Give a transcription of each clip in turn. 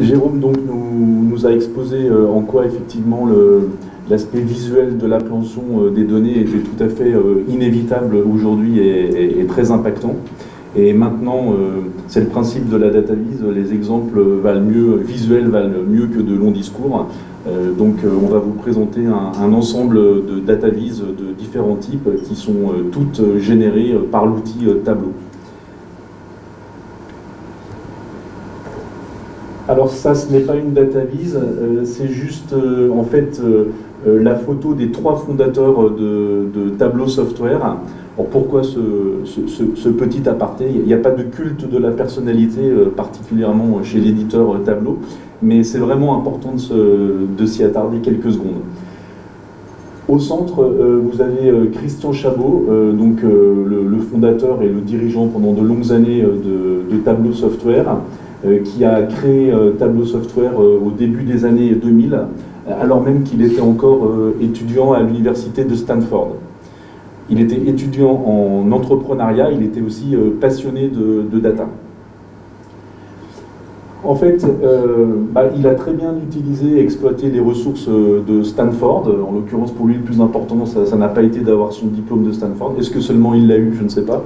Jérôme donc, nous a exposé en quoi effectivement l'aspect visuel de l'appréhension des données était tout à fait inévitable aujourd'hui et très impactant. Et maintenant, c'est le principe de la data vise, les exemples visuels valent mieux que de longs discours. Donc on va vous présenter un ensemble de data vise de différents types qui sont toutes générées par l'outil Tableau. Alors ça, ce n'est pas une data vise, c'est juste en fait la photo des 3 fondateurs de Tableau Software. Alors pourquoi ce petit aparté? Il n'y a pas de culte de la personnalité particulièrement chez l'éditeur Tableau, mais c'est vraiment important de s'y attarder quelques secondes. Au centre, vous avez Christian Chabot, donc le fondateur et le dirigeant pendant de longues années de Tableau Software, qui a créé Tableau Software au début des années 2000, alors même qu'il était encore étudiant à l'université de Stanford. Il était étudiant en entrepreneuriat, il était aussi passionné de data. En fait, il a très bien utilisé et exploité les ressources de Stanford. En l'occurrence, pour lui, le plus important, ça n'a pas été d'avoir son diplôme de Stanford. Est-ce que seulement il l'a eu? Je ne sais pas.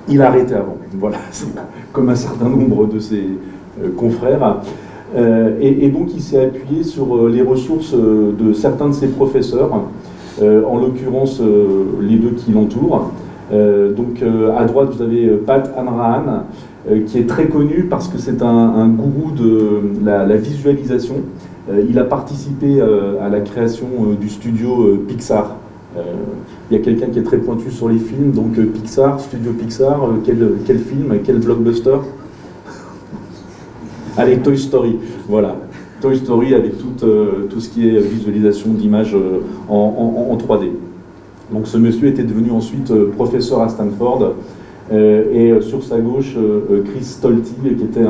Il a arrêté avant. Voilà, c'est comme un certain nombre de ses confrères. Et donc, il s'est appuyé sur les ressources de certains de ses professeurs, en l'occurrence les 2 qui l'entourent. Donc, à droite, vous avez Pat Hanrahan, qui est très connu parce que c'est un gourou de la visualisation. Il a participé à la création du studio Pixar. Il y a quelqu'un qui est très pointu sur les films, donc Pixar, studio Pixar, quel film, quel blockbuster? Allez, Toy Story, voilà. Toy Story avec tout ce qui est visualisation d'images en 3D. Donc ce monsieur était devenu ensuite professeur à Stanford, et sur sa gauche, Chris Stolti, qui était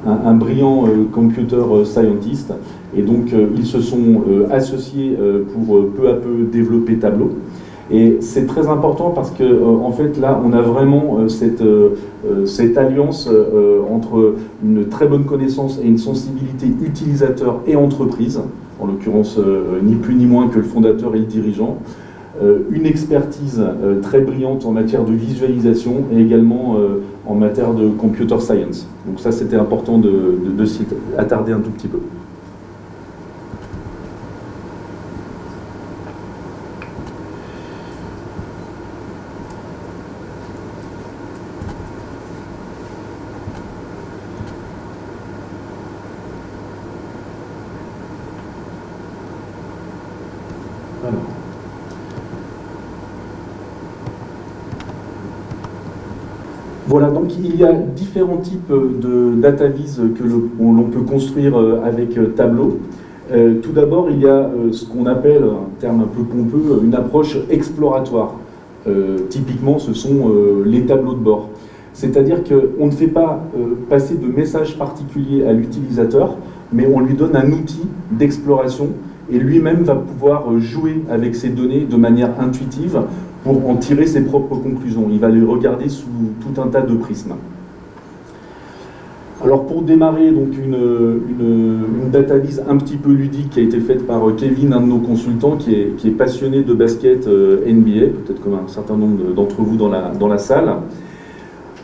un brillant computer scientist, et donc ils se sont associés pour peu à peu développer Tableau. Et c'est très important parce que en fait là on a vraiment cette alliance entre une très bonne connaissance et une sensibilité utilisateur et entreprise, en l'occurrence ni plus ni moins que le fondateur et le dirigeant, une expertise très brillante en matière de visualisation et également en matière de computer science. Donc ça c'était important de s'y attarder un tout petit peu. Voilà, donc il y a différents types de data vise que l'on peut construire avec Tableau. Tout d'abord, il y a ce qu'on appelle, un terme un peu pompeux, une approche exploratoire. Typiquement, ce sont les tableaux de bord. C'est-à-dire qu'on ne fait pas passer de message particulier à l'utilisateur, mais on lui donne un outil d'exploration et lui-même va pouvoir jouer avec ces données de manière intuitive pour en tirer ses propres conclusions. Il va les regarder sous tout un tas de prismes. Alors pour démarrer donc une data vise un petit peu ludique qui a été faite par Kevin, un de nos consultants qui est passionné de basket NBA, peut-être comme un certain nombre d'entre vous dans la salle.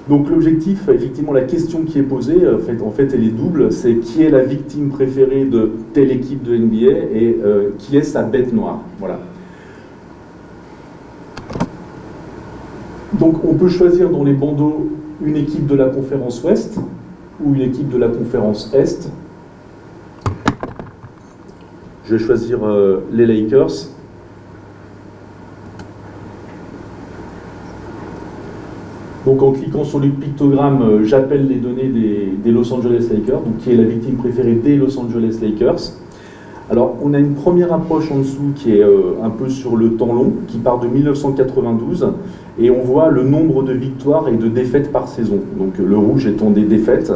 Donc l'objectif, effectivement, la question qui est posée, en fait elle est double, c'est qui est la victime préférée de telle équipe de NBA et qui est sa bête noire. Voilà. Donc on peut choisir dans les bandeaux une équipe de la conférence Ouest ou une équipe de la conférence Est. Je vais choisir les Lakers. Donc en cliquant sur le pictogramme, j'appelle les données des Los Angeles Lakers, donc qui est la victime préférée des Los Angeles Lakers. Alors on a une première approche en dessous qui est un peu sur le temps long, qui part de 1992, et on voit le nombre de victoires et de défaites par saison. Donc le rouge étant des défaites,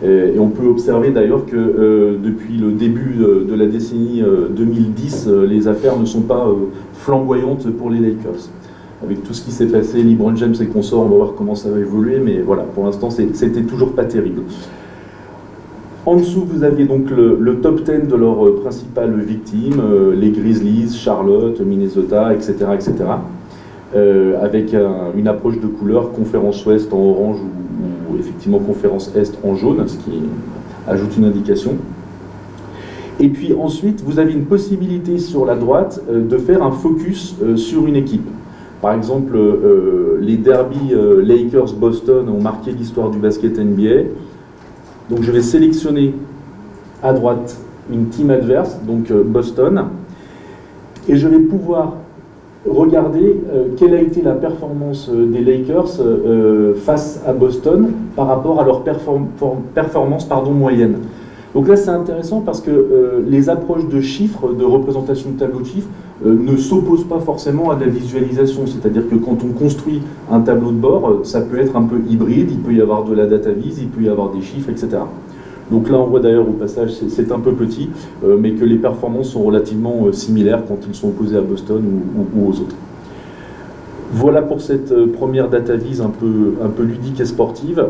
et on peut observer d'ailleurs que depuis le début de la décennie 2010, les affaires ne sont pas flamboyantes pour les Lakers. Avec tout ce qui s'est passé, LeBron James et consorts, on va voir comment ça va évoluer, mais voilà, pour l'instant, c'était toujours pas terrible. En dessous, vous aviez donc le top 10 de leurs principales victimes, les Grizzlies, Charlotte, Minnesota, etc., etc., avec une approche de couleur, conférence ouest en orange ou effectivement conférence est en jaune, ce qui ajoute une indication. Et puis ensuite, vous avez une possibilité sur la droite de faire un focus sur une équipe. Par exemple, les derbies Lakers-Boston ont marqué l'histoire du basket NBA. Donc je vais sélectionner à droite une team adverse, donc Boston, et je vais pouvoir regarder quelle a été la performance des Lakers face à Boston par rapport à leur performance moyenne. Donc là c'est intéressant parce que les approches de chiffres, de représentation de tableau de chiffres, ne s'opposent pas forcément à de la visualisation, c'est-à-dire que quand on construit un tableau de bord, ça peut être un peu hybride, il peut y avoir de la data vise, il peut y avoir des chiffres, etc. Donc là on voit d'ailleurs au passage, c'est un peu petit, mais que les performances sont relativement similaires quand ils sont opposés à Boston ou aux autres. Voilà pour cette première data vise un peu ludique et sportive.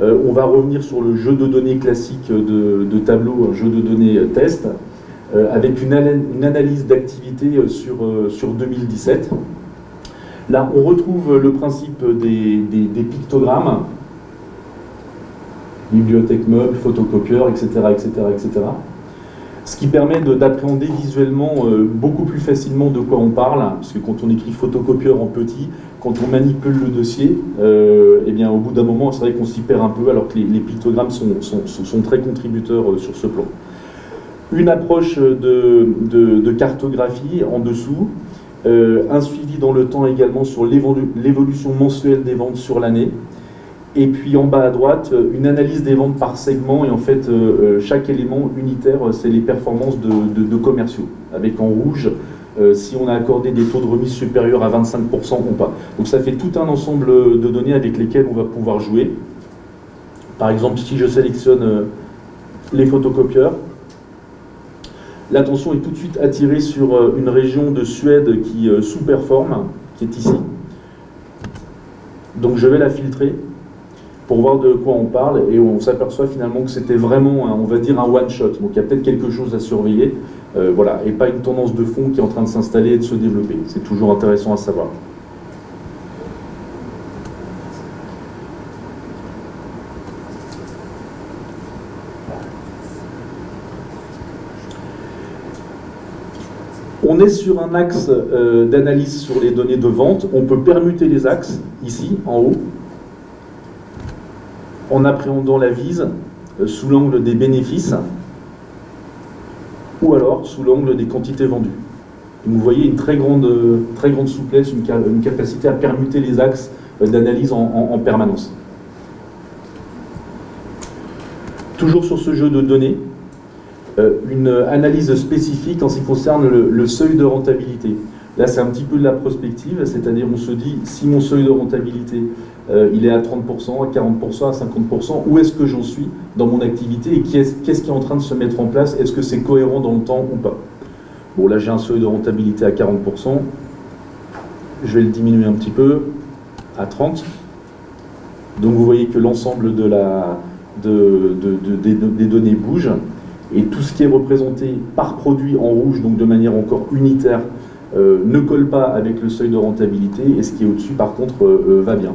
On va revenir sur le jeu de données classique de tableau, un jeu de données test, avec une analyse d'activité sur 2017. Là, on retrouve le principe des pictogrammes, bibliothèque meuble, photocopieur, etc., etc., etc. Ce qui permet d'appréhender visuellement beaucoup plus facilement de quoi on parle, parce que quand on écrit photocopieur en petit, quand on manipule le dossier, eh bien, au bout d'un moment, c'est vrai qu'on s'y perd un peu, alors que les pictogrammes sont très contributeurs sur ce plan. Une approche de cartographie en dessous, un suivi dans le temps également sur l'évolution mensuelle des ventes sur l'année, et puis en bas à droite, une analyse des ventes par segment, et en fait, chaque élément unitaire, c'est les performances de commerciaux, avec en rouge, si on a accordé des taux de remise supérieurs à 25% ou pas. Donc ça fait tout un ensemble de données avec lesquelles on va pouvoir jouer. Par exemple, si je sélectionne les photocopieurs, l'attention est tout de suite attirée sur une région de Suède qui sous-performe, qui est ici. Donc je vais la filtrer pour voir de quoi on parle, et on s'aperçoit finalement que c'était vraiment, on va dire, un one-shot. Donc il y a peut-être quelque chose à surveiller, voilà, et pas une tendance de fond qui est en train de s'installer et de se développer. C'est toujours intéressant à savoir. On est sur un axe d'analyse sur les données de vente. On peut permuter les axes, ici, en haut, en appréhendant la vise sous l'angle des bénéfices, ou alors sous l'angle des quantités vendues. Donc vous voyez une très grande souplesse, une capacité à permuter les axes d'analyse en permanence. Toujours sur ce jeu de données, une analyse spécifique en ce qui concerne le seuil de rentabilité. Là, c'est un petit peu de la prospective, c'est-à-dire on se dit, si mon seuil de rentabilité, il est à 30%, à 40%, à 50%, où est-ce que j'en suis dans mon activité et qu'est-ce qui est en train de se mettre en place? Est-ce que c'est cohérent dans le temps ou pas? Bon, là, j'ai un seuil de rentabilité à 40%. Je vais le diminuer un petit peu à 30%. Donc, vous voyez que l'ensemble des données bouge. Et tout ce qui est représenté par produit en rouge, donc de manière encore unitaire, ne colle pas avec le seuil de rentabilité, et ce qui est au-dessus, par contre, va bien.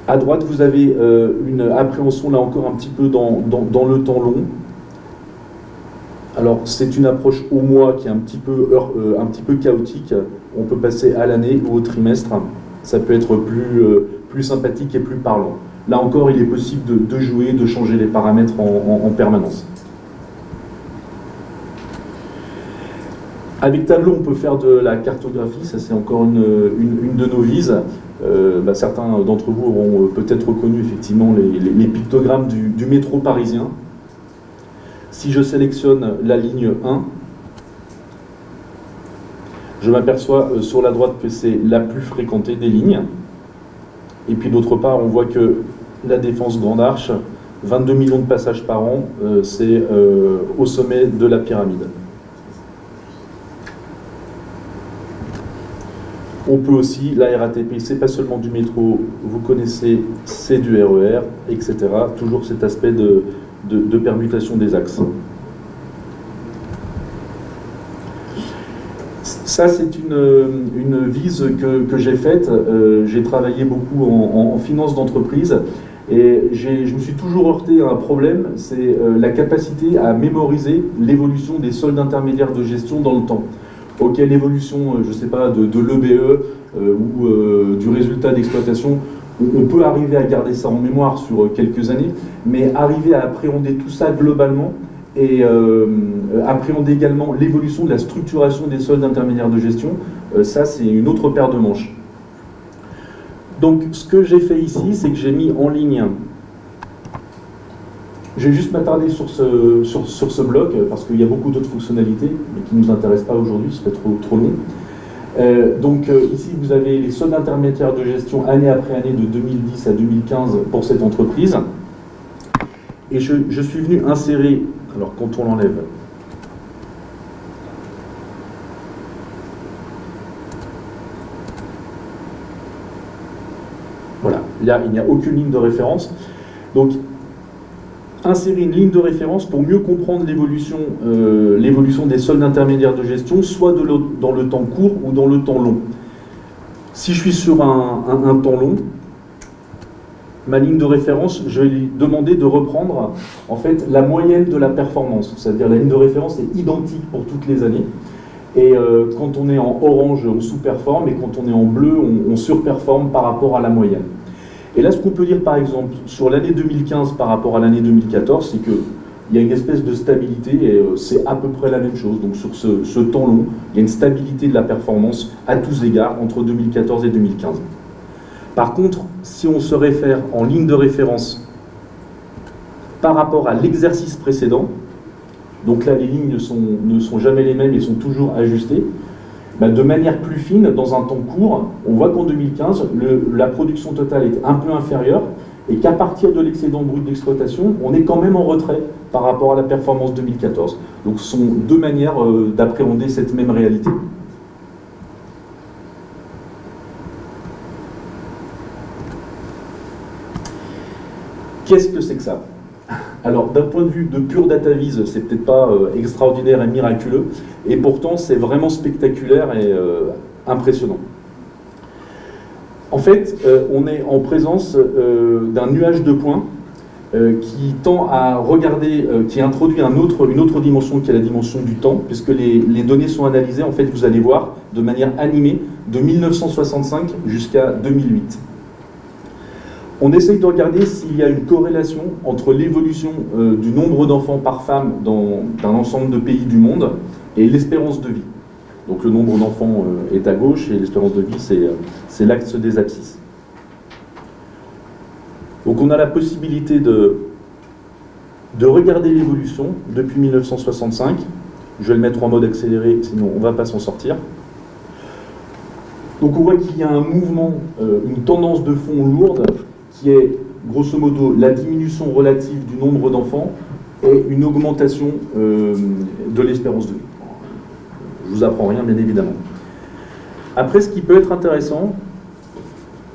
À droite, vous avez une appréhension, là encore, un petit peu dans le temps long. Alors, c'est une approche au mois qui est un petit peu chaotique. On peut passer à l'année ou au trimestre. Ça peut être plus sympathique et plus parlant. Là encore, il est possible de jouer, de changer les paramètres en permanence. Avec Tableau, on peut faire de la cartographie, ça c'est encore une de nos vises. Certains d'entre vous auront peut-être reconnu effectivement les pictogrammes du métro parisien. Si je sélectionne la ligne 1, je m'aperçois sur la droite que c'est la plus fréquentée des lignes. Et puis d'autre part, on voit que la Défense Grande Arche, 22 millions de passages par an, c'est au sommet de la pyramide. On peut aussi, la RATP, c'est pas seulement du métro, vous connaissez, c'est du RER, etc. Toujours cet aspect de permutation des axes. Ça, c'est une vise que j'ai faite. J'ai travaillé beaucoup en finance d'entreprise et je me suis toujours heurté à un problème, c'est la capacité à mémoriser l'évolution des soldes intermédiaires de gestion dans le temps. Ok, l'évolution, je ne sais pas, de l'EBE ou du résultat d'exploitation, on peut arriver à garder ça en mémoire sur quelques années, mais arriver à appréhender tout ça globalement et appréhender également l'évolution de la structuration des soldes intermédiaires de gestion, ça c'est une autre paire de manches. Donc ce que j'ai fait ici, c'est que j'ai mis en ligne, je vais juste m'attarder sur ce bloc, parce qu'il y a beaucoup d'autres fonctionnalités, mais qui ne nous intéressent pas aujourd'hui, ce serait trop long. Ici vous avez les soldes intermédiaires de gestion année après année de 2010 à 2015 pour cette entreprise. Et je suis venu insérer, alors quand on l'enlève, voilà, il n'y a aucune ligne de référence. Donc, insérer une ligne de référence pour mieux comprendre l'évolution des soldes intermédiaires de gestion, soit dans le temps court ou dans le temps long. Si je suis sur un temps long, ma ligne de référence, je vais lui demander de reprendre en fait la moyenne de la performance. C'est-à-dire la ligne de référence est identique pour toutes les années. Et quand on est en orange, on sous-performe, et quand on est en bleu, on surperforme par rapport à la moyenne. Et là, ce qu'on peut dire par exemple sur l'année 2015 par rapport à l'année 2014, c'est qu'il y a une espèce de stabilité, et c'est à peu près la même chose. Donc sur ce temps long, il y a une stabilité de la performance à tous égards entre 2014 et 2015. Par contre, si on se réfère en ligne de référence par rapport à l'exercice précédent, donc là les lignes ne sont jamais les mêmes et sont toujours ajustées, de manière plus fine, dans un temps court, on voit qu'en 2015, la production totale est un peu inférieure et qu'à partir de l'excédent brut d'exploitation, on est quand même en retrait par rapport à la performance 2014. Donc ce sont deux manières d'appréhender cette même réalité. Qu'est-ce que c'est que ça? Alors, d'un point de vue de pure data vise, c'est peut-être pas extraordinaire et miraculeux, et pourtant c'est vraiment spectaculaire et impressionnant. En fait, on est en présence d'un nuage de points qui tend à regarder, qui introduit une autre dimension qui est la dimension du temps, puisque les données sont analysées, en fait, vous allez voir, de manière animée, de 1965 jusqu'à 2008. On essaye de regarder s'il y a une corrélation entre l'évolution du nombre d'enfants par femme dans un ensemble de pays du monde et l'espérance de vie. Donc le nombre d'enfants est à gauche et l'espérance de vie, c'est l'axe des abscisses. Donc on a la possibilité de regarder l'évolution depuis 1965. Je vais le mettre en mode accéléré, sinon on ne va pas s'en sortir. Donc on voit qu'il y a un mouvement, une tendance de fond lourde, qui est grosso modo la diminution relative du nombre d'enfants et une augmentation de l'espérance de vie. Je ne vous apprends rien, bien évidemment. Après, ce qui peut être intéressant,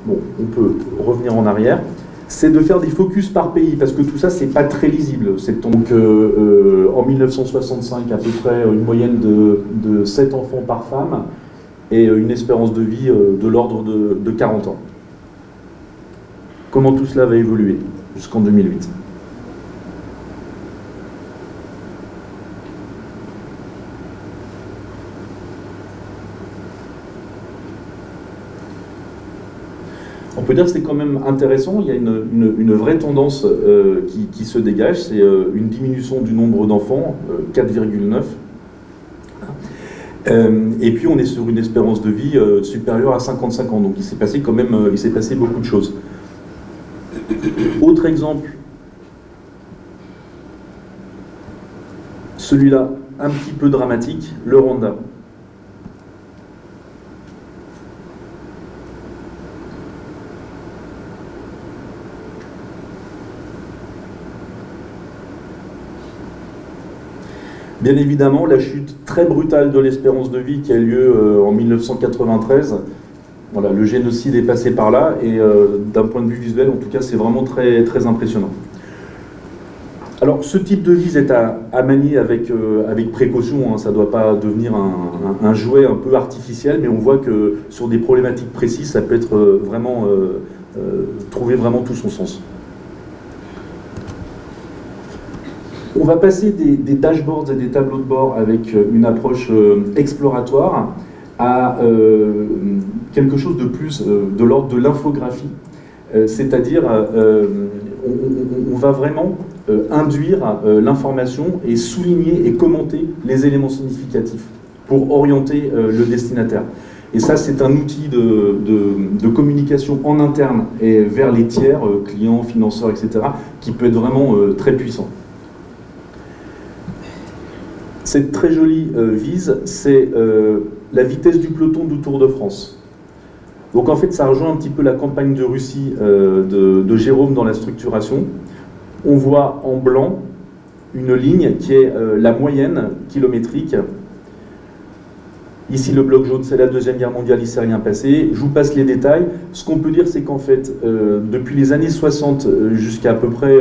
bon, on peut revenir en arrière, c'est de faire des focus par pays, parce que tout ça, c'est pas très lisible. C'est donc en 1965, à peu près une moyenne de 7 enfants par femme et une espérance de vie de l'ordre de 40 ans. Comment tout cela va évoluer jusqu'en 2008. On peut dire que c'est quand même intéressant, il y a une vraie tendance qui se dégage, c'est une diminution du nombre d'enfants, 4,9. Et puis on est sur une espérance de vie supérieure à 55 ans, donc il s'est passé quand même beaucoup de choses. Autre exemple, celui-là, un petit peu dramatique, le Rwanda. Bien évidemment, la chute très brutale de l'espérance de vie qui a lieu en 1993 Voilà, le génocide est passé par là, et d'un point de vue visuel, en tout cas, c'est vraiment très, très impressionnant. Alors, ce type de vise est à manier avec précaution, hein, ça ne doit pas devenir un jouet un peu artificiel, mais on voit que sur des problématiques précises, ça peut être vraiment, trouver vraiment tout son sens. On va passer des dashboards et des tableaux de bord avec une approche exploratoire à quelque chose de plus de l'ordre de l'infographie, c'est-à-dire on va vraiment induire l'information et souligner et commenter les éléments significatifs pour orienter le destinataire. Et ça, c'est un outil de communication en interne et vers les tiers, clients, financeurs, etc., qui peut être vraiment très puissant. Cette très jolie vise, c'est la vitesse du peloton du Tour de France. Donc en fait, ça rejoint un petit peu la campagne de Russie de Jérôme dans la structuration. On voit en blanc une ligne qui est la moyenne kilométrique. Ici, le bloc jaune, c'est la Deuxième Guerre mondiale, il ne s'est rien passé. Je vous passe les détails. Ce qu'on peut dire, c'est qu'en fait, depuis les années 60 jusqu'à peu près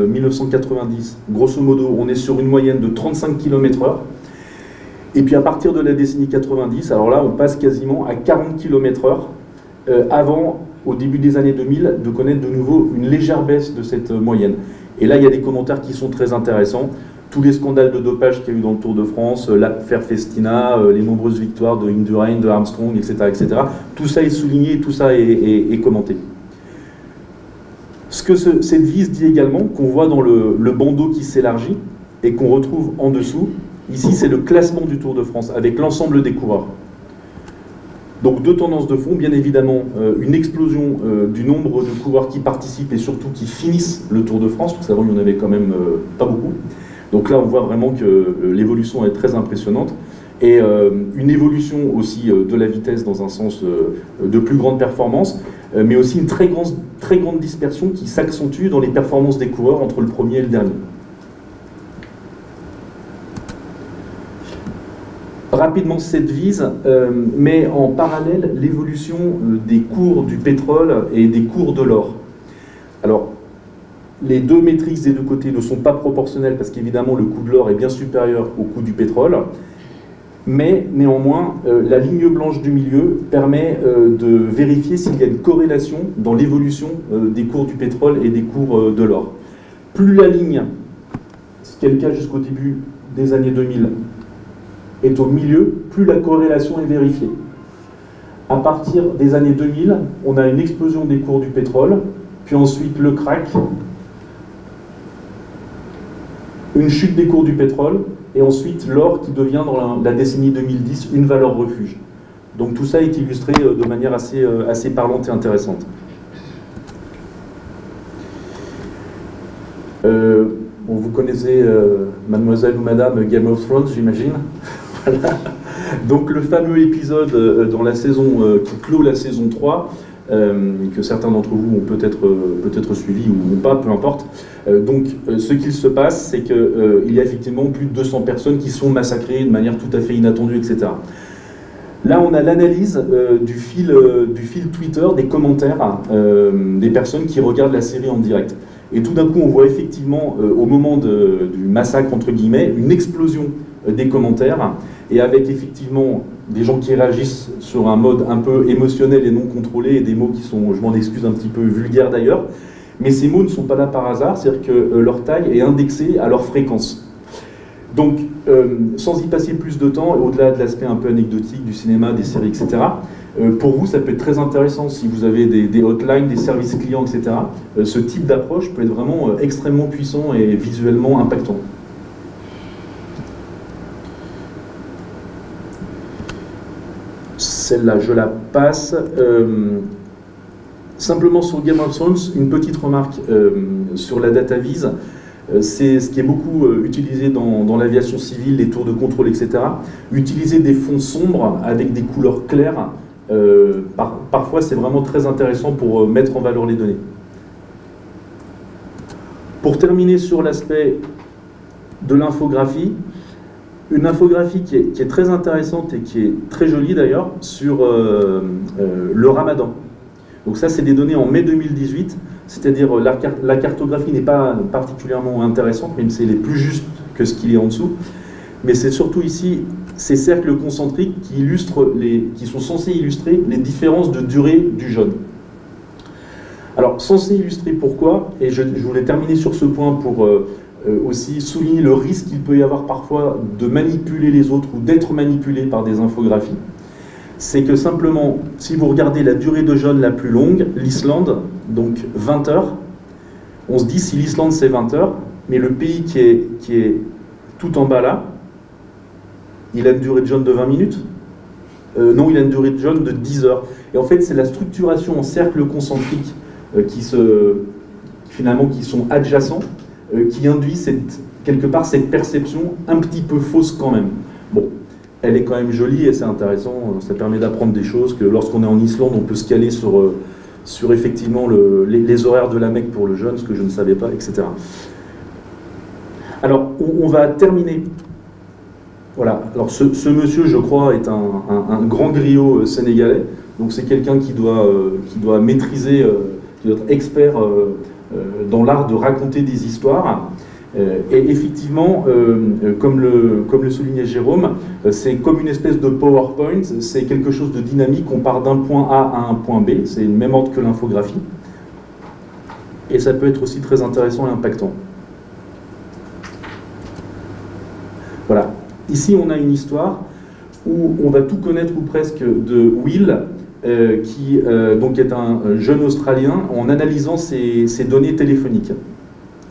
1990, grosso modo, on est sur une moyenne de 35 km/h. Et puis à partir de la décennie 90, alors là, on passe quasiment à 40 km/h, avant, au début des années 2000, de connaître de nouveau une légère baisse de cette moyenne. Et là, il y a des commentaires qui sont très intéressants. Tous les scandales de dopage qu'il y a eu dans le Tour de France, l'affaire Festina, les nombreuses victoires de Indurain, de Armstrong, etc., etc. Tout ça est souligné, tout ça est commenté. Ce que cette vise dit également, qu'on voit dans le bandeau qui s'élargit et qu'on retrouve en dessous, ici c'est le classement du Tour de France avec l'ensemble des coureurs. Donc deux tendances de fond, bien évidemment une explosion du nombre de coureurs qui participent et surtout qui finissent le Tour de France, parce qu'avant il n'y en avait quand même pas beaucoup. Donc là on voit vraiment que l'évolution est très impressionnante, et une évolution aussi de la vitesse dans un sens de plus grande performance, mais aussi une très grande dispersion qui s'accentue dans les performances des coureurs entre le premier et le dernier. Rapidement, cette vise met en parallèle l'évolution des cours du pétrole et des cours de l'or. Alors, les deux métriques des deux côtés ne sont pas proportionnelles parce qu'évidemment le coût de l'or est bien supérieur au coût du pétrole, mais néanmoins la ligne blanche du milieu permet de vérifier s'il y a une corrélation dans l'évolution des cours du pétrole et des cours de l'or. Plus la ligne, ce qui est le cas jusqu'au début des années 2000, est au milieu, plus la corrélation est vérifiée. À partir des années 2000, on a une explosion des cours du pétrole, puis ensuite le crack, une chute des cours du pétrole, et ensuite l'or qui devient dans la décennie 2010 une valeur refuge. Donc tout ça est illustré de manière assez parlante et intéressante. Bon, vous connaissez mademoiselle ou madame Game of Thrones, j'imagine. Voilà. Donc le fameux épisode dans la saison qui clôt la saison 3, que certains d'entre vous ont peut-être suivi ou pas, peu importe. Donc ce qu'il se passe, c'est qu'il y a effectivement plus de 200 personnes qui sont massacrées de manière tout à fait inattendue, etc. Là, on a l'analyse du fil Twitter, des commentaires des personnes qui regardent la série en direct. Et tout d'un coup, on voit effectivement, au moment du massacre, entre guillemets, une explosion des commentaires, et avec effectivement des gens qui réagissent sur un mode un peu émotionnel et non contrôlé, et des mots qui sont, je m'en excuse, un petit peu vulgaires d'ailleurs, mais ces mots ne sont pas là par hasard, c'est-à-dire que leur taille est indexée à leur fréquence. Donc, sans y passer plus de temps, au-delà de l'aspect un peu anecdotique du cinéma, des séries, etc., pour vous, ça peut être très intéressant si vous avez des hotlines, des services clients, etc. Ce type d'approche peut être vraiment extrêmement puissant et visuellement impactant. Celle-là, je la passe. Simplement sur Game of Thrones, une petite remarque sur la data vise. C'est ce qui est beaucoup utilisé dans l'aviation civile, les tours de contrôle, etc. Utiliser des fonds sombres avec des couleurs claires, parfois c'est vraiment très intéressant pour mettre en valeur les données. Pour terminer sur l'aspect de l'infographie, une infographie qui est très intéressante et qui est très jolie d'ailleurs sur le Ramadan. Donc ça, c'est des données en mai 2018, c'est-à-dire la cartographie n'est pas particulièrement intéressante, même si elle est plus juste que ce qu'il y a en dessous. Mais c'est surtout ici ces cercles concentriques qui sont censés illustrer les différences de durée du jeûne. Alors, censé illustrer pourquoi, et je voulais terminer sur ce point pour aussi souligner le risque qu'il peut y avoir parfois de manipuler les autres ou d'être manipulé par des infographies, c'est que simplement, si vous regardez la durée de jeûne la plus longue, l'Islande, donc 20 heures, on se dit si l'Islande c'est 20 heures, mais le pays qui est tout en bas là, il a une durée de jeûne de 20 minutes. Non, il a une durée de jeûne de 10 heures. Et en fait, c'est la structuration en cercle concentrique qui sont adjacents, qui induit quelque part cette perception un petit peu fausse quand même. Bon, elle est quand même jolie et c'est intéressant, ça permet d'apprendre des choses, que lorsqu'on est en Islande, on peut se caler sur effectivement les horaires de la Mecque pour le jeûne, ce que je ne savais pas, etc. Alors, on va terminer. Voilà, alors ce monsieur, je crois, est un grand griot sénégalais, donc c'est quelqu'un qui doit maîtriser, qui doit être expert dans l'art de raconter des histoires. Et effectivement, comme le soulignait Jérôme, c'est comme une espèce de PowerPoint, c'est quelque chose de dynamique, on part d'un point A à un point B, c'est le même ordre que l'infographie, et ça peut être aussi très intéressant et impactant. Voilà. Ici, on a une histoire où on va tout connaître ou presque de Will, qui donc est un jeune Australien, en analysant ses données téléphoniques.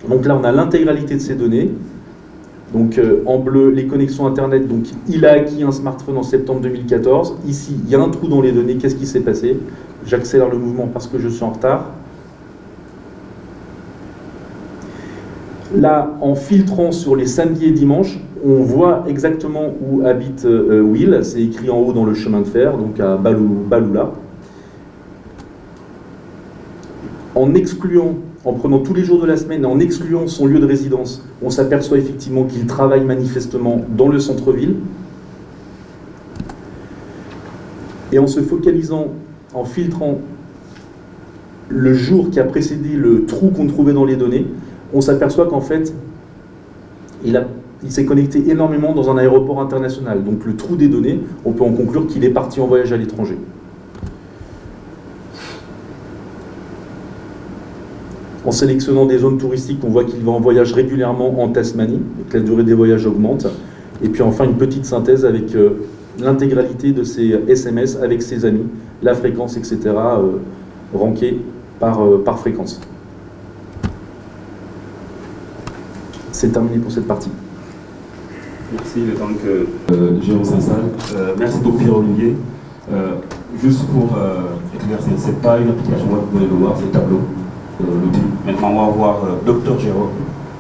Donc là, on a l'intégralité de ces données. Donc en bleu, les connexions Internet. Donc il a acquis un smartphone en septembre 2014. Ici, il y a un trou dans les données. Qu'est-ce qui s'est passé? J'accélère le mouvement parce que je suis en retard. Là, en filtrant sur les samedis et dimanches, on voit exactement où habite Will. C'est écrit en haut dans le chemin de fer, donc à Baloula. En prenant tous les jours de la semaine, en excluant son lieu de résidence, on s'aperçoit effectivement qu'il travaille manifestement dans le centre-ville. Et en se focalisant, en filtrant le jour qui a précédé le trou qu'on trouvait dans les données, on s'aperçoit qu'en fait, il s'est connecté énormément dans un aéroport international. Donc le trou des données, on peut en conclure qu'il est parti en voyage à l'étranger. En sélectionnant des zones touristiques, on voit qu'il va en voyage régulièrement en Tasmanie, et que la durée des voyages augmente. Et puis enfin, une petite synthèse avec l'intégralité de ses SMS avec ses amis, la fréquence, etc., rankée par fréquence. C'est terminé pour cette partie. Merci, le temps que Jérôme s'installe. Merci beaucoup Pierre-Olivier. Juste pour éclaircir, c'est pas une application web, vous pouvez le voir, c'est Tableau. Maintenant, on va voir Dr Jérôme,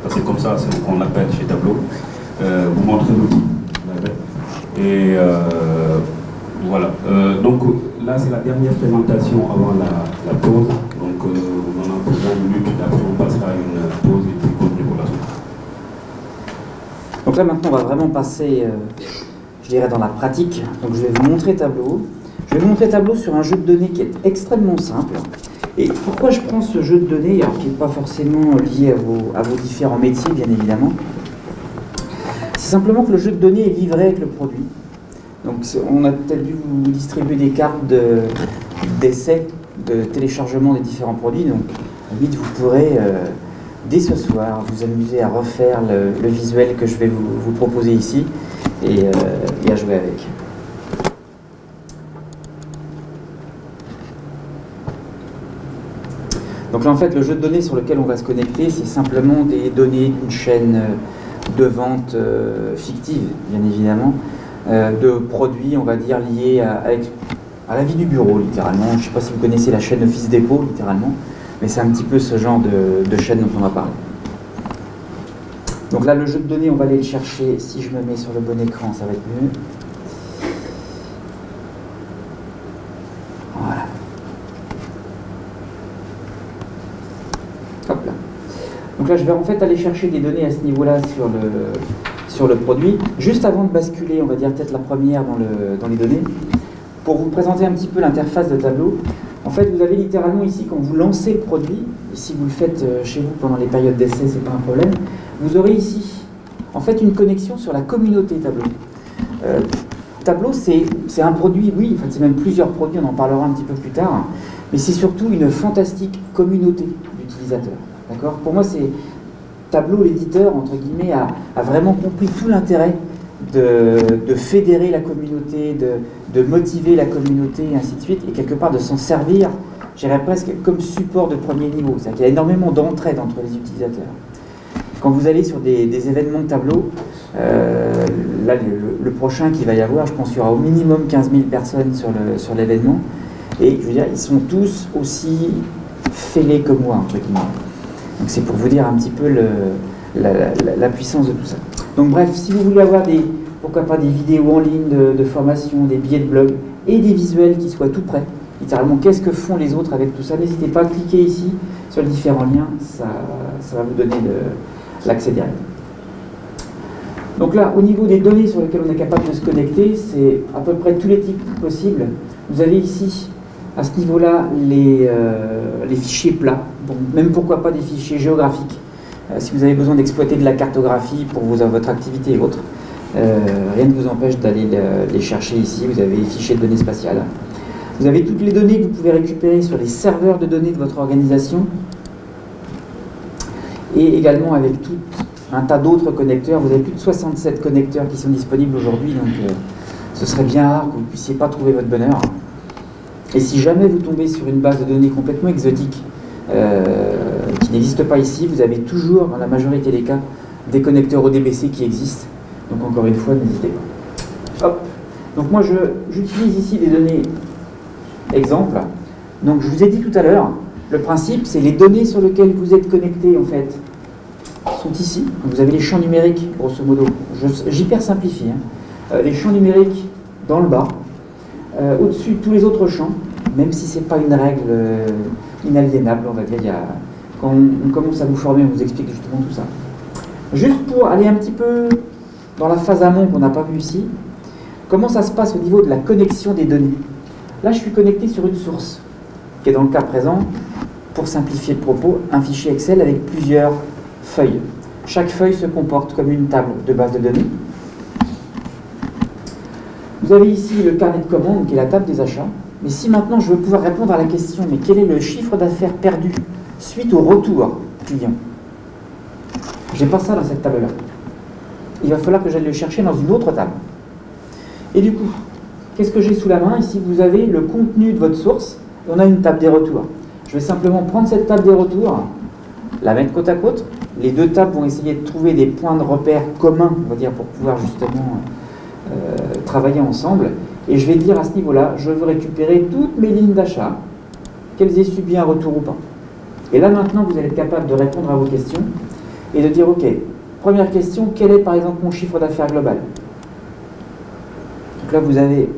c'est comme ça qu'on l'appelle chez Tableau. Vous montrez l'outil. Et voilà. Donc là, c'est la dernière présentation avant la pause. Donc on en a pour 20 minutes. Après, on passera à une pause et puis continue pour la suite. Donc là, maintenant, on va vraiment passer, je dirais, dans la pratique. Donc je vais vous montrer Tableau. Je vais vous montrer Tableau sur un jeu de données qui est extrêmement simple. Et pourquoi je prends ce jeu de données, alors qui n'est pas forcément lié à vos différents métiers, bien évidemment. C'est simplement que le jeu de données est livré avec le produit. Donc on a peut-être dû vous distribuer des cartes d'essai, de téléchargement des différents produits. Donc vite, vous pourrez, dès ce soir, vous amuser à refaire le visuel que je vais vous proposer ici et à jouer avec. Donc là, en fait, le jeu de données sur lequel on va se connecter, c'est simplement des données d'une chaîne de vente fictive, bien évidemment, de produits, on va dire, liés à la vie du bureau, littéralement. Je ne sais pas si vous connaissez la chaîne Office Depot, littéralement, mais c'est un petit peu ce genre de chaîne dont on va parler. Donc là, le jeu de données, on va aller le chercher. Si je me mets sur le bon écran, ça va être mieux. Donc là, je vais en fait aller chercher des données à ce niveau-là sur le produit. Juste avant de basculer, on va dire peut-être la première dans les données, pour vous présenter un petit peu l'interface de Tableau. En fait, vous avez littéralement ici, quand vous lancez le produit, et si vous le faites chez vous pendant les périodes d'essai, c'est pas un problème, vous aurez ici, en fait, une connexion sur la communauté Tableau. Tableau, c'est un produit, oui, en fait, c'est même plusieurs produits, on en parlera un petit peu plus tard, mais c'est surtout une fantastique communauté d'utilisateurs. D'accord ? Pour moi, c'est Tableau, l'éditeur, entre guillemets, a vraiment compris tout l'intérêt de fédérer la communauté, de motiver la communauté, et ainsi de suite, et quelque part de s'en servir, je dirais presque comme support de premier niveau. C'est-à-dire qu'il y a énormément d'entraide entre les utilisateurs. Quand vous allez sur des événements de Tableau, là, le prochain qu'il va y avoir, je pense qu'il y aura au minimum 15 000 personnes sur l'événement, et je veux dire, ils sont tous aussi fêlés que moi, entre guillemets. Donc c'est pour vous dire un petit peu la puissance de tout ça. Donc bref, si vous voulez avoir pourquoi pas des vidéos en ligne de formation, des billets de blog et des visuels qui soient tout prêts, littéralement qu'est-ce que font les autres avec tout ça, n'hésitez pas à cliquer ici sur les différents liens, ça va vous donner l'accès direct. Donc là, au niveau des données sur lesquelles on est capable de se connecter, c'est à peu près tous les types possibles. Vous avez ici, à ce niveau-là, les fichiers plats, bon, même pourquoi pas des fichiers géographiques. Si vous avez besoin d'exploiter de la cartographie pour votre activité et autres, rien ne vous empêche d'aller les chercher ici. Vous avez les fichiers de données spatiales. Vous avez toutes les données que vous pouvez récupérer sur les serveurs de données de votre organisation. Et également avec tout un tas d'autres connecteurs. Vous avez plus de 67 connecteurs qui sont disponibles aujourd'hui, donc ce serait bien rare que vous ne puissiez pas trouver votre bonheur. Et si jamais vous tombez sur une base de données complètement exotique, qui n'existe pas ici, vous avez toujours, dans la majorité des cas, des connecteurs ODBC qui existent. Donc encore une fois, n'hésitez pas. Hop. Donc moi, j'utilise ici des données exemples. Donc je vous ai dit tout à l'heure, le principe, c'est les données sur lesquelles vous êtes connecté, en fait, sont ici. Vous avez les champs numériques, grosso modo. J'hyper simplifie. Les champs numériques dans le bas. Au-dessus, tous les autres champs, même si ce n'est pas une règle inaliénable, on va dire. Quand on commence à vous former, on vous explique justement tout ça. Juste pour aller un petit peu dans la phase amont qu'on n'a pas vue ici, comment ça se passe au niveau de la connexion des données. Là, je suis connecté sur une source, qui est dans le cas présent, pour simplifier le propos, un fichier Excel avec plusieurs feuilles. Chaque feuille se comporte comme une table de base de données. Vous avez ici le carnet de commandes, qui est la table des achats. Mais si maintenant je veux pouvoir répondre à la question, mais quel est le chiffre d'affaires perdu suite au retour client? Je n'ai pas ça dans cette table-là. Il va falloir que j'aille le chercher dans une autre table. Et du coup, qu'est-ce que j'ai sous la main? Ici, vous avez le contenu de votre source. Et on a une table des retours. Je vais simplement prendre cette table des retours, la mettre côte à côte. Les deux tables vont essayer de trouver des points de repère communs, on va dire, pour pouvoir justement travailler ensemble. Et je vais dire à ce niveau-là, je veux récupérer toutes mes lignes d'achat, qu'elles aient subi un retour ou pas. Et là, maintenant, vous allez être capable de répondre à vos questions et de dire, OK, première question, quel est par exemple mon chiffre d'affaires global? Donc là, vous avez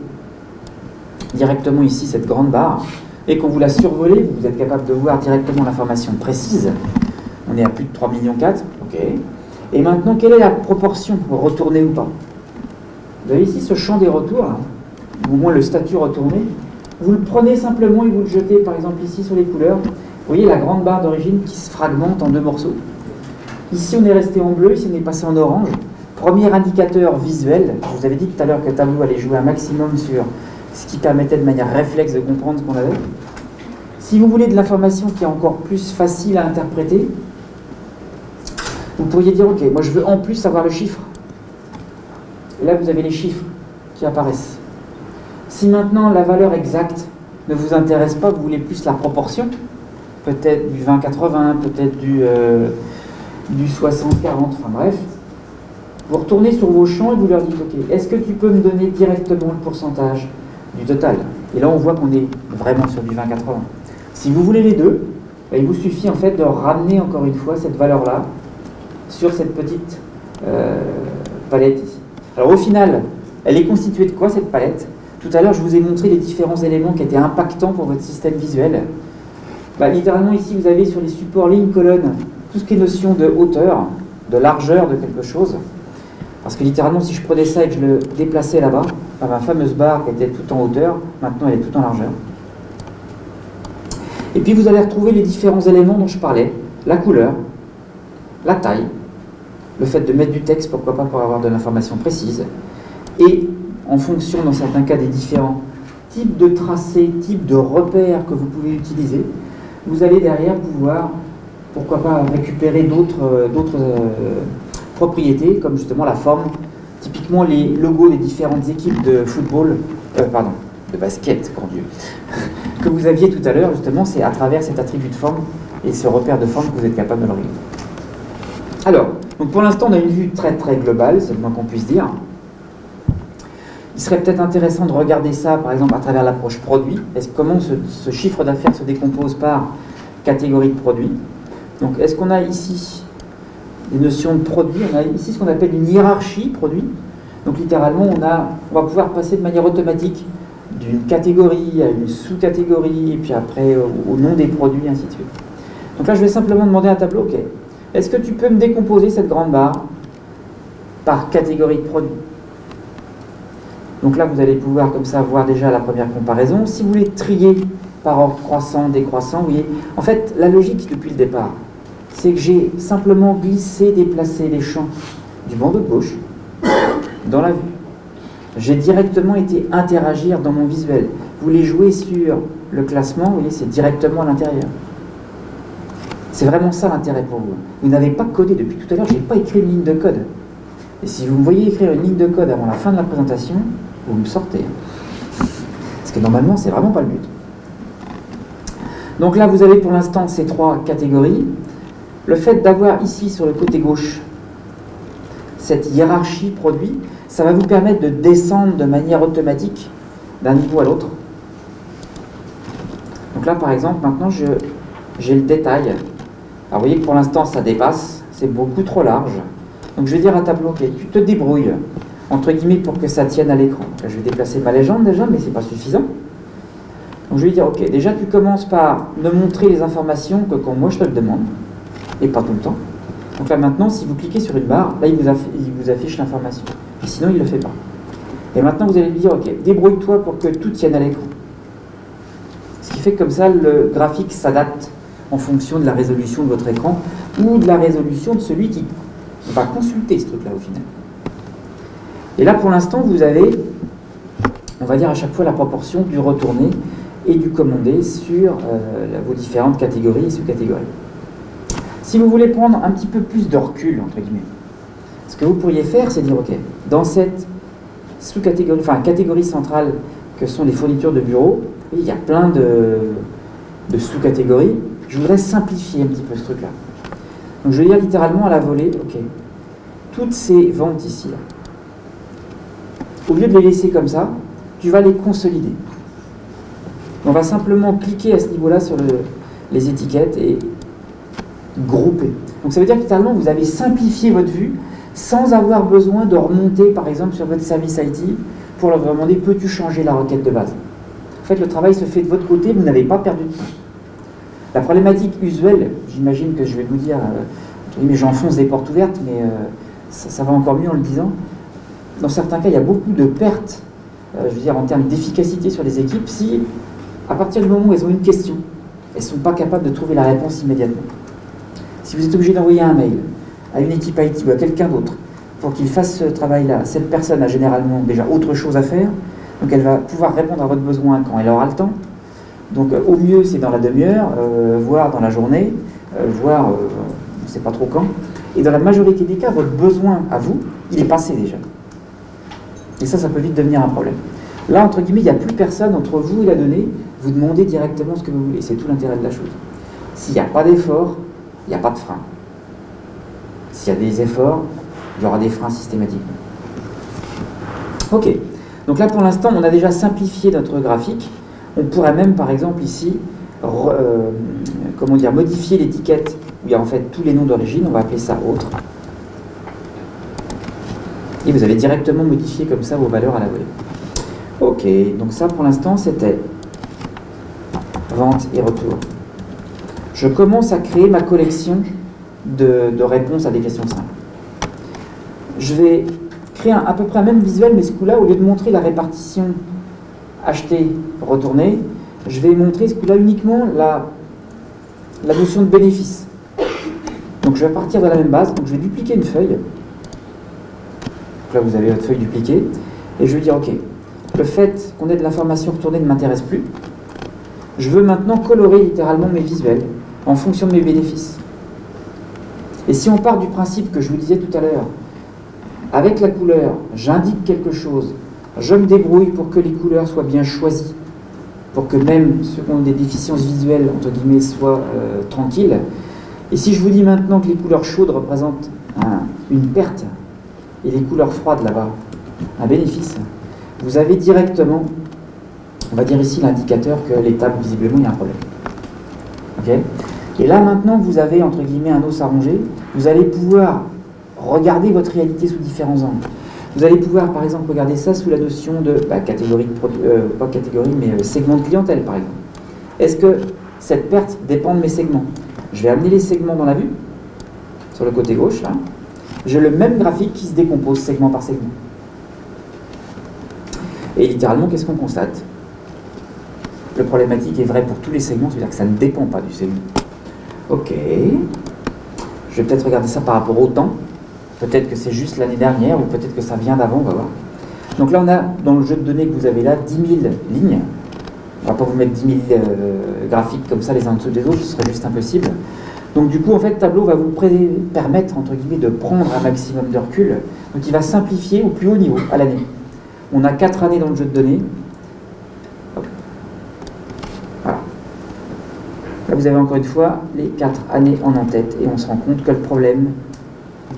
directement ici cette grande barre. Et quand vous la survolez, vous êtes capable de voir directement l'information précise. On est à plus de 3,4 millions. OK. Et maintenant, quelle est la proportion retournée ou pas? Vous avez ici ce champ des retours, là, ou au moins le statut retourné. Vous le prenez simplement et vous le jetez, par exemple, ici sur les couleurs. Vous voyez la grande barre d'origine qui se fragmente en deux morceaux. Ici, on est resté en bleu, ici, on est passé en orange. Premier indicateur visuel. Je vous avais dit tout à l'heure que Tableau allait jouer un maximum sur ce qui permettait de manière réflexe de comprendre ce qu'on avait. Si vous voulez de l'information qui est encore plus facile à interpréter, vous pourriez dire, OK, moi je veux en plus savoir le chiffre. Et là, vous avez les chiffres qui apparaissent. Si maintenant la valeur exacte ne vous intéresse pas, vous voulez plus la proportion, peut-être du 20-80, peut-être du 60-40, enfin bref, vous retournez sur vos champs et vous leur dites, OK, est-ce que tu peux me donner directement le pourcentage du total? Et là, on voit qu'on est vraiment sur du 20-80. Si vous voulez les deux, il vous suffit en fait de ramener encore une fois cette valeur-là sur cette petite palette ici. Alors au final, elle est constituée de quoi cette palette? Tout à l'heure, je vous ai montré les différents éléments qui étaient impactants pour votre système visuel. Littéralement ici, vous avez sur les supports lignes, colonnes, tout ce qui est notion de hauteur, de largeur de quelque chose. Parce que littéralement, si je prenais ça et que je le déplaçais là-bas, ma fameuse barre qui était tout en hauteur, maintenant elle est tout en largeur. Et puis vous allez retrouver les différents éléments dont je parlais, la couleur, la taille, le fait de mettre du texte, pourquoi pas pour avoir de l'information précise, et en fonction, dans certains cas, des différents types de tracés, types de repères que vous pouvez utiliser, vous allez derrière pouvoir, pourquoi pas, récupérer d'autres propriétés, comme justement la forme, typiquement les logos des différentes équipes de football, de basket, grand Dieu, que vous aviez tout à l'heure, justement, c'est à travers cet attribut de forme et ce repère de forme que vous êtes capable de le regarder. Alors, donc pour l'instant, on a une vue très très globale, c'est le moins qu'on puisse dire. Il serait peut-être intéressant de regarder ça, par exemple, à travers l'approche produit. Comment ce chiffre d'affaires se décompose par catégorie de produits. Donc, est-ce qu'on a ici des notions de produits? On a ici ce qu'on appelle une hiérarchie produit. Donc, littéralement, on va pouvoir passer de manière automatique d'une catégorie à une sous-catégorie, et puis après au nom des produits, ainsi de suite. Donc là, je vais simplement demander à un tableau, ok, est-ce que tu peux me décomposer cette grande barre par catégorie de produits? Donc là, vous allez pouvoir comme ça voir déjà la première comparaison. Si vous voulez trier par ordre croissant, décroissant, vous voyez, en fait, la logique depuis le départ, c'est que j'ai simplement glissé, déplacé les champs du bandeau de gauche dans la vue. J'ai directement été interagir dans mon visuel. Vous voulez jouer sur le classement, vous voyez, c'est directement à l'intérieur. C'est vraiment ça l'intérêt pour vous. Vous n'avez pas codé depuis tout à l'heure, je n'ai pas écrit une ligne de code. Et si vous me voyez écrire une ligne de code avant la fin de la présentation, vous me sortez. Parce que normalement, c'est vraiment pas le but. Donc là, vous avez pour l'instant ces trois catégories. Le fait d'avoir ici, sur le côté gauche, cette hiérarchie produit, ça va vous permettre de descendre de manière automatique d'un niveau à l'autre. Donc là, par exemple, maintenant, j'ai le détail. Alors, vous voyez que pour l'instant, ça dépasse. C'est beaucoup trop large. Donc, je vais dire à tableau, ok, tu te débrouilles, entre guillemets, pour que ça tienne à l'écran. Je vais déplacer ma légende déjà, mais ce n'est pas suffisant. Donc, je vais dire, ok, déjà, tu commences par me montrer les informations que quand moi, je te le demande, et pas tout le temps. Donc là, maintenant, si vous cliquez sur une barre, là, il vous affiche l'information. Et sinon, il ne le fait pas. Et maintenant, vous allez lui dire, ok, débrouille-toi pour que tout tienne à l'écran. Ce qui fait que comme ça, le graphique s'adapte en fonction de la résolution de votre écran ou de la résolution de celui qui va consulter ce truc-là au final. Et là, pour l'instant, vous avez, on va dire à chaque fois, la proportion du retourné et du commandé sur vos différentes catégories et sous-catégories. Si vous voulez prendre un petit peu plus de recul, entre guillemets, ce que vous pourriez faire, c'est dire, ok, dans cette sous-catégorie, enfin catégorie centrale que sont les fournitures de bureau, il y a plein de sous-catégories. Je voudrais simplifier un petit peu ce truc-là. Donc je vais dire littéralement à la volée, ok, toutes ces ventes ici, là, au lieu de les laisser comme ça, tu vas les consolider. On va simplement cliquer à ce niveau-là sur les étiquettes et grouper. Donc ça veut dire que littéralement vous avez simplifié votre vue sans avoir besoin de remonter par exemple sur votre service IT pour leur demander peux-tu changer la requête de base. En fait le travail se fait de votre côté, vous n'avez pas perdu de temps. La problématique usuelle, j'imagine que je vais vous dire, mais j'enfonce des portes ouvertes, mais ça va encore mieux en le disant. Dans certains cas, il y a beaucoup de pertes, je veux dire en termes d'efficacité sur les équipes, si à partir du moment où elles ont une question, elles ne sont pas capables de trouver la réponse immédiatement. Si vous êtes obligé d'envoyer un mail à une équipe IT ou à quelqu'un d'autre pour qu'il fasse ce travail-là, cette personne a généralement déjà autre chose à faire, donc elle va pouvoir répondre à votre besoin quand elle aura le temps. Donc au mieux c'est dans la demi-heure, voire dans la journée, voire on ne sait pas trop quand. Et dans la majorité des cas, votre besoin à vous, il est passé déjà. Et ça peut vite devenir un problème. Là, entre guillemets, il n'y a plus personne entre vous et la donnée, vous demandez directement ce que vous voulez. C'est tout l'intérêt de la chose. S'il n'y a pas d'effort, il n'y a pas de frein. S'il y a des efforts, il y aura des freins systématiquement. Ok. Donc là, pour l'instant, on a déjà simplifié notre graphique. On pourrait même, par exemple, ici, modifier l'étiquette où il y a en fait tous les noms d'origine. On va appeler ça « Autre ». Et vous avez directement modifié comme ça vos valeurs à la volée. Ok, donc ça, pour l'instant, c'était vente et retour. Je commence à créer ma collection de réponse à des questions simples. Je vais créer à peu près un même visuel, mais ce coup-là, au lieu de montrer la répartition acheter, retourner, je vais montrer ce coup-là uniquement la notion de bénéfice. Donc je vais partir de la même base, donc je vais dupliquer une feuille. Donc là vous avez votre feuille dupliquée, et je vais dire ok, le fait qu'on ait de l'information retournée ne m'intéresse plus. Je veux maintenant colorer littéralement mes visuels en fonction de mes bénéfices. Et si on part du principe que je vous disais tout à l'heure, avec la couleur, j'indique quelque chose, je me débrouille pour que les couleurs soient bien choisies, pour que même ceux qui ont des déficiences visuelles, entre guillemets, soient tranquilles. Et si je vous dis maintenant que les couleurs chaudes représentent une perte, et les couleurs froides là-bas, un bénéfice, vous avez directement, on va dire ici l'indicateur que les tables, visiblement, il y a un problème. Okay. Et là maintenant, vous avez, entre guillemets, un os à ronger, vous allez pouvoir regarder votre réalité sous différents angles. Vous allez pouvoir, par exemple, regarder ça sous la notion de catégorie, pas catégorie, mais segment de clientèle, par exemple. Est-ce que cette perte dépend de mes segments? Je vais amener les segments dans la vue, sur le côté gauche, là. J'ai le même graphique qui se décompose segment par segment. Et littéralement, qu'est-ce qu'on constate? Le problématique est vrai pour tous les segments, c'est-à-dire que ça ne dépend pas du segment. Ok. Je vais peut-être regarder ça par rapport au temps. Peut-être que c'est juste l'année dernière, ou peut-être que ça vient d'avant, on va voir. Donc là, on a, dans le jeu de données que vous avez là, 10 000 lignes. On ne va pas vous mettre 10 000 graphiques comme ça les uns en dessous des autres, ce serait juste impossible. Donc du coup, en fait, Tableau va vous permettre, entre guillemets, de prendre un maximum de recul. Donc il va simplifier au plus haut niveau, à l'année. On a 4 années dans le jeu de données. Hop. Voilà. Là, vous avez encore une fois les 4 années en tête, et on se rend compte que le problème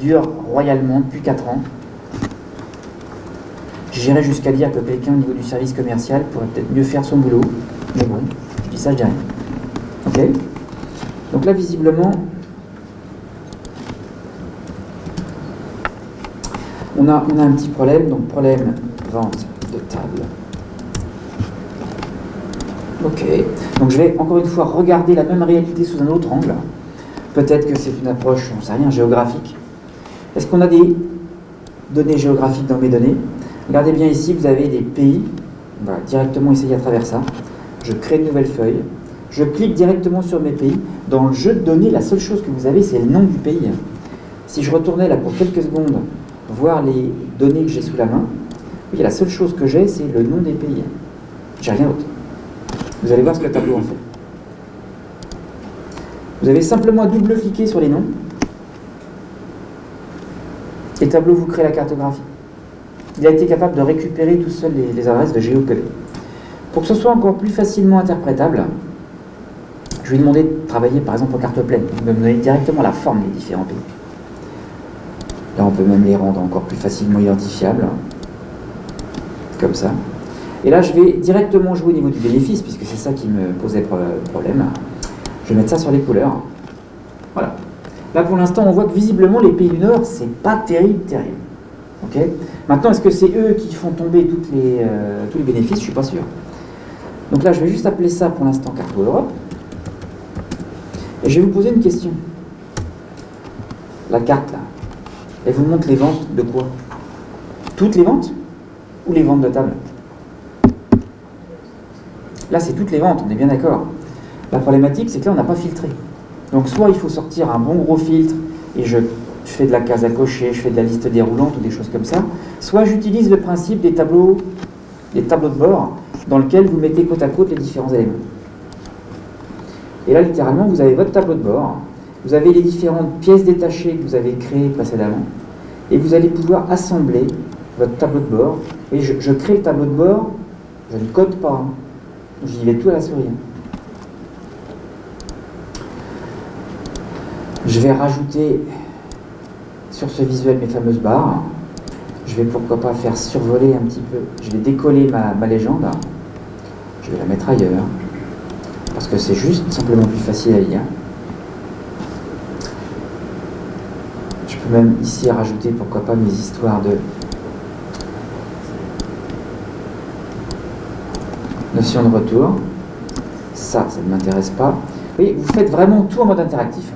dure royalement depuis 4 ans. J'irais jusqu'à dire que quelqu'un au niveau du service commercial pourrait peut-être mieux faire son boulot. Mais bon, je dis ça, je dis rien. Ok? Donc là, visiblement, on a un petit problème. Donc problème vente de table. Ok. Donc je vais encore une fois regarder la même réalité sous un autre angle. Peut-être que c'est une approche, on ne sait rien, géographique. Est-ce qu'on a des données géographiques dans mes données? Regardez bien ici, vous avez des pays. On va directement essayer à travers ça. Je crée une nouvelle feuille. Je clique directement sur mes pays. Dans le jeu de données, la seule chose que vous avez, c'est le nom du pays. Si je retournais là pour quelques secondes, voir les données que j'ai sous la main, oui, la seule chose que j'ai, c'est le nom des pays. J'ai rien d'autre. Vous allez voir ce que Tableau en fait. Vous avez simplement à double-cliquer sur les noms. Et Tableau vous crée la cartographie. Il a été capable de récupérer tout seul les adresses de géocodées. Pour que ce soit encore plus facilement interprétable, je lui ai demandé de travailler par exemple en carte pleine, de me donner directement la forme des différents pays. Là, on peut même les rendre encore plus facilement identifiables, comme ça. Et là, je vais directement jouer au niveau du bénéfice, puisque c'est ça qui me posait problème. Je vais mettre ça sur les couleurs. Voilà. Là, pour l'instant, on voit que visiblement, les pays du Nord, c'est pas terrible. Ok. Maintenant, est-ce que c'est eux qui font tomber tous les bénéfices? Je suis pas sûr. Donc là, je vais juste appeler ça pour l'instant Carto Europe. Et je vais vous poser une question. La carte, là, elle vous montre les ventes de quoi? Toutes les ventes? Ou les ventes de table? Là, c'est toutes les ventes, on est bien d'accord. La problématique, c'est que là, on n'a pas filtré. Donc, soit il faut sortir un bon gros filtre, et je fais de la case à cocher, je fais de la liste déroulante ou des choses comme ça, soit j'utilise le principe des tableaux de bord, dans lequel vous mettez côte à côte les différents éléments. Et là, littéralement, vous avez votre tableau de bord, vous avez les différentes pièces détachées que vous avez créées précédemment, et vous allez pouvoir assembler votre tableau de bord. Et je crée le tableau de bord, je ne code pas, hein. J'y vais tout à la souris. Je vais rajouter sur ce visuel mes fameuses barres. Je vais pourquoi pas faire survoler un petit peu. Je vais décoller ma légende. Je vais la mettre ailleurs. Parce que c'est juste simplement plus facile à lire. Je peux même ici rajouter pourquoi pas mes histoires de notion de retour. Ça ne m'intéresse pas. Vous voyez, vous faites vraiment tout en mode interactif.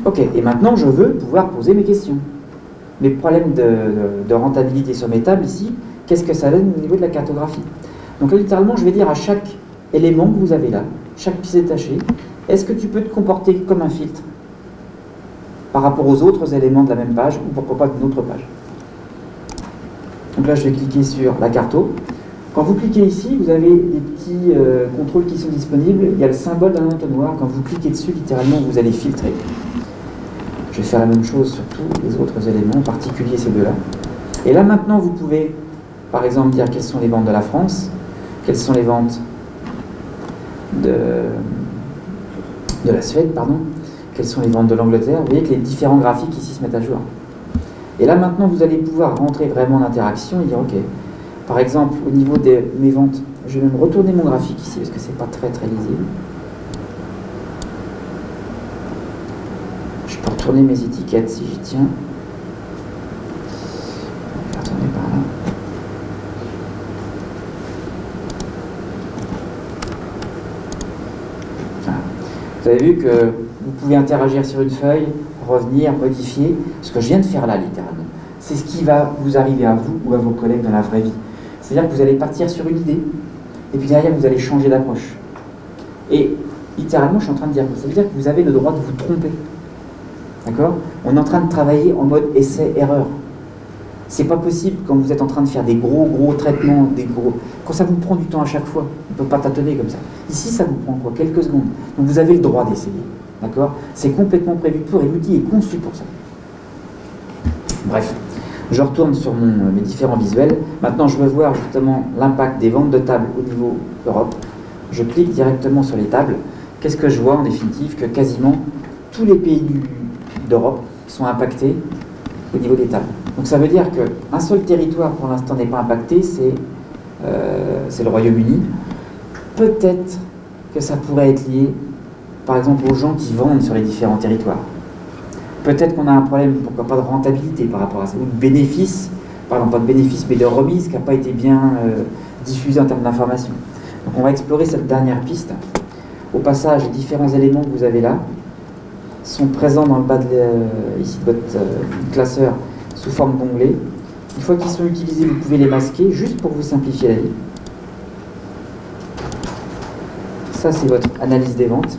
Ok, et maintenant je veux pouvoir poser mes questions. Mes problèmes de rentabilité sur mes tables ici, qu'est-ce que ça donne au niveau de la cartographie? Donc là, littéralement, je vais dire à chaque élément que vous avez là, chaque pièce détachée, est-ce que tu peux te comporter comme un filtre par rapport aux autres éléments de la même page, ou pourquoi pas d'une autre page? Donc là, je vais cliquer sur la carto. Quand vous cliquez ici, vous avez des petits contrôles qui sont disponibles. Il y a le symbole d'un entonnoir. Quand vous cliquez dessus, littéralement, vous allez filtrer. Je vais faire la même chose sur tous les autres éléments, en particulier ces deux-là. Et là, maintenant, vous pouvez, par exemple, dire quelles sont les ventes de la France, quelles sont les ventes de la Suède, pardon, quelles sont les ventes de l'Angleterre. Vous voyez que les différents graphiques ici se mettent à jour. Et là, maintenant, vous allez pouvoir rentrer vraiment en interaction et dire, OK, par exemple, au niveau de mes ventes, je vais même retourner mon graphique ici, parce que c'est pas très lisible. Je peux retourner mes étiquettes si j'y tiens. Je vais retourner par là. Voilà. Vous avez vu que vous pouvez interagir sur une feuille, revenir, modifier. Ce que je viens de faire là, littéralement, c'est ce qui va vous arriver à vous ou à vos collègues dans la vraie vie. C'est-à-dire que vous allez partir sur une idée, et puis derrière, vous allez changer d'approche. Et littéralement, je suis en train de dire, ça veut dire que vous avez le droit de vous tromper. D'accord? On est en train de travailler en mode essai-erreur. C'est pas possible quand vous êtes en train de faire des gros traitements, quand ça vous prend du temps à chaque fois. On ne peut pas tâtonner comme ça. Ici, ça vous prend quoi? Quelques secondes. Donc vous avez le droit d'essayer. D'accord? C'est complètement prévu pour, et l'outil est conçu pour ça. Bref. Je retourne sur mes différents visuels. Maintenant, je veux voir justement l'impact des ventes de tables au niveau Europe. Je clique directement sur les tables. Qu'est-ce que je vois en définitive? Que quasiment tous les pays d'Europe sont impactés au niveau des tables. Donc ça veut dire qu'un seul territoire pour l'instant n'est pas impacté, c'est le Royaume-Uni. Peut-être que ça pourrait être lié, par exemple, aux gens qui vendent sur les différents territoires. Peut-être qu'on a un problème, pourquoi pas de rentabilité par rapport à ça, ou de bénéfice, pardon, pas de bénéfice, mais de remise qui n'a pas été bien diffusée en termes d'information. Donc on va explorer cette dernière piste. Au passage, les différents éléments que vous avez là sont présents dans le bas ici de votre classeur sous forme d'onglets. Une fois qu'ils sont utilisés, vous pouvez les masquer, juste pour vous simplifier la vie. Ça, c'est votre analyse des ventes.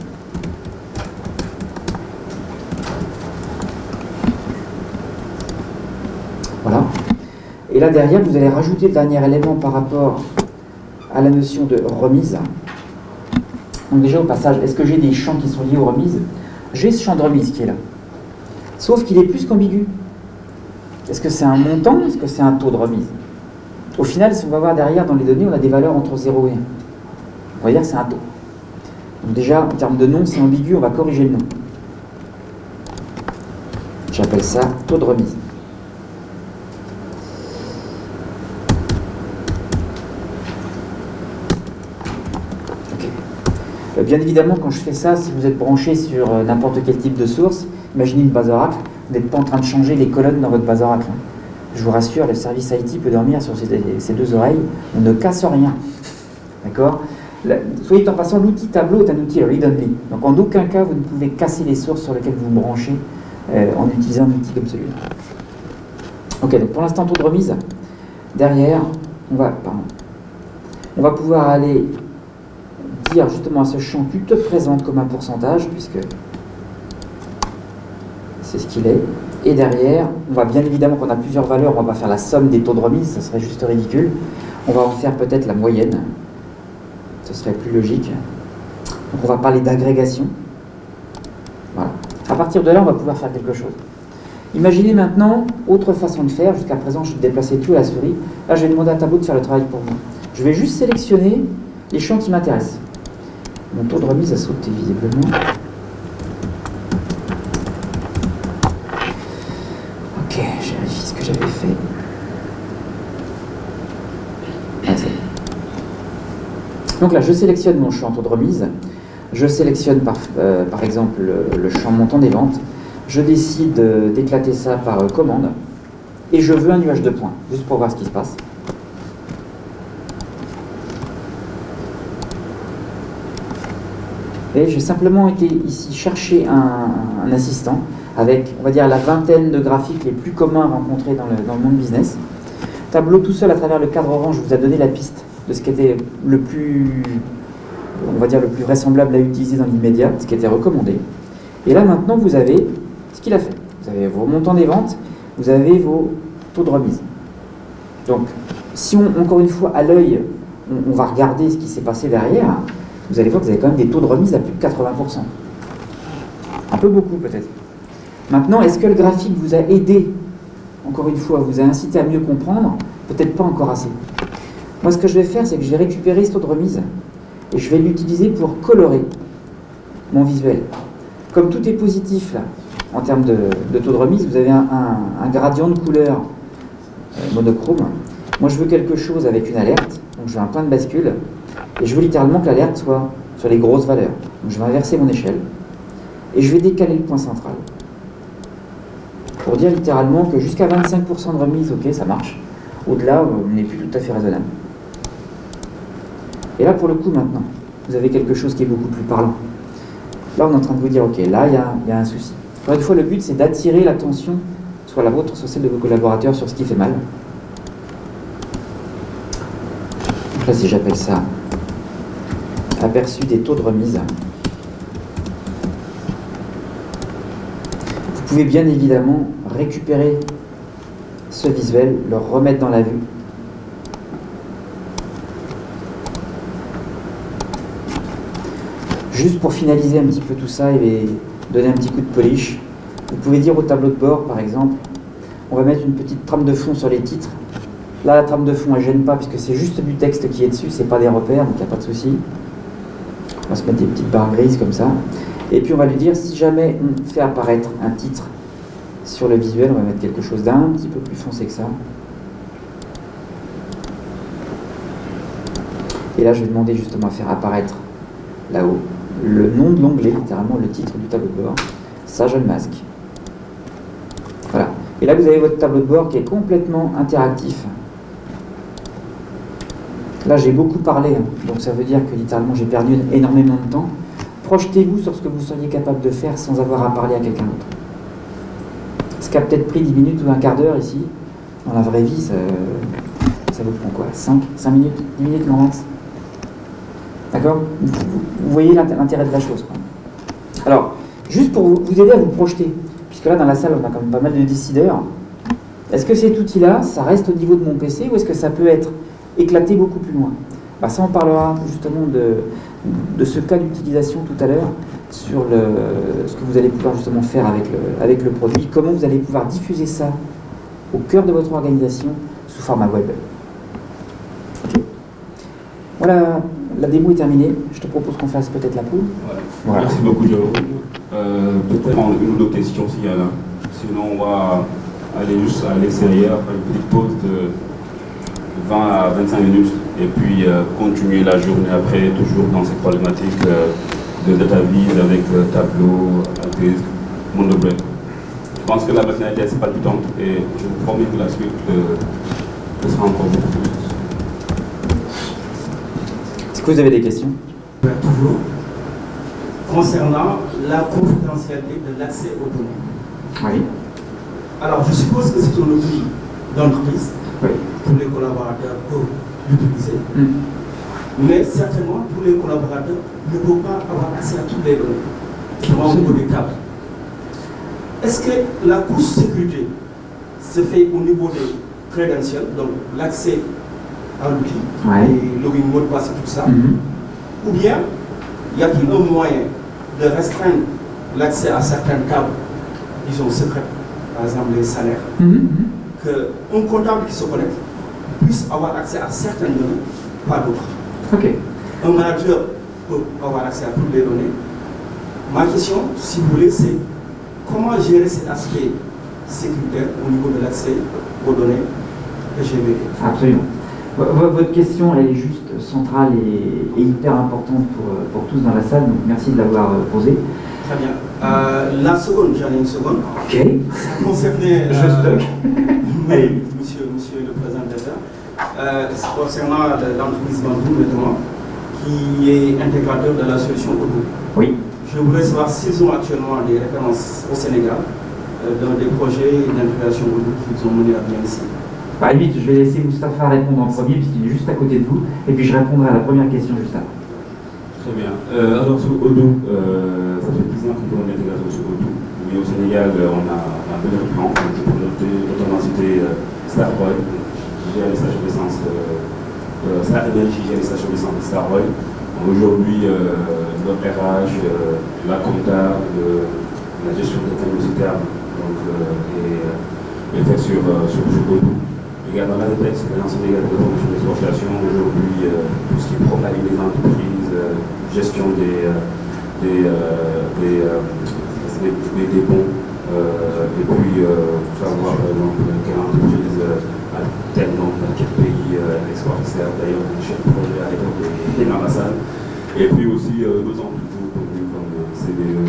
Voilà. Et là derrière, vous allez rajouter le dernier élément par rapport à la notion de remise. Donc déjà au passage, est-ce que j'ai des champs qui sont liés aux remises? J'ai ce champ de remise qui est là. Sauf qu'il est plus qu'ambigu. Est-ce que c'est un montant? Est-ce que c'est un taux de remise? Au final, si on va voir derrière dans les données, on a des valeurs entre 0 et 1. On va dire que c'est un taux. Donc déjà, en termes de nom, c'est ambigu, on va corriger le nom. J'appelle ça taux de remise. Bien évidemment, quand je fais ça, si vous êtes branché sur n'importe quel type de source, imaginez une base Oracle, vous n'êtes pas en train de changer les colonnes dans votre base Oracle. Je vous rassure, le service IT peut dormir sur ses deux oreilles, on ne casse rien. D'accord? Soyez en passant, l'outil Tableau est un outil read-only. Donc en aucun cas, vous ne pouvez casser les sources sur lesquelles vous vous branchez en utilisant un outil comme celui-là. Ok, donc pour l'instant, taux de remise. Derrière, on va pouvoir aller dire justement à ce champ, tu te présentes comme un pourcentage, puisque c'est ce qu'il est. Et derrière, on va bien évidemment qu'on a plusieurs valeurs, on va pas faire la somme des taux de remise, ça serait juste ridicule. On va en faire peut-être la moyenne, ce serait plus logique. Donc on va parler d'agrégation. Voilà. À partir de là, on va pouvoir faire quelque chose. Imaginez maintenant, autre façon de faire, jusqu'à présent je déplaçais tout à la souris, là je vais demander à Tableau de faire le travail pour vous. Je vais juste sélectionner les champs qui m'intéressent. Mon taux de remise a sauté visiblement. Ok, je vérifie ce que j'avais fait. Ah, c'est bon. Donc là, je sélectionne mon champ taux de remise. Je sélectionne par exemple le champ montant des ventes. Je décide d'éclater ça par commande. Et je veux un nuage de points, juste pour voir ce qui se passe. Et j'ai simplement été ici chercher un assistant avec, on va dire, la vingtaine de graphiques les plus communs rencontrés dans le monde business. Tableau tout seul, à travers le cadre orange, vous a donné la piste de ce qui était le plus, on va dire, le plus vraisemblable à utiliser dans l'immédiat, ce qui était recommandé. Et là, maintenant, vous avez ce qu'il a fait. Vous avez vos montants des ventes, vous avez vos taux de remise. Donc, si encore une fois, à l'œil, on va regarder ce qui s'est passé derrière, vous allez voir que vous avez quand même des taux de remise à plus de 80%. Un peu beaucoup, peut-être. Maintenant, est-ce que le graphique vous a aidé, encore une fois, vous a incité à mieux comprendre? Peut-être pas encore assez. Moi, ce que je vais faire, c'est que je vais récupérer ce taux de remise et je vais l'utiliser pour colorer mon visuel. Comme tout est positif, là, en termes de taux de remise, vous avez un gradient de couleur monochrome. Moi, je veux quelque chose avec une alerte, donc je veux un point de bascule, et je veux littéralement que l'alerte soit sur les grosses valeurs. Donc, je vais inverser mon échelle, et je vais décaler le point central. Pour dire littéralement que jusqu'à 25% de remise, ok, ça marche. Au-delà, on n'est plus tout à fait raisonnable. Et là, pour le coup, maintenant, vous avez quelque chose qui est beaucoup plus parlant. Là, on est en train de vous dire, ok, là, il y a un souci. Encore une fois, le but, c'est d'attirer l'attention, soit la vôtre, soit celle de vos collaborateurs, sur ce qui fait mal. Donc là, si j'appelle ça aperçu des taux de remise, vous pouvez bien évidemment récupérer ce visuel, le remettre dans la vue. Juste pour finaliser un petit peu tout ça et donner un petit coup de polish, vous pouvez dire au tableau de bord, par exemple, on va mettre une petite trame de fond sur les titres. Là, la trame de fond, elle ne gêne pas, puisque c'est juste du texte qui est dessus, c'est pas des repères, donc il n'y a pas de souci. On va se mettre des petites barres grises comme ça. Et puis on va lui dire, si jamais on fait apparaître un titre sur le visuel, on va mettre quelque chose d'un petit peu plus foncé que ça. Et là, je vais demander justement à faire apparaître là-haut le nom de l'onglet, littéralement le titre du tableau de bord. Ça, je le masque. Voilà. Et là, vous avez votre tableau de bord qui est complètement interactif. Là, j'ai beaucoup parlé, hein. Donc ça veut dire que littéralement, j'ai perdu énormément de temps. Projetez-vous sur ce que vous seriez capable de faire sans avoir à parler à quelqu'un d'autre. Ce qui a peut-être pris 10 minutes ou un quart d'heure ici, dans la vraie vie, ça vous prend quoi? 5 minutes? 10 minutes, Laurence? D'accord? Vous voyez l'intérêt de la chose, quoi. Alors, juste pour vous aider à vous projeter, puisque là, dans la salle, on a quand même pas mal de décideurs, est-ce que cet outil-là, ça reste au niveau de mon PC, ou est-ce que ça peut être éclaté beaucoup plus loin? Bah, ça, on parlera justement de ce cas d'utilisation tout à l'heure, sur ce que vous allez pouvoir justement faire avec le produit, comment vous allez pouvoir diffuser ça au cœur de votre organisation sous format web. Okay. Voilà, la démo est terminée. Je te propose qu'on fasse peut-être la pause. Voilà. Merci beaucoup, Jérôme. Peut-être une ou deux questions s'il y en a. Sinon, on va aller juste à l'extérieur, faire une petite pause de 20 à 25 minutes et puis continuer la journée après, toujours dans cette problématique de data viz avec Tableau, avec Mondobrain. Je pense que la matinée est assez palpitante et je vous promets que la suite sera encore beaucoup plus. Est-ce que vous avez des questions? Toujours. Concernant la confidentialité de l'accès aux données. Oui. Alors, je suppose que c'est un outil d'entreprise. Oui. Tous les collaborateurs peuvent l'utiliser. Mais certainement, tous les collaborateurs ne peuvent pas avoir accès à toutes les données qui vont au niveau des tables. Est-ce que la couche sécurité se fait au niveau des credentials, donc l'accès à l'outil, et login, mot de passe et tout ça, ou bien y a-t-il un moyen de restreindre l'accès à certaines tables, disons secrètes, par exemple les salaires, qu'un comptable qui se connecte puisse avoir accès à certaines données, pas d'autres. Okay. Un manager peut avoir accès à toutes les données. Ma question, si vous voulez, c'est comment gérer cet aspect sécuritaire au niveau de l'accès aux données GVD. Absolument. Votre question, elle est juste centrale et hyper importante pour tous dans la salle, donc merci de l'avoir posée. Très bien. La seconde, j'en ai une seconde. Ok. Ça concernait monsieur le présentateur. Concernant l'entreprise Bandou, notamment, qui est intégrateur de la solution Odoo. Oui. Je voudrais savoir s'ils ont actuellement des références au Sénégal dans des projets d'intégration Odoo qu'ils ont menés à bien ici. Bah, vite, je vais laisser Moustapha répondre en premier, puisqu'il est juste à côté de vous, et puis je répondrai à la première question juste après. Très bien. Alors sur Odoo, ça fait 10 ans qu'on fait une intégration sur Odoo. Mais au Sénégal, on a un peu de référence, notamment cité Starboy, qui gère les stations d'essence, Star Energy gère les stations d'essence de Starboy. Aujourd'hui, notre RH, la compta, la gestion des camions citernes est faite sur Odoo. Également la DPEX, l'ensemble des promotion d'exportation. Aujourd'hui, tout ce qui est profil des entreprises, gestion des bons, et puis savoir par exemple quelle entreprise à tel nombre, dans quel pays exporte, etc. D'ailleurs, le chef de projet à l'époque est dans la salle. Et puis aussi d'autres entreprises connues comme CBE,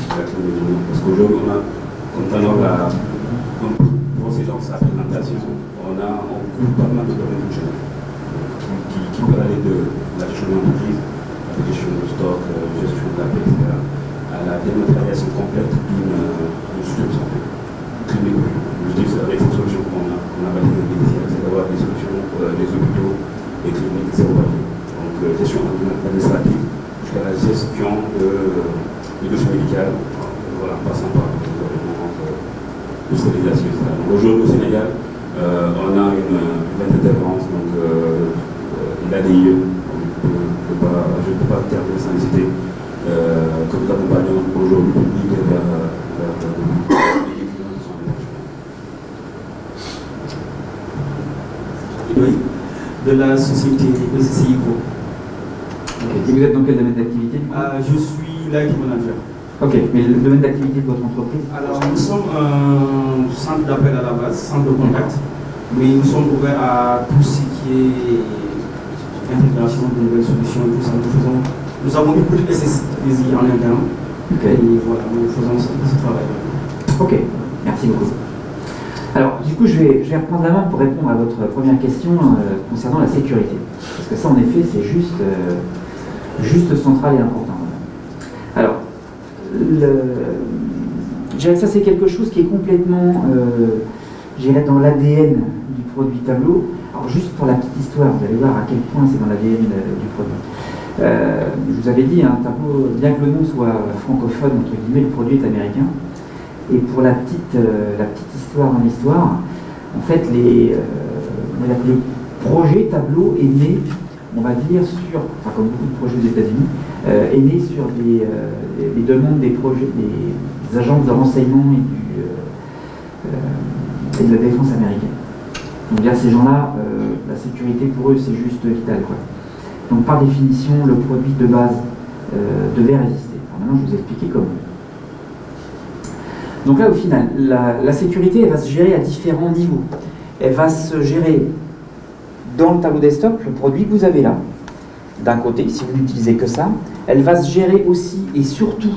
parce qu'aujourd'hui on a comme tendance pour ces gens sa présentation, on couvre pas mal de domaines fonctionnels qui peuvent aller de la gestion d'entreprise, la gestion de stock, gestion de la paix, etc., à la dématérialisation complète d'une structure de santé. Je dis que c'est avec ces solutions qu'on a bâti notre médecine, c'est d'avoir des solutions pour les hôpitaux, les cliniques, etc. Donc gestion administrative jusqu'à la gestion de dossiers médicaux, voilà, en passant par le de stérilisation, etc. Aujourd'hui au Sénégal, on a une vingtaine de références, donc l'ADIE, je ne peux pas terminer sans les citer, que nous accompagnons aujourd'hui pour migrer vers les étudiants qui sont en Oui, de la société ECCICO. Et vous êtes dans quel domaine d'activité? Je suis l'IT manager. Ok, mais le domaine d'activité de votre entreprise? Alors, nous sommes un centre d'appel à la base, centre de contact, mais nous sommes ouverts à tout ce qui est intégration de nouvelles solutions, tout ça. Nous avons une petite SSI en interne, et voilà, nous faisons ce travail. Ok, merci beaucoup. Alors, du coup, je vais reprendre la main pour répondre à votre première question concernant la sécurité. Parce que ça, en effet, c'est juste central et important. Alors, je dirais que ça, c'est quelque chose qui est complètement, dans l'ADN du produit Tableau. Alors, juste pour la petite histoire, vous allez voir à quel point c'est dans l'ADN du produit. Je vous avais dit, un Tableau, bien que le nom soit francophone, entre guillemets, le produit est américain. Et pour la petite histoire dans l'histoire, en fait, le projet Tableau est né, on va dire, comme beaucoup de projets aux États-Unis, est né sur les demandes des projets, des agences de renseignement et de la défense américaine. Donc là, ces gens-là, la sécurité pour eux, c'est juste vital, quoi. Donc par définition, le produit de base devait résister. Alors maintenant, je vais vous expliquer comment. Donc là, au final, la sécurité, elle va se gérer à différents niveaux. Elle va se gérer dans le tableau desktop, le produit que vous avez là, d'un côté, si vous n'utilisez que ça. Elle va se gérer aussi et surtout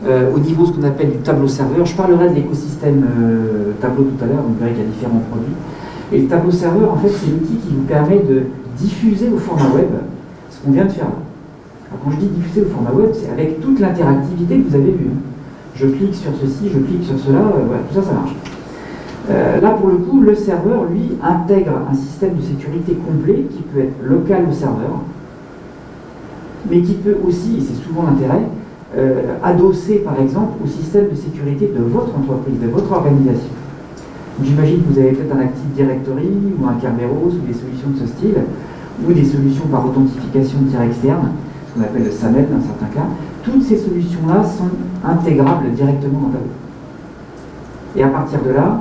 au niveau de ce qu'on appelle du tableau serveur. Je parlerai de l'écosystème tableau tout à l'heure, vous verrez qu'il y a différents produits. Et le tableau serveur, en fait, c'est l'outil qui vous permet de diffuser au format web ce qu'on vient de faire là. Alors, quand je dis diffuser au format web, c'est avec toute l'interactivité que vous avez vue. Je clique sur ceci, je clique sur cela, voilà, tout ça, ça marche. Là, pour le coup, le serveur, lui, intègre un système de sécurité complet qui peut être local au serveur, mais qui peut aussi, et c'est souvent l'intérêt, adosser, par exemple, au système de sécurité de votre entreprise, de votre organisation. J'imagine que vous avez peut-être un Active Directory ou un Kerberos ou des solutions de ce style, ou des solutions par authentification de tiers externe, ce qu'on appelle le SAML dans certains cas. Toutes ces solutions-là sont intégrables directement dans Tableau. Et à partir de là,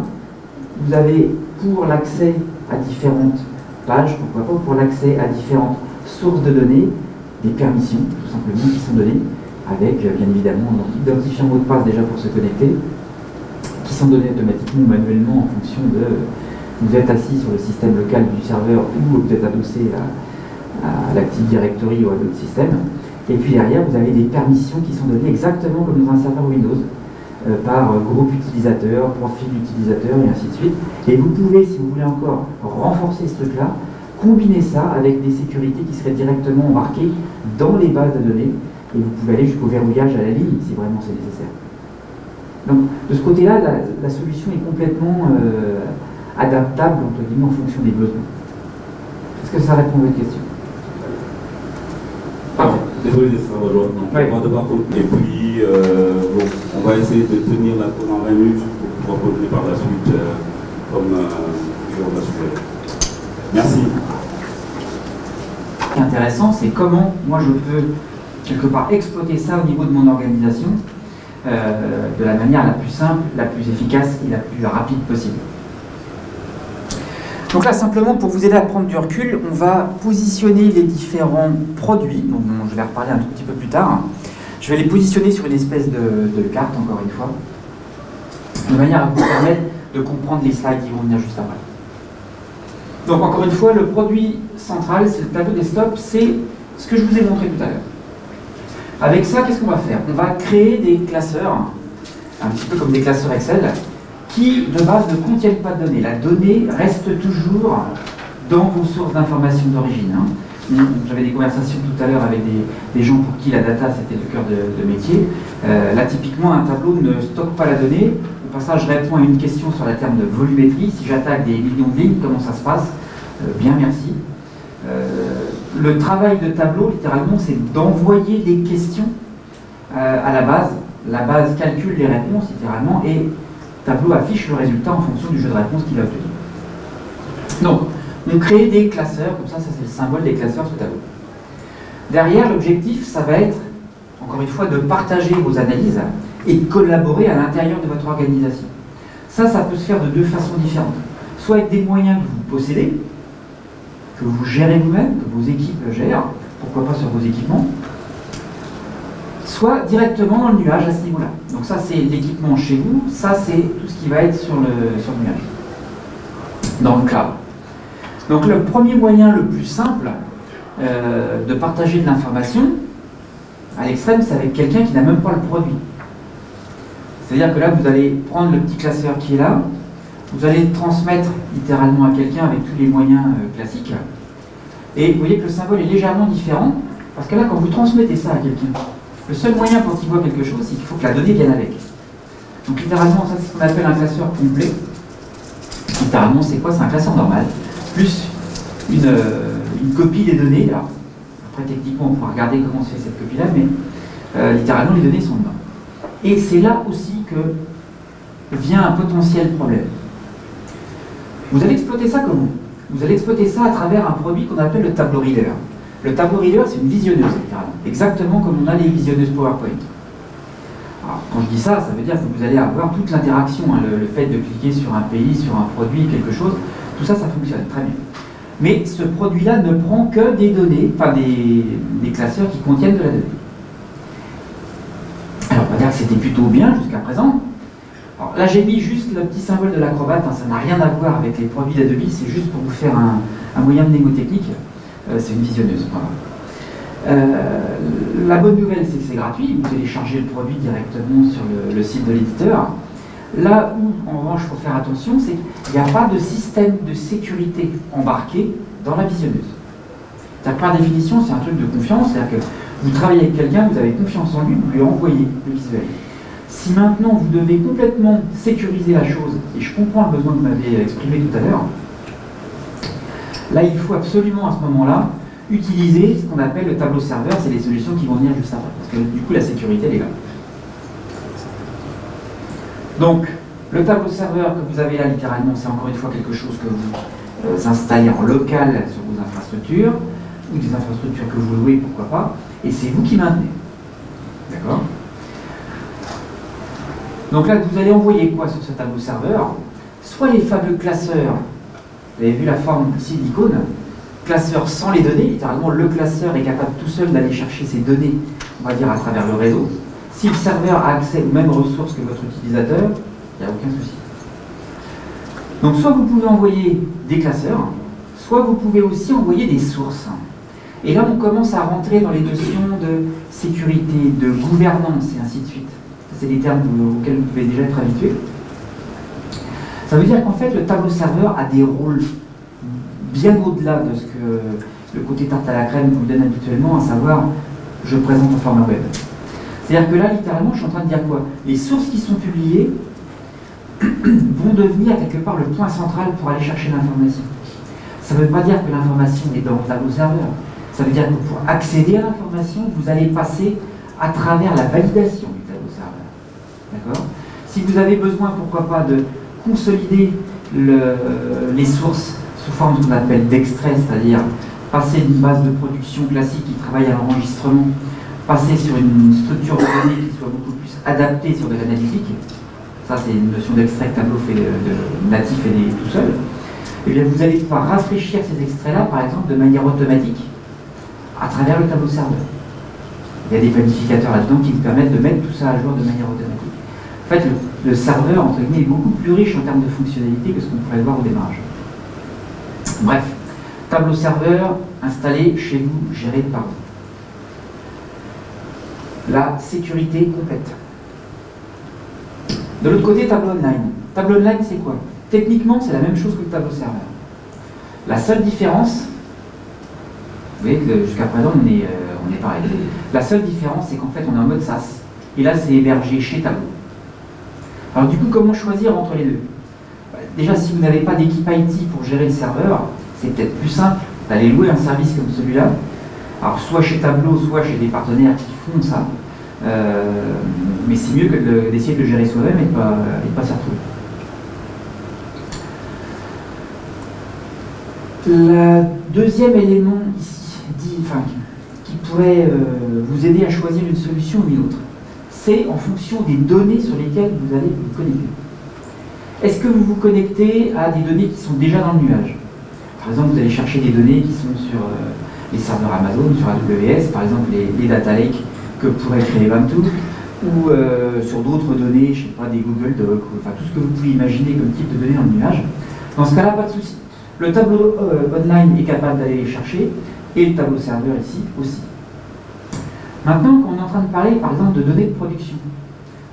vous avez pour l'accès à différentes pages, pourquoi pas, pour l'accès à différentes sources de données, des permissions, tout simplement, qui sont données, avec bien évidemment un identifiant mot de passe déjà pour se connecter, qui sont donnés automatiquement ou manuellement en fonction de vous êtes assis sur le système local du serveur ou vous êtes adossé à l'Active Directory ou à d'autres systèmes. Et puis derrière, vous avez des permissions qui sont données exactement comme dans un serveur Windows, par groupe utilisateur, profil utilisateur et ainsi de suite. Et vous pouvez, si vous voulez encore renforcer ce truc-là, combiner ça avec des sécurités qui seraient directement embarquées dans les bases de données, et vous pouvez aller jusqu'au verrouillage à la ligne si vraiment c'est nécessaire. Donc de ce côté-là, la solution est complètement adaptable entre guillemets en fonction des besoins. Est-ce que ça répond à votre question? Désolé d'être rejoint. Et puis, bon, on va essayer de tenir la pendant 20 minutes pour pouvoir continuer par la suite, comme Jérôme l'a suggéré. Merci. Ce qui est intéressant, c'est comment moi je peux quelque part exploiter ça au niveau de mon organisation de la manière la plus simple, la plus efficace et la plus rapide possible. Donc là, simplement pour vous aider à prendre du recul, on va positionner les différents produits, dont je vais reparler un tout petit peu plus tard. Je vais les positionner sur une espèce de carte, encore une fois, de manière à vous permettre de comprendre les slides qui vont venir juste après. Donc encore une fois, le produit central, c'est le tableau desktop, c'est ce que je vous ai montré tout à l'heure. Avec ça, qu'est-ce qu'on va faire? On va créer des classeurs, un petit peu comme des classeurs Excel, qui de base ne contiennent pas de données. La donnée reste toujours dans vos sources d'informations d'origine. J'avais des conversations tout à l'heure avec des gens pour qui la data c'était le cœur de métier. Là typiquement un tableau ne stocke pas la donnée. Au passage je réponds à une question sur la terme de volumétrie. Si j'attaque des millions de lignes, comment ça se passe? Bien merci. Le travail de tableau littéralement c'est d'envoyer des questions à la base. La base calcule les réponses littéralement et tableau affiche le résultat en fonction du jeu de réponse qu'il a obtenu. Donc, on crée des classeurs, comme ça c'est le symbole des classeurs ce tableau. Derrière, l'objectif, ça va être, encore une fois, de partager vos analyses et de collaborer à l'intérieur de votre organisation. Ça peut se faire de deux façons différentes. Soit avec des moyens que vous possédez, que vous gérez vous-même, que vos équipes gèrent, pourquoi pas sur vos équipements, soit directement dans le nuage à ce niveau-là. Donc ça c'est l'équipement chez vous, ça c'est tout ce qui va être sur le nuage, dans le cloud. Donc le premier moyen le plus simple de partager de l'information, à l'extrême, c'est avec quelqu'un qui n'a même pas le produit. C'est-à-dire que là vous allez prendre le petit classeur qui est là, vous allez le transmettre littéralement à quelqu'un avec tous les moyens classiques, et vous voyez que le symbole est légèrement différent, parce que là quand vous transmettez ça à quelqu'un, le seul moyen pour qu'il voit quelque chose, c'est qu'il faut que la donnée vienne avec. Donc littéralement, ça c'est ce qu'on appelle un classeur complet. Littéralement, c'est quoi? C'est un classeur normal, plus une copie des données. Alors, après, techniquement, on pourra regarder comment se fait cette copie-là, mais littéralement, les données sont dedans. Et c'est là aussi que vient un potentiel problème. Vous allez exploiter ça comment? Vous allez exploiter ça à travers un produit qu'on appelle le tableau reader. Le tableau reader, c'est une visionneuse, littéralement. Exactement comme on a les visionneuses PowerPoint. Alors, quand je dis ça, ça veut dire que vous allez avoir toute l'interaction, le fait de cliquer sur un pays, sur un produit, quelque chose, tout ça, ça fonctionne très bien. Mais ce produit-là ne prend que des données, enfin des classeurs qui contiennent de la donnée. Alors, on va dire que c'était plutôt bien jusqu'à présent. Alors, là, j'ai mis juste le petit symbole de l'acrobate, ça n'a rien à voir avec les produits d'Adobe, c'est juste pour vous faire un moyen mnémotechnique. C'est une visionneuse. Voilà. La bonne nouvelle, c'est que c'est gratuit. Vous téléchargez le produit directement sur le site de l'éditeur. Là où, en revanche, il faut faire attention, c'est qu'il n'y a pas de système de sécurité embarqué dans la visionneuse. Par définition, c'est un truc de confiance. C'est-à-dire que vous travaillez avec quelqu'un, vous avez confiance en lui, vous lui envoyez le visuel. Si maintenant, vous devez complètement sécuriser la chose, et je comprends le besoin que vous m'avez exprimé tout à l'heure, là, il faut absolument, à ce moment-là, utiliser ce qu'on appelle le tableau serveur. C'est les solutions qui vont venir juste après. Parce que du coup, la sécurité, elle est là. Donc, le tableau serveur que vous avez là, littéralement, c'est encore une fois quelque chose que vous installez en local sur vos infrastructures, ou des infrastructures que vous louez, pourquoi pas, et c'est vous qui maintenez. D'accord? Donc là, vous allez envoyer quoi sur ce tableau serveur? Soit les fameux classeurs. Vous avez vu la forme ici d'icône, classeur sans les données, littéralement le classeur est capable tout seul d'aller chercher ces données, on va dire à travers le réseau. Si le serveur a accès aux mêmes ressources que votre utilisateur, il n'y a aucun souci. Donc soit vous pouvez envoyer des classeurs, soit vous pouvez aussi envoyer des sources. Et là on commence à rentrer dans les notions de sécurité, de gouvernance et ainsi de suite. C'est des termes auxquels vous pouvez déjà être habitués. Ça veut dire qu'en fait, le tableau serveur a des rôles bien au-delà de ce que le côté tarte à la crème vous donne habituellement, à savoir, je présente en format web. C'est-à-dire que là, littéralement, je suis en train de dire quoi? Les sources qui sont publiées vont devenir quelque part le point central pour aller chercher l'information. Ça ne veut pas dire que l'information est dans le tableau serveur. Ça veut dire que pour accéder à l'information, vous allez passer à travers la validation du tableau serveur. D'accord? Si vous avez besoin, pourquoi pas, de consolider les sources sous forme de ce qu'on appelle d'extrait, c'est-à-dire passer d'une base de production classique qui travaille à l'enregistrement, passer sur une structure de données qui soit beaucoup plus adaptée sur de l'analytique, ça c'est une notion d'extrait que Tableau fait de natif et tout seul, et bien vous allez pouvoir rafraîchir ces extraits-là, par exemple, de manière automatique, à travers le tableau serveur. Il y a des planificateurs là-dedans qui vous permettent de mettre tout ça à jour de manière automatique. En fait, le serveur, entre guillemets, est beaucoup plus riche en termes de fonctionnalités que ce qu'on pourrait voir au démarrage. Bref, tableau serveur installé chez vous, géré par vous. La sécurité complète. De l'autre côté, tableau online. Tableau online, c'est quoi? Techniquement, c'est la même chose que le tableau serveur. La seule différence, vous voyez que jusqu'à présent, on est pareil. La seule différence, c'est qu'en fait, on est en mode SaaS. Et là, c'est hébergé chez Tableau. Alors du coup, comment choisir entre les deux? Déjà, si vous n'avez pas d'équipe IT pour gérer le serveur, c'est peut-être plus simple d'aller louer un service comme celui-là. Alors soit chez Tableau, soit chez des partenaires qui font ça. Mais c'est mieux que d'essayer de le gérer soi-même et de pas s'y retrouver. Le deuxième élément ici, qui pourrait vous aider à choisir une solution ou une autre, c'est en fonction des données sur lesquelles vous allez vous connecter. Est-ce que vous vous connectez à des données qui sont déjà dans le nuage? Par exemple, vous allez chercher des données qui sont sur les serveurs Amazon, sur AWS, par exemple les data lakes que pourrait créer Vantu, ou sur d'autres données, je ne sais pas, des Google Docs, enfin tout ce que vous pouvez imaginer comme type de données dans le nuage. Dans ce cas-là, pas de souci. Le tableau online est capable d'aller les chercher, et le tableau serveur ici aussi. Maintenant, quand on est en train de parler, par exemple, de données de production,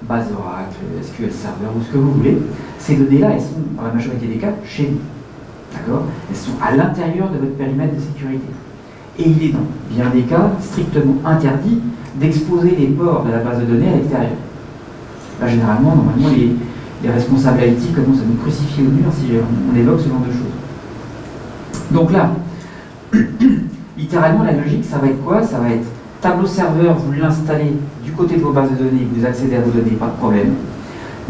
base Oracle, SQL Server, ou ce que vous voulez, ces données-là, elles sont, dans la majorité des cas, chez vous. D'accord? Elles sont à l'intérieur de votre périmètre de sécurité. Et il est dans bien des cas strictement interdit d'exposer les ports de la base de données à l'extérieur. Là, généralement, normalement, les responsables IT commencent à nous crucifier au mur si on évoque ce genre de choses. Donc là, littéralement, la logique, ça va être quoi? Ça va être tableau serveur, vous l'installez du côté de vos bases de données, vous accédez à vos données, pas de problème.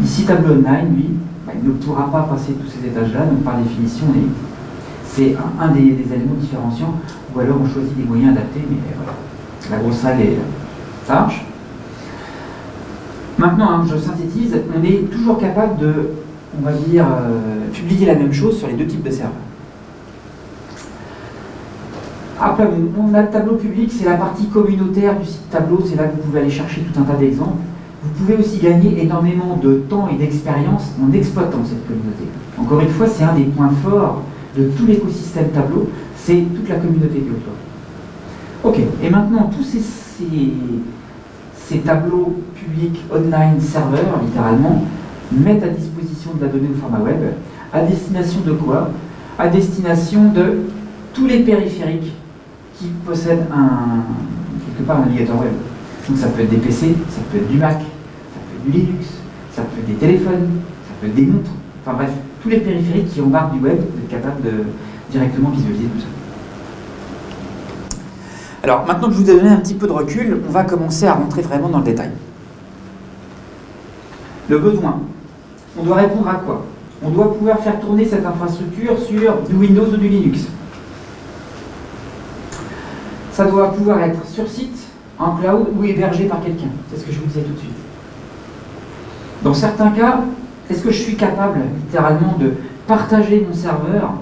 Ici, tableau online, lui, il ne pourra pas passer tous ces étages-là, donc par définition, c'est un des éléments différenciants, ou alors on choisit des moyens adaptés, mais voilà, la grosse règle est là. Ça marche? Maintenant, je synthétise, on est toujours capable de, on va dire, publier la même chose sur les deux types de serveurs. Après, on a le tableau public, c'est la partie communautaire du site Tableau, c'est là que vous pouvez aller chercher tout un tas d'exemples. Vous pouvez aussi gagner énormément de temps et d'expérience en exploitant cette communauté. Encore une fois, c'est un des points forts de tout l'écosystème Tableau, c'est toute la communauté qui est autour. Ok, et maintenant, tous ces tableaux publics, online, serveurs, littéralement, mettent à disposition de la donnée au format web, à destination de quoi? À destination de tous les périphériques qui possèdent quelque part un navigateur web. Donc ça peut être des PC, ça peut être du Mac, ça peut être du Linux, ça peut être des téléphones, ça peut être des montres, enfin bref, tous les périphériques qui embarquent du web, vous êtes capable de directement visualiser tout ça. Alors maintenant que je vous ai donné un petit peu de recul, on va commencer à rentrer vraiment dans le détail. Le besoin. On doit répondre à quoi? On doit pouvoir faire tourner cette infrastructure sur du Windows ou du Linux. Ça doit pouvoir être sur site, en cloud ou hébergé par quelqu'un. C'est ce que je vous disais tout de suite. Dans certains cas, est-ce que je suis capable, littéralement, de partager mon serveur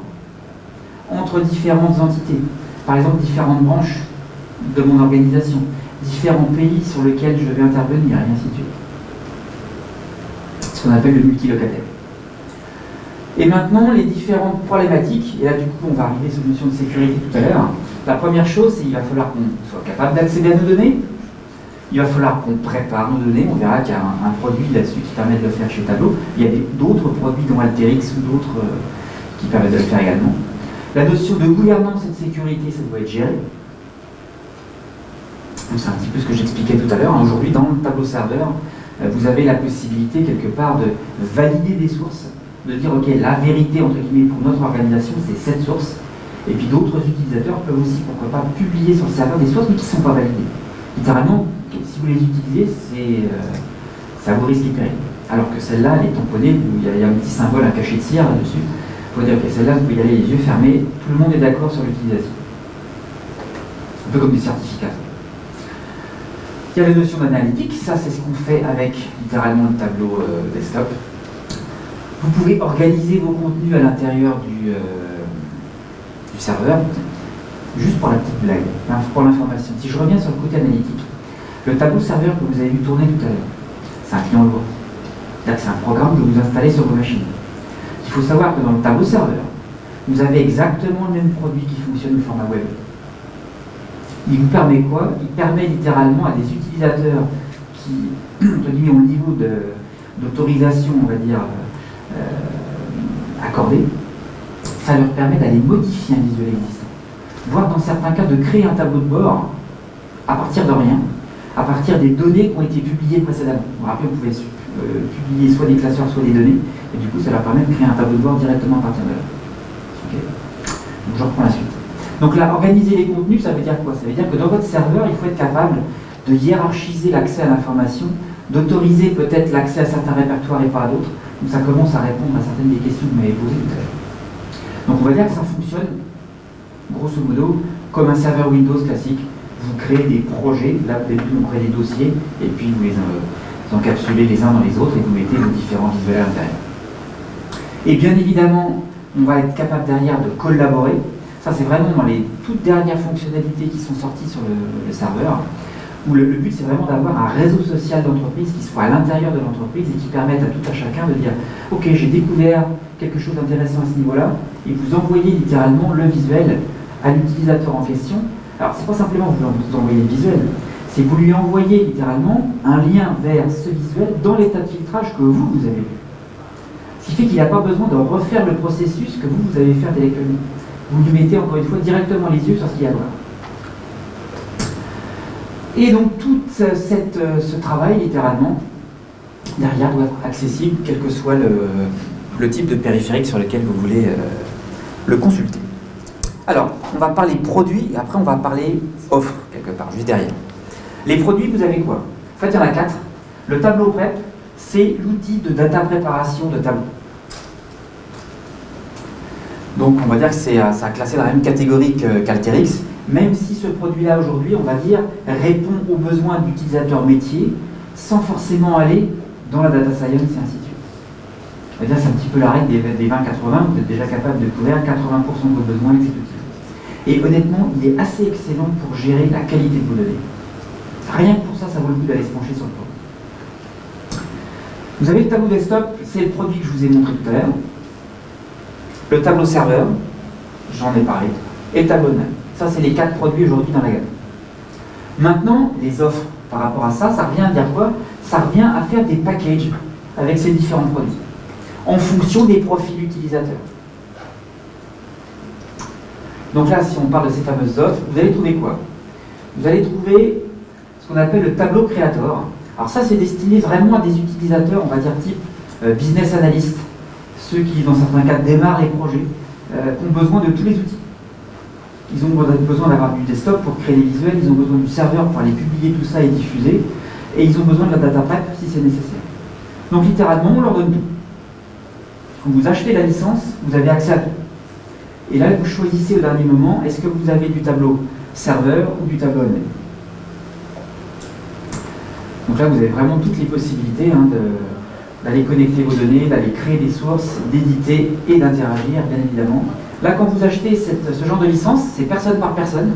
entre différentes entités? Par exemple, différentes branches de mon organisation, différents pays sur lesquels je vais intervenir, et ainsi de suite. Ce qu'on appelle le multilocataire. Et maintenant, les différentes problématiques, et là du coup on va arriver sur une notion de sécurité tout à l'heure. La première chose, c'est qu'il va falloir qu'on soit capable d'accéder à nos données, il va falloir qu'on prépare nos données, on verra qu'il y a un produit là-dessus qui permet de le faire chez Tableau, il y a d'autres produits dont Alteryx ou d'autres qui permettent de le faire également. La notion de gouvernance et de sécurité, ça doit être géré. C'est un petit peu ce que j'expliquais tout à l'heure. Aujourd'hui, dans le tableau serveur, vous avez la possibilité quelque part de valider des sources, de dire ok, la vérité entre guillemets pour notre organisation, c'est cette source. Et puis d'autres utilisateurs peuvent aussi, pourquoi pas, publier sur le serveur des sources mais qui ne sont pas validées. Littéralement, si vous les utilisez, c'est à vos risques et périls. Alors que celle-là, elle est tamponnée, il y a un petit symbole, un cachet de cire là-dessus. Il faut dire que celle-là, vous pouvez y aller les yeux fermés, tout le monde est d'accord sur l'utilisation. Un peu comme des certificats. Il y a la notion d'analytique, ça c'est ce qu'on fait avec littéralement le tableau desktop. Vous pouvez organiser vos contenus à l'intérieur du serveur, juste pour la petite blague, hein, pour l'information. Si je reviens sur le côté analytique, le tableau serveur que vous avez vu tourner tout à l'heure, c'est un client lourd. C'est-à-dire que c'est un programme que vous installez sur vos machines. Il faut savoir que dans le tableau serveur, vous avez exactement le même produit qui fonctionne au format web. Il vous permet quoi? Il permet littéralement à des utilisateurs qui, entre guillemets, ont le niveau d'autorisation, on va dire, accordé, ça leur permet d'aller modifier un visuel existant. Voire dans certains cas de créer un tableau de bord à partir de rien, à partir des données qui ont été publiées précédemment. Vous vous rappelez, vous pouvez publier soit des classeurs, soit des données, et du coup ça leur permet de créer un tableau de bord directement à partir de là. Okay. Donc je reprends la suite. Donc là, organiser les contenus, ça veut dire quoi? Ça veut dire que dans votre serveur, il faut être capable de hiérarchiser l'accès à l'information, d'autoriser peut-être l'accès à certains répertoires et pas à d'autres. Donc ça commence à répondre à certaines des questions que vous m'avez posées tout à l'heure. Donc on va dire que ça fonctionne, grosso modo, comme un serveur Windows classique. Vous créez des projets, là au début vous créez des dossiers, et puis vous les encapsulez les uns dans les autres et vous mettez vos différents visuels à l'intérieur. Et bien évidemment, on va être capable derrière de collaborer. Ça, c'est vraiment dans les toutes dernières fonctionnalités qui sont sorties sur le serveur, où le but, c'est vraiment d'avoir un réseau social d'entreprise qui soit à l'intérieur de l'entreprise et qui permette à tout à chacun de dire « Ok, j'ai découvert quelque chose d'intéressant à ce niveau-là », et vous envoyez littéralement le visuel à l'utilisateur en question. Alors, c'est pas simplement vous envoyer le visuel, c'est vous lui envoyez littéralement un lien vers ce visuel dans l'état de filtrage que vous avez vu. Ce qui fait qu'il n'a pas besoin de refaire le processus que vous avez fait intellectuellement. Vous lui mettez encore une fois directement les yeux sur ce qu'il y a à voir. Et donc tout ce travail, littéralement, derrière doit être accessible, quel que soit le type de périphérique sur lequel vous voulez le consulter. Alors, on va parler produits, et après on va parler offre, quelque part, juste derrière. Les produits, vous avez quoi? En fait, il y en a 4. Le tableau prep, c'est l'outil de data préparation de tableau. Donc on va dire que ça a classé dans la même catégorie qu'Alterix, même si ce produit-là aujourd'hui, on va dire, répond aux besoins d'utilisateurs métiers sans forcément aller dans la data science et ainsi de suite. On va dire c'est un petit peu la règle des 20-80, vous êtes déjà capable de couvrir 80% de vos besoins avec cet outil. Et honnêtement, il est assez excellent pour gérer la qualité de vos données. Rien que pour ça, ça vaut le coup d'aller se pencher sur le produit. Vous avez le tableau desktop, c'est le produit que je vous ai montré tout à l'heure. Le tableau serveur, j'en ai parlé, et le tableau NAV. Ça, c'est les 4 produits aujourd'hui dans la gamme. Maintenant, les offres par rapport à ça, ça revient à dire quoi? Ça revient à faire des packages avec ces différents produits, en fonction des profils utilisateurs. Donc là, si on parle de ces fameuses offres, vous allez trouver quoi? Vous allez trouver ce qu'on appelle le tableau Creator. Alors ça, c'est destiné vraiment à des utilisateurs, on va dire type business analyst, ceux qui, dans certains cas, démarrent les projets, qui ont besoin de tous les outils. Ils ont besoin d'avoir du desktop pour créer les visuels, ils ont besoin du serveur pour aller publier tout ça et diffuser, et ils ont besoin de la data prep si c'est nécessaire. Donc littéralement, on leur donne tout. Quand vous achetez la licence, vous avez accès à tout. Et là, vous choisissez au dernier moment, est-ce que vous avez du tableau serveur ou du tableau online. Donc là, vous avez vraiment toutes les possibilités d'aller connecter vos données, d'aller créer des sources, d'éditer et d'interagir, bien évidemment. Là, quand vous achetez ce genre de licence, c'est personne par personne.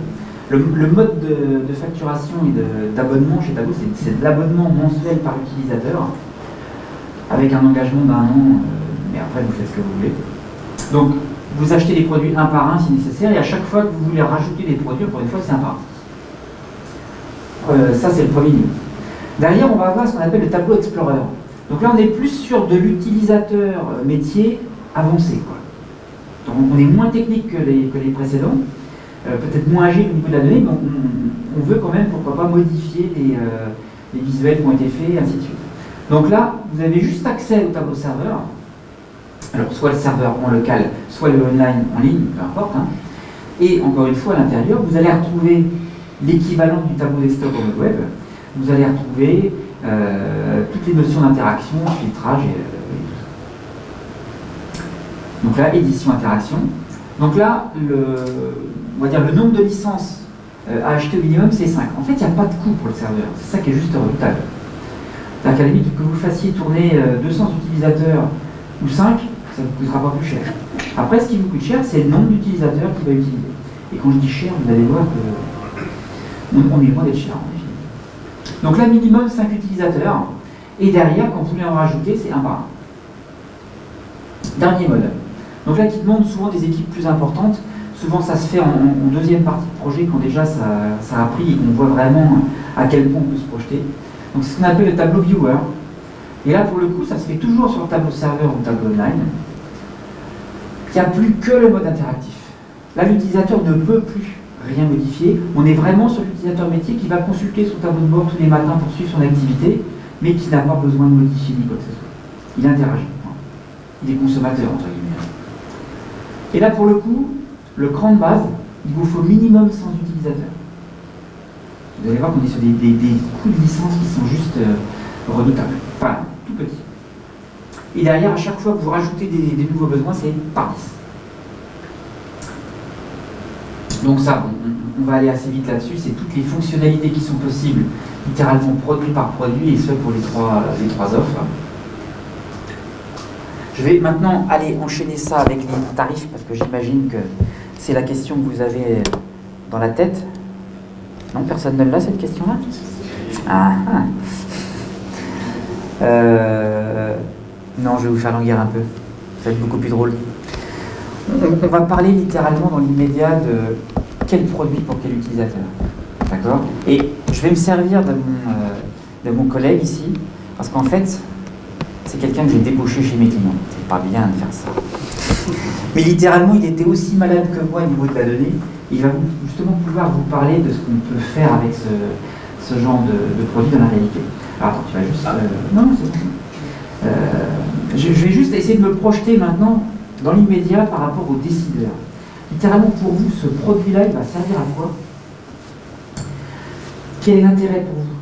Le mode de facturation et d'abonnement chez Tableau, c'est de l'abonnement mensuel par utilisateur, avec un engagement d'1 an, mais après, vous faites ce que vous voulez. Donc, vous achetez les produits un par un si nécessaire, et à chaque fois que vous voulez rajouter des produits, encore une fois, c'est un par un. Ça, c'est le premier niveau. Derrière, on va avoir ce qu'on appelle le tableau Explorer. Donc là, on est plus sur de l'utilisateur métier avancé, quoi. On est moins technique que les précédents, peut-être moins agile au niveau de la donnée, mais on veut quand même, pourquoi pas, modifier les visuels qui ont été faits, et ainsi de suite. Donc là, vous avez juste accès au tableau serveur. Alors, soit le serveur en local, soit le online en ligne, peu importe. Hein. Et encore une fois, à l'intérieur, vous allez retrouver l'équivalent du tableau desktop en mode web. Vous allez retrouver toutes les notions d'interaction, filtrage et tout ça. Donc là, édition, interaction. Donc là, on va dire le nombre de licences à acheter au minimum, c'est 5. En fait, il n'y a pas de coût pour le serveur. C'est ça qui est juste redoutable. C'est-à-dire qu'à la limite, que vous fassiez tourner 200 utilisateurs ou 5, ça ne vous coûtera pas plus cher. Après, ce qui vous coûte cher, c'est le nombre d'utilisateurs qu'il va utiliser. Et quand je dis cher, vous allez voir que on est loin d'être cher, en effet. Donc là, minimum 5 utilisateurs. Et derrière, quand vous voulez en rajouter, c'est 1 par 1. Dernier mode. Donc là, qui demande souvent des équipes plus importantes. Souvent, ça se fait en deuxième partie de projet, quand déjà ça a pris et qu'on voit vraiment à quel point on peut se projeter. Donc c'est ce qu'on appelle le tableau viewer. Et là, pour le coup, ça se fait toujours sur le tableau serveur ou le tableau online. Il n'y a plus que le mode interactif. Là, l'utilisateur ne peut plus rien modifier. On est vraiment sur l'utilisateur métier qui va consulter son tableau de bord tous les matins pour suivre son activité, mais qui n'a pas besoin de modifier ni quoi que ce soit. Il interagit. Il est consommateur, entre guillemets. Et là, pour le coup, le cran de base, il vous faut minimum 100 utilisateurs. Vous allez voir qu'on est sur des coûts de licence qui sont juste redoutables. Enfin, tout petit. Et derrière, à chaque fois que vous rajoutez des nouveaux besoins, c'est par 10. Donc ça, on va aller assez vite là-dessus. C'est toutes les fonctionnalités qui sont possibles, littéralement produit par produit, et ce pour les trois offres. Je vais maintenant aller enchaîner ça avec les tarifs, parce que j'imagine que c'est la question que vous avez dans la tête. Non, personne ne l'a, cette question-là? Non, je vais vous faire languir un peu. Ça va être beaucoup plus drôle. On va parler littéralement dans l'immédiat de quel produit pour quel utilisateur. D'accord? Et je vais me servir de mon collègue ici, parce qu'en fait, c'est quelqu'un que j'ai débauché chez mes clients. C'est pas bien de faire ça. Mais littéralement, il était aussi malade que moi au niveau de la donnée. Il va justement pouvoir vous parler de ce qu'on peut faire avec ce genre de produit dans la réalité. Alors attends, tu vas juste... Non, c'est bon. Je vais juste essayer de me projeter maintenant dans l'immédiat par rapport aux décideurs. Littéralement, pour vous, ce produit-là, il va servir à quoi? Quel est l'intérêt pour vous?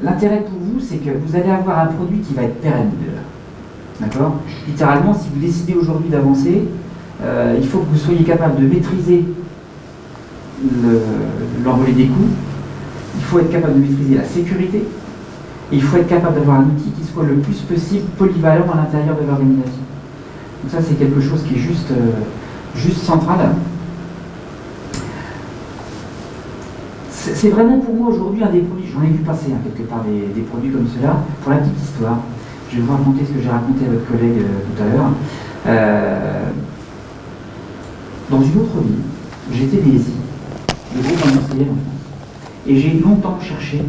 L'intérêt pour vous, c'est que vous allez avoir un produit qui va être pérenne. D'accord? Littéralement, si vous décidez aujourd'hui d'avancer, il faut que vous soyez capable de maîtriser l'envolée des coûts, il faut être capable de maîtriser la sécurité, et il faut être capable d'avoir un outil qui soit le plus possible polyvalent à l'intérieur de l'organisation. Donc ça, c'est quelque chose qui est juste central. C'est vraiment pour moi aujourd'hui un des produits, j'en ai vu passer quelque part des produits comme cela. Pour la petite histoire, je vais vous raconter ce que j'ai raconté à votre collègue tout à l'heure. Dans une autre vie, j'étais DSI, de groupe industriel en France. Et j'ai longtemps cherché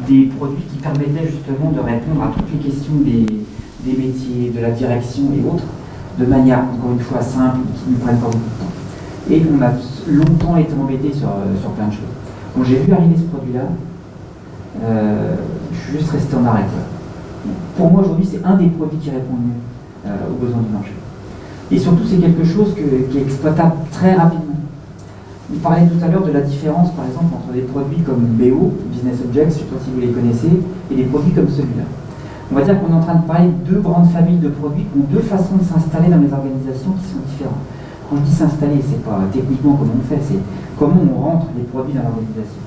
des produits qui permettaient justement de répondre à toutes les questions des métiers, de la direction et autres, de manière, encore une fois, simple, qui ne prennent pas beaucoup de temps. Et on a longtemps été embêté sur plein de choses. Quand j'ai vu arriver ce produit-là, je suis juste resté en arrêt. Pour moi, aujourd'hui, c'est un des produits qui répond mieux aux besoins du marché. Et surtout, c'est quelque chose qui est exploitable très rapidement. On parlait tout à l'heure de la différence, par exemple, entre des produits comme BO, Business Objects, je ne sais pas si vous les connaissez, et des produits comme celui-là. On va dire qu'on est en train de parler de deux grandes familles de produits qui ont deux façons de s'installer dans les organisations qui sont différentes. Quand je dis s'installer, c'est pas techniquement comment on fait, c'est comment on rentre les produits dans l'organisation.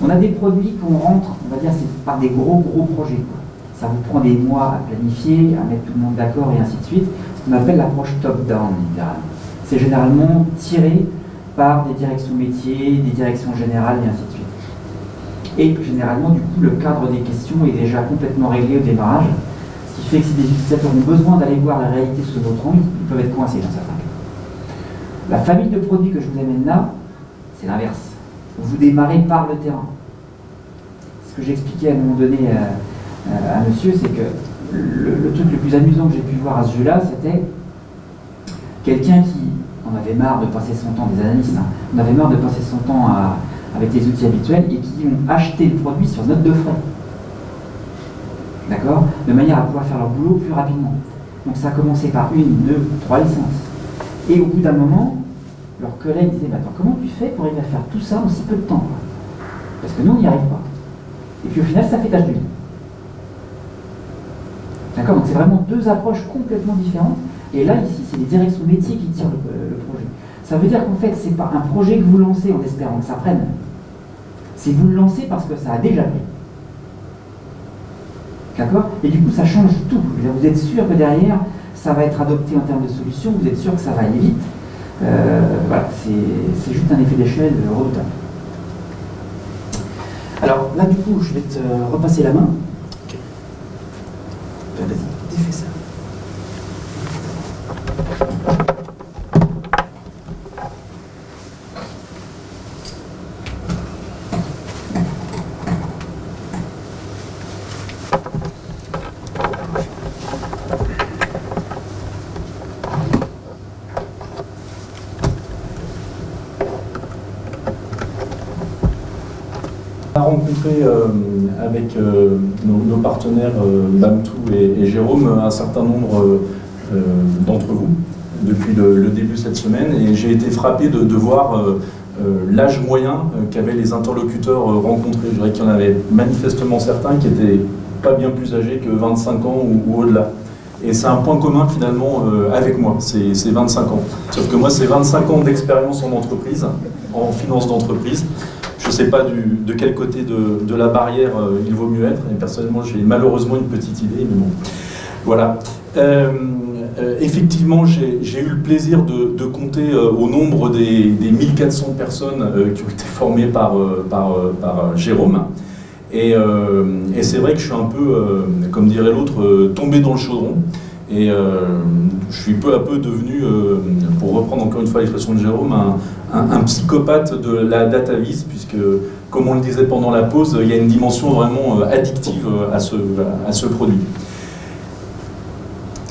On a des produits qu'on rentre, on va dire, c'est par des gros projets, quoi. Ça vous prend des mois à planifier, à mettre tout le monde d'accord et ainsi de suite. Ce qu'on appelle l'approche top-down, littéralement. C'est généralement tiré par des directions métiers, des directions générales et ainsi de suite. Et généralement, du coup, le cadre des questions est déjà complètement réglé au démarrage, ce qui fait que si des utilisateurs ont besoin d'aller voir la réalité sous votre angle, ils peuvent être coincés dans certains cas. La famille de produits que je vous amène là, c'est l'inverse. Vous démarrez par le terrain. Ce que j'expliquais à un moment donné à monsieur, c'est que le truc le plus amusant que j'ai pu voir à ce jeu-là, c'était Quelqu'un qui en avait marre de passer son temps, des analystes, hein, on avait marre de passer son temps avec les outils habituels et qui ont acheté le produit sur note de frais. D'accord? De manière à pouvoir faire leur boulot plus rapidement. Donc ça a commencé par 1, 2, 3 licences. Et au bout d'un moment, leurs collègues disaient, attends, comment tu fais pour arriver à faire tout ça en si peu de temps, quoi? Parce que nous, on n'y arrive pas. Et puis au final, ça fait tache d'huile. D'accord? Donc c'est vraiment deux approches complètement différentes. Et là, ici, c'est les directions métiers qui tirent le projet. Ça veut dire qu'en fait, c'est pas un projet que vous lancez en espérant que ça prenne. C'est vous le lancez parce que ça a déjà pris. D'accord? Et du coup, ça change tout. Vous êtes sûr que derrière, ça va être adopté en termes de solutions, vous êtes sûr que ça va aller vite. Voilà, c'est juste un effet d'échelle redoutable. Alors là, du coup, je vais te repasser la main. Ok. Vas-y, défais ça. On a rencontré avec nos partenaires Bamtou et Jérôme un certain nombre d'entre vous depuis le début de cette semaine et j'ai été frappé de voir l'âge moyen qu'avaient les interlocuteurs rencontrés. Je dirais qu'il y en avait manifestement certains qui étaient pas bien plus âgés que 25 ans ou au-delà. Et c'est un point commun finalement avec moi, c'est 25 ans. Sauf que moi c'est 25 ans d'expérience en entreprise, en finance d'entreprise. Je ne sais pas de quel côté de la barrière il vaut mieux être, et personnellement j'ai malheureusement une petite idée, mais bon, voilà. Effectivement, j'ai eu le plaisir de compter au nombre des 1400 personnes qui ont été formées par Jérôme, et c'est vrai que je suis un peu, comme dirait l'autre, tombé dans le chaudron. Et je suis peu à peu devenu, pour reprendre encore une fois l'expression de Jérôme, un psychopathe de la data vis, puisque, comme on le disait pendant la pause, il y a une dimension vraiment addictive à ce produit.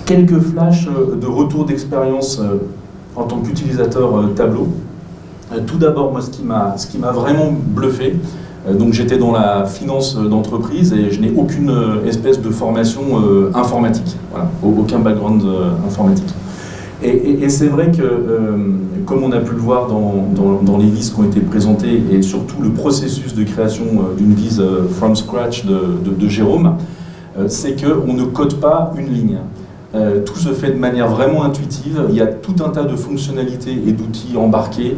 Quelques flashs de retour d'expérience en tant qu'utilisateur Tableau. Tout d'abord, moi, ce qui m'a vraiment bluffé, donc j'étais dans la finance d'entreprise et je n'ai aucune espèce de formation informatique, voilà, aucun background informatique. Et c'est vrai que, comme on a pu le voir dans les vis qui ont été présentées et surtout le processus de création d'une vis from scratch de Jérôme, c'est qu'on ne code pas une ligne. Tout se fait de manière vraiment intuitive, il y a tout un tas de fonctionnalités et d'outils embarqués,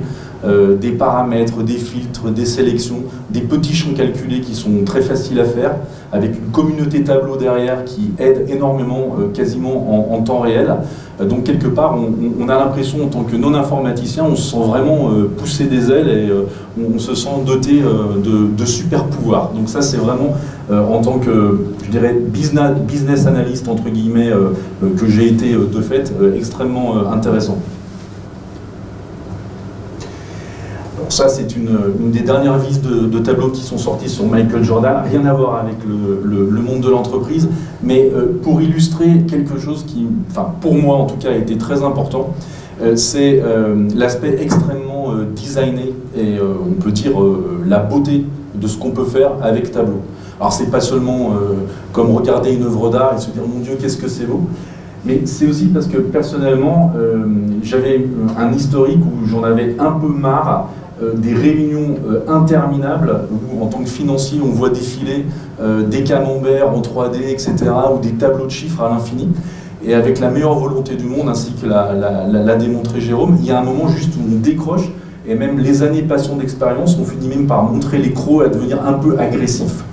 des paramètres, des filtres, des sélections, des petits champs calculés qui sont très faciles à faire, avec une communauté Tableau derrière qui aide énormément, quasiment en temps réel. Donc quelque part, on a l'impression en tant que non-informaticien, on se sent vraiment pousser des ailes et on se sent doté de super pouvoirs. Donc ça c'est vraiment, en tant que, je dirais, business analyst, entre guillemets, que j'ai été de fait, extrêmement intéressant. Ça, c'est une des dernières vis de Tableau qui sont sorties sur Michael Jordan, rien à voir avec le monde de l'entreprise, mais pour illustrer quelque chose qui, enfin, pour moi en tout cas, a été très important, c'est l'aspect extrêmement designé et on peut dire la beauté de ce qu'on peut faire avec Tableau. Alors, c'est pas seulement comme regarder une œuvre d'art et se dire « mon Dieu, qu'est-ce que c'est beau !» mais c'est aussi parce que personnellement, j'avais un historique où j'en avais un peu marre des réunions interminables où en tant que financier on voit défiler des camemberts en 3D, etc., ou des tableaux de chiffres à l'infini. Et avec la meilleure volonté du monde, ainsi que l'a démontré Jérôme, il y a un moment juste où on décroche, et même les années passant d'expérience, on finit même par montrer les crocs et à devenir un peu agressif.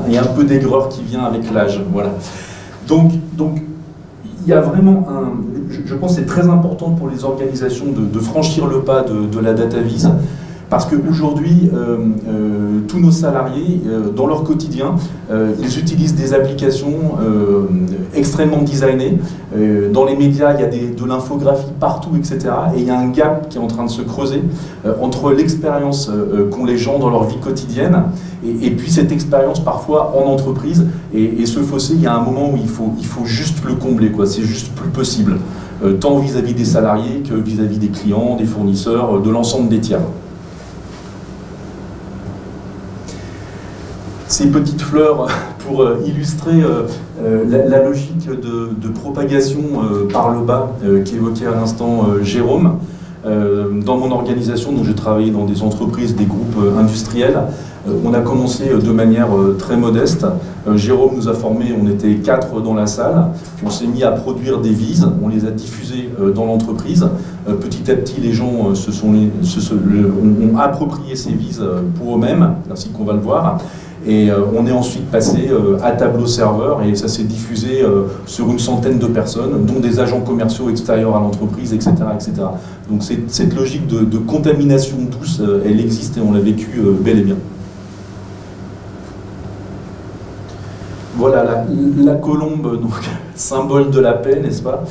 Il y a un peu d'aigreur qui vient avec l'âge. Voilà. Donc, il y a vraiment je pense que c'est très important pour les organisations de franchir le pas de la data vis, parce qu'aujourd'hui, tous nos salariés, dans leur quotidien, ils utilisent des applications extrêmement designées. Dans les médias, il y a de l'infographie partout, etc. Et il y a un gap qui est en train de se creuser entre l'expérience qu'ont les gens dans leur vie quotidienne et puis cette expérience parfois en entreprise. Et ce fossé, il y a un moment où il faut juste le combler, quoi. C'est juste plus possible. tant vis-à-vis des salariés que vis-à-vis des clients, des fournisseurs, de l'ensemble des tiers. Ces petites fleurs pour illustrer la logique de propagation par le bas qu'évoquait à l'instant Jérôme. Dans mon organisation, donc j'ai travaillé dans des entreprises, des groupes industriels. On a commencé de manière très modeste. Jérôme nous a formés, on était 4 dans la salle. Puis on s'est mis à produire des vises, on les a diffusées dans l'entreprise. Petit à petit, les gens ont approprié ces vises pour eux-mêmes, ainsi qu'on va le voir. Et on est ensuite passé à tableau serveur et ça s'est diffusé sur une centaine de personnes, dont des agents commerciaux extérieurs à l'entreprise, etc., etc. Donc cette logique de contamination douce, elle existe et on l'a vécu bel et bien. Voilà la colombe, donc symbole de la paix, n'est-ce pas?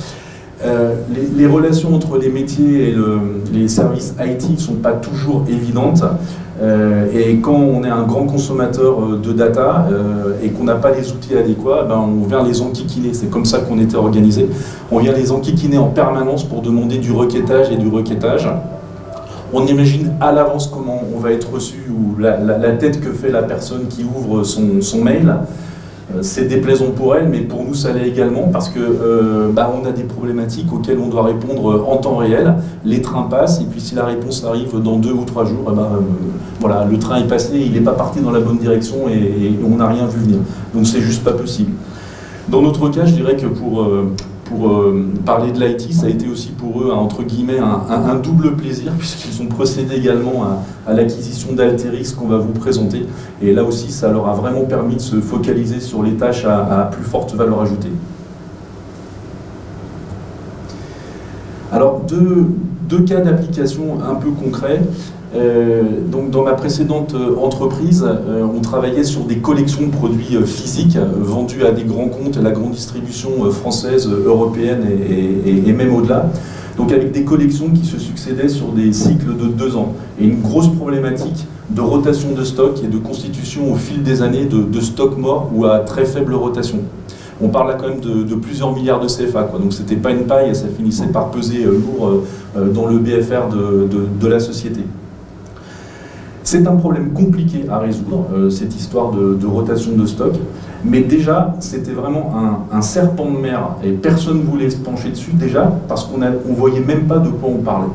Les relations entre les métiers et les services IT ne sont pas toujours évidentes. Et quand on est un grand consommateur de data et qu'on n'a pas les outils adéquats, ben on vient les enquiquiner. C'est comme ça qu'on était organisé. On vient les enquiquiner en permanence pour demander du requêtage et du requêtage. On imagine à l'avance comment on va être reçu ou la tête que fait la personne qui ouvre son mail. C'est déplaisant pour elle, mais pour nous ça l'est également parce que on a des problématiques auxquelles on doit répondre en temps réel. Les trains passent et puis si la réponse arrive dans 2 ou 3 jours, voilà, le train est passé, il n'est pas parti dans la bonne direction et on n'a rien vu venir. Donc c'est juste pas possible. Dans notre cas, je dirais que pour parler de l'IT, ça a été aussi pour eux, entre guillemets, un double plaisir, puisqu'ils ont procédé également à l'acquisition d'Alterix qu'on va vous présenter. Et là aussi, ça leur a vraiment permis de se focaliser sur les tâches à plus forte valeur ajoutée. Alors, deux cas d'application un peu concrets. Donc dans ma précédente entreprise, on travaillait sur des collections de produits physiques vendus à des grands comptes, à la grande distribution française, européenne et même au-delà. Donc avec des collections qui se succédaient sur des cycles de 2 ans. Et une grosse problématique de rotation de stock et de constitution au fil des années de stocks morts ou à très faible rotation. On parle là quand même de plusieurs milliards de CFA, quoi. Donc c'était pas une paille, ça finissait par peser lourd dans le BFR de la société. C'est un problème compliqué à résoudre, cette histoire de rotation de stock, mais déjà, c'était vraiment un serpent de mer, et personne ne voulait se pencher dessus, déjà, parce qu'on ne voyait même pas de quoi on parlait.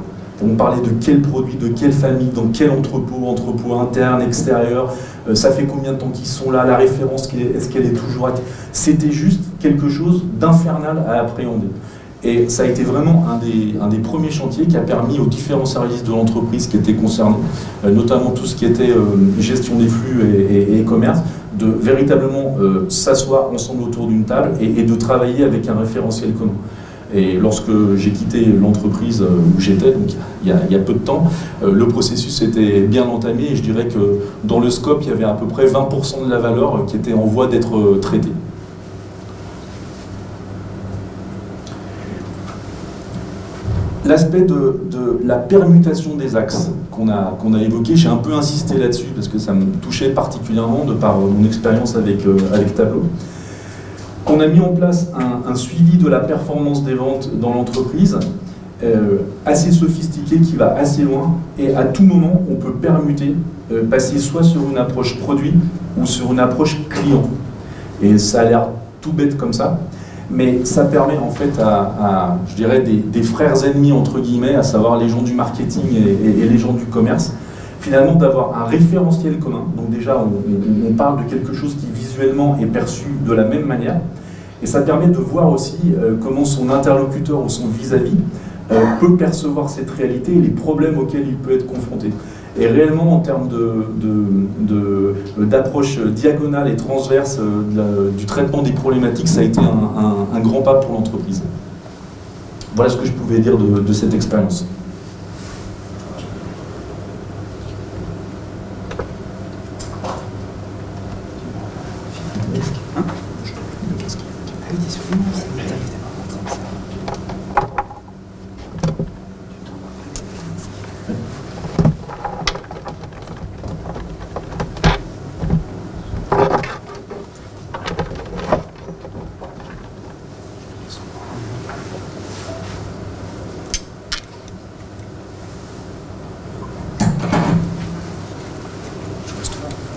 On parlait de quel produit, de quelle famille, dans quel entrepôt interne, extérieur, ça fait combien de temps qu'ils sont là, la référence, est-ce qu'elle est toujours active? C'était juste quelque chose d'infernal à appréhender. Et ça a été vraiment un des premiers chantiers qui a permis aux différents services de l'entreprise qui étaient concernés, notamment tout ce qui était gestion des flux et e-commerce, de véritablement s'asseoir ensemble autour d'une table et de travailler avec un référentiel commun. Et lorsque j'ai quitté l'entreprise où j'étais, donc il y a peu de temps, le processus était bien entamé et je dirais que dans le scope, il y avait à peu près 20% de la valeur qui était en voie d'être traitée. L'aspect de la permutation des axes qu'on a évoqué, j'ai un peu insisté là-dessus parce que ça me touchait particulièrement de par mon expérience avec Tableau. On a mis en place un suivi de la performance des ventes dans l'entreprise assez sophistiqué qui va assez loin et à tout moment on peut permuter, passer soit sur une approche produit ou sur une approche client. Et ça a l'air tout bête comme ça. Mais ça permet en fait je dirais, des frères ennemis, entre guillemets, à savoir les gens du marketing et les gens du commerce, finalement d'avoir un référentiel commun. Donc déjà, on parle de quelque chose qui visuellement est perçu de la même manière. Et ça permet de voir aussi comment son interlocuteur ou son vis-à-vis peut percevoir cette réalité et les problèmes auxquels il peut être confronté. Et réellement, en termes d'approche diagonale et transverse du traitement des problématiques, ça a été un grand pas pour l'entreprise. Voilà ce que je pouvais dire de cette expérience.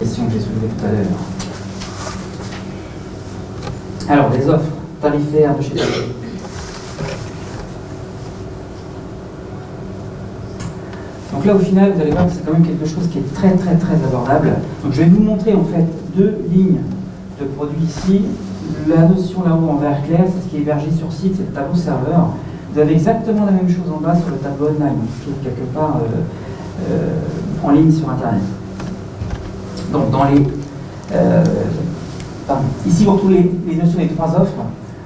Question que j'ai soulevée tout à l'heure. Alors, les offres tarifaires de chez Tableau. Donc là, au final, vous allez voir que c'est quand même quelque chose qui est très abordable. Donc je vais vous montrer en fait deux lignes de produits ici. La notion là-haut en vert clair, c'est ce qui est hébergé sur site, c'est le tableau serveur. Vous avez exactement la même chose en bas sur le tableau online, qui se trouve quelque part en ligne sur Internet. Donc dans les... ici, vous retrouvez les notions des trois offres.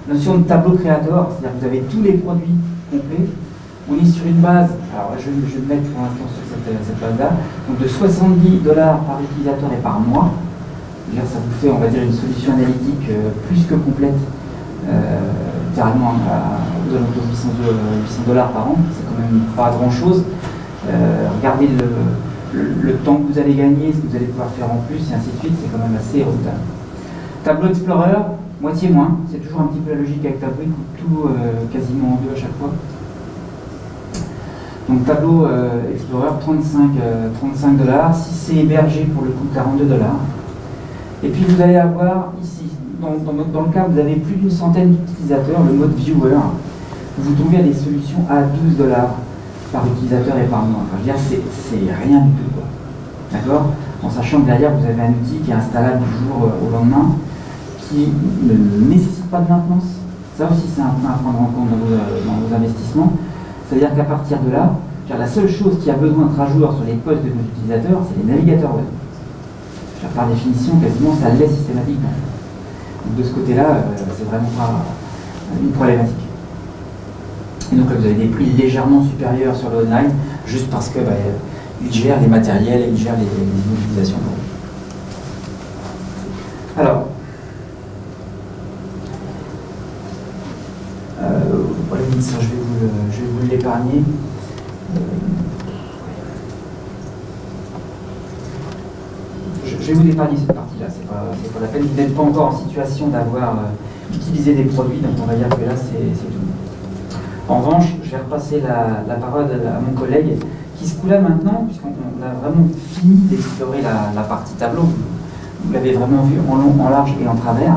Notion de tableau créateur, c'est-à-dire que vous avez tous les produits complets. On est sur une base, alors je vais me mettre pour l'instant sur cette base-là, donc de $70 par utilisateur et par mois. Ça vous fait, on va dire, une solution analytique plus que complète, carrément aux alentours de $800 par an, c'est quand même pas grand-chose. Regardez le temps que vous allez gagner, ce que vous allez pouvoir faire en plus, et ainsi de suite, c'est quand même assez redoutable. Tableau Explorer, moitié moins, c'est toujours un petit peu la logique avec Tableau, il coupe tout quasiment en deux à chaque fois. Donc Tableau Explorer, $35. Si c'est hébergé, pour le coup, $42. Et puis vous allez avoir ici, dans le cas où vous avez plus d'une centaine d'utilisateurs, le mode Viewer, vous trouvez des solutions à $12 par utilisateur et par mois. Enfin, je veux dire, c'est rien du tout, quoi. D'accord? En sachant que derrière, vous avez un outil qui est installable du jour au lendemain, qui ne nécessite pas de maintenance. Ça aussi, c'est un point à prendre en compte dans vos investissements. C'est-à-dire qu'à partir de là, la seule chose qui a besoin d'être à jour sur les postes de vos utilisateurs, c'est les navigateurs web. Par définition, quasiment, ça l'est systématiquement. Donc de ce côté-là, c'est vraiment pas une problématique. Et donc là, vous avez des prix légèrement supérieurs sur le online, juste parce que ils gèrent les matériels et ils gèrent les mobilisations. Alors, voilà, ça, je vais vous l'épargner. Je vais vous épargner cette partie-là, c'est pas la peine. Vous n'êtes pas encore en situation d'avoir utilisé des produits, donc on va dire que là, c'est tout. En revanche, je vais repasser la parole à mon collègue, qui se coule là maintenant, puisqu'on a vraiment fini d'explorer la partie tableau. Vous l'avez vraiment vu en long, en large et en travers.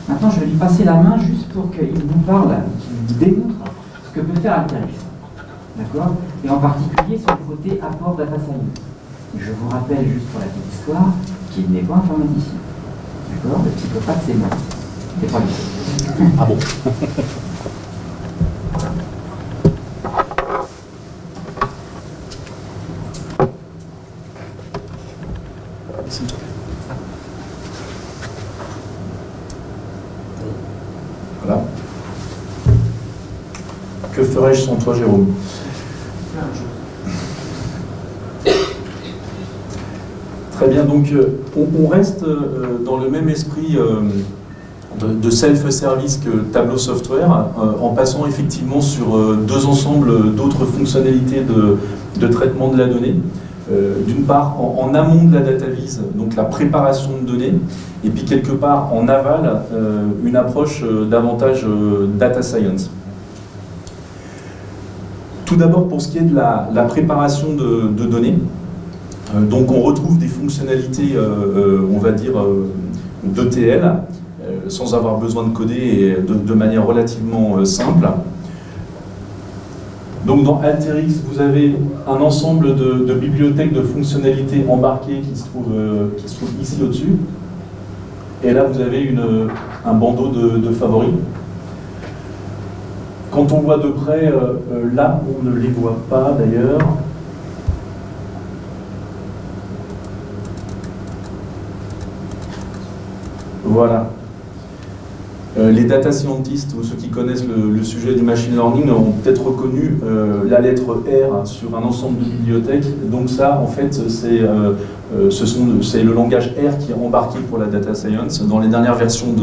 Maintenant, je vais lui passer la main juste pour qu'il vous parle, qu'il vous démontre ce que peut faire Alteryx. D'accord? Et en particulier sur le côté apport data science. Je vous rappelle juste pour la petite histoire qu'il n'est pas informaticien. D'accord? Le psychopathe, c'est moi. C'est pas lui. Ah bon? Voilà. Que ferais-je sans toi, Jérôme? Très bien, donc on reste dans le même esprit de self-service que Tableau Software, en passant effectivement sur deux ensembles d'autres fonctionnalités de traitement de la donnée. D'une part, en amont de la data vise, donc la préparation de données, et puis quelque part en aval, une approche davantage data science. Tout d'abord, pour ce qui est de la préparation de données, donc on retrouve des fonctionnalités, on va dire, d'ETL, sans avoir besoin de coder et de manière relativement simple. Donc dans Alteryx, vous avez un ensemble de bibliothèques de fonctionnalités embarquées qui se trouvent ici au-dessus. Et là, vous avez un bandeau de favoris. Quand on voit de près, là, on ne les voit pas d'ailleurs. Voilà. Les data scientists ou ceux qui connaissent le sujet du machine learning ont peut-être reconnu la lettre R sur un ensemble de bibliothèques. Donc ça, en fait, c'est le langage R qui est embarqué pour la data science. Dans les dernières versions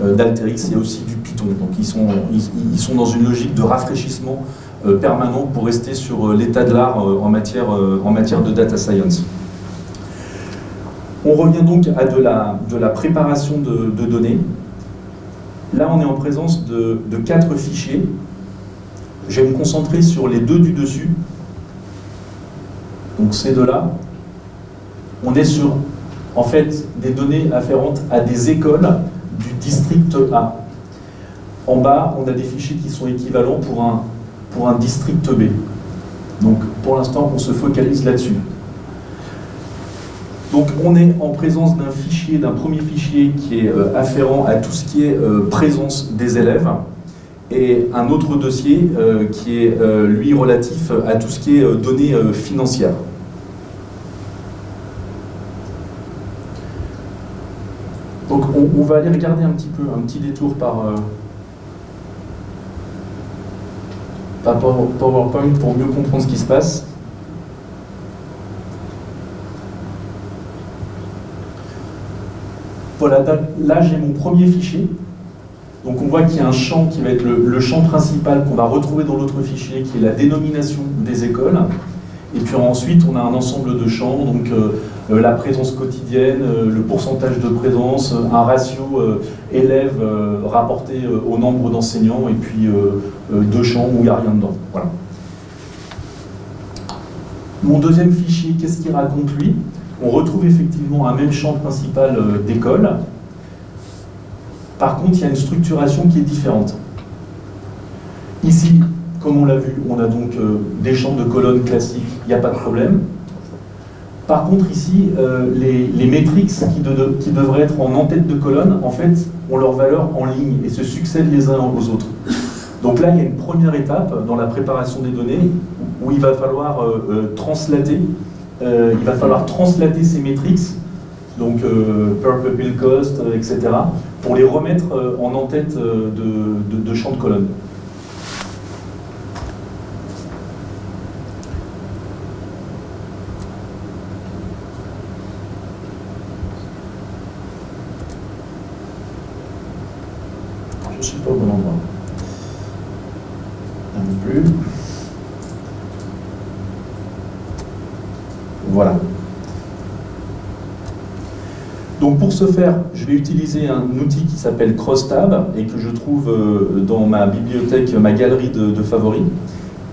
d'Alteryx, il y a aussi du Python. Donc ils sont dans une logique de rafraîchissement permanent pour rester sur l'état de l'art en matière de data science. On revient donc à de la préparation de données. Là, on est en présence de 4 fichiers. Je vais me concentrer sur les deux du dessus. Donc ces deux-là. On est sur en fait des données afférentes à des écoles du district A. En bas, on a des fichiers qui sont équivalents pour un district B. Donc pour l'instant, on se focalise là-dessus. Donc on est en présence d'un fichier, d'un premier fichier qui est afférent à tout ce qui est présence des élèves, et un autre dossier qui est lui relatif à tout ce qui est données financières. Donc on va aller regarder un petit détour par PowerPoint pour mieux comprendre ce qui se passe. Voilà, là j'ai mon premier fichier. Donc on voit qu'il y a un champ qui va être le champ principal qu'on va retrouver dans l'autre fichier, qui est la dénomination des écoles. Et puis ensuite on a un ensemble de champs, donc la présence quotidienne, le pourcentage de présence, un ratio élève rapporté au nombre d'enseignants, et puis deux champs où il n'y a rien dedans. Voilà. Mon deuxième fichier, qu'est-ce qu'il raconte lui? On retrouve effectivement un même champ principal d'école. Par contre, il y a une structuration qui est différente. Ici, comme on l'a vu, on a donc des champs de colonnes classiques, il n'y a pas de problème. Par contre, ici, les métriques qui devraient être en en-tête de colonne, en fait, ont leur valeur en ligne et se succèdent les uns aux autres. Donc là, il y a une première étape dans la préparation des données où il va falloir translater. Il va falloir translater ces métriques, donc per pupil cost, etc., pour les remettre en en-tête de champ de colonne. Je ne suis pas au bon endroit. Un peu plus. Voilà. Donc pour ce faire, je vais utiliser un outil qui s'appelle CrossTab et que je trouve dans ma bibliothèque, ma galerie de favoris,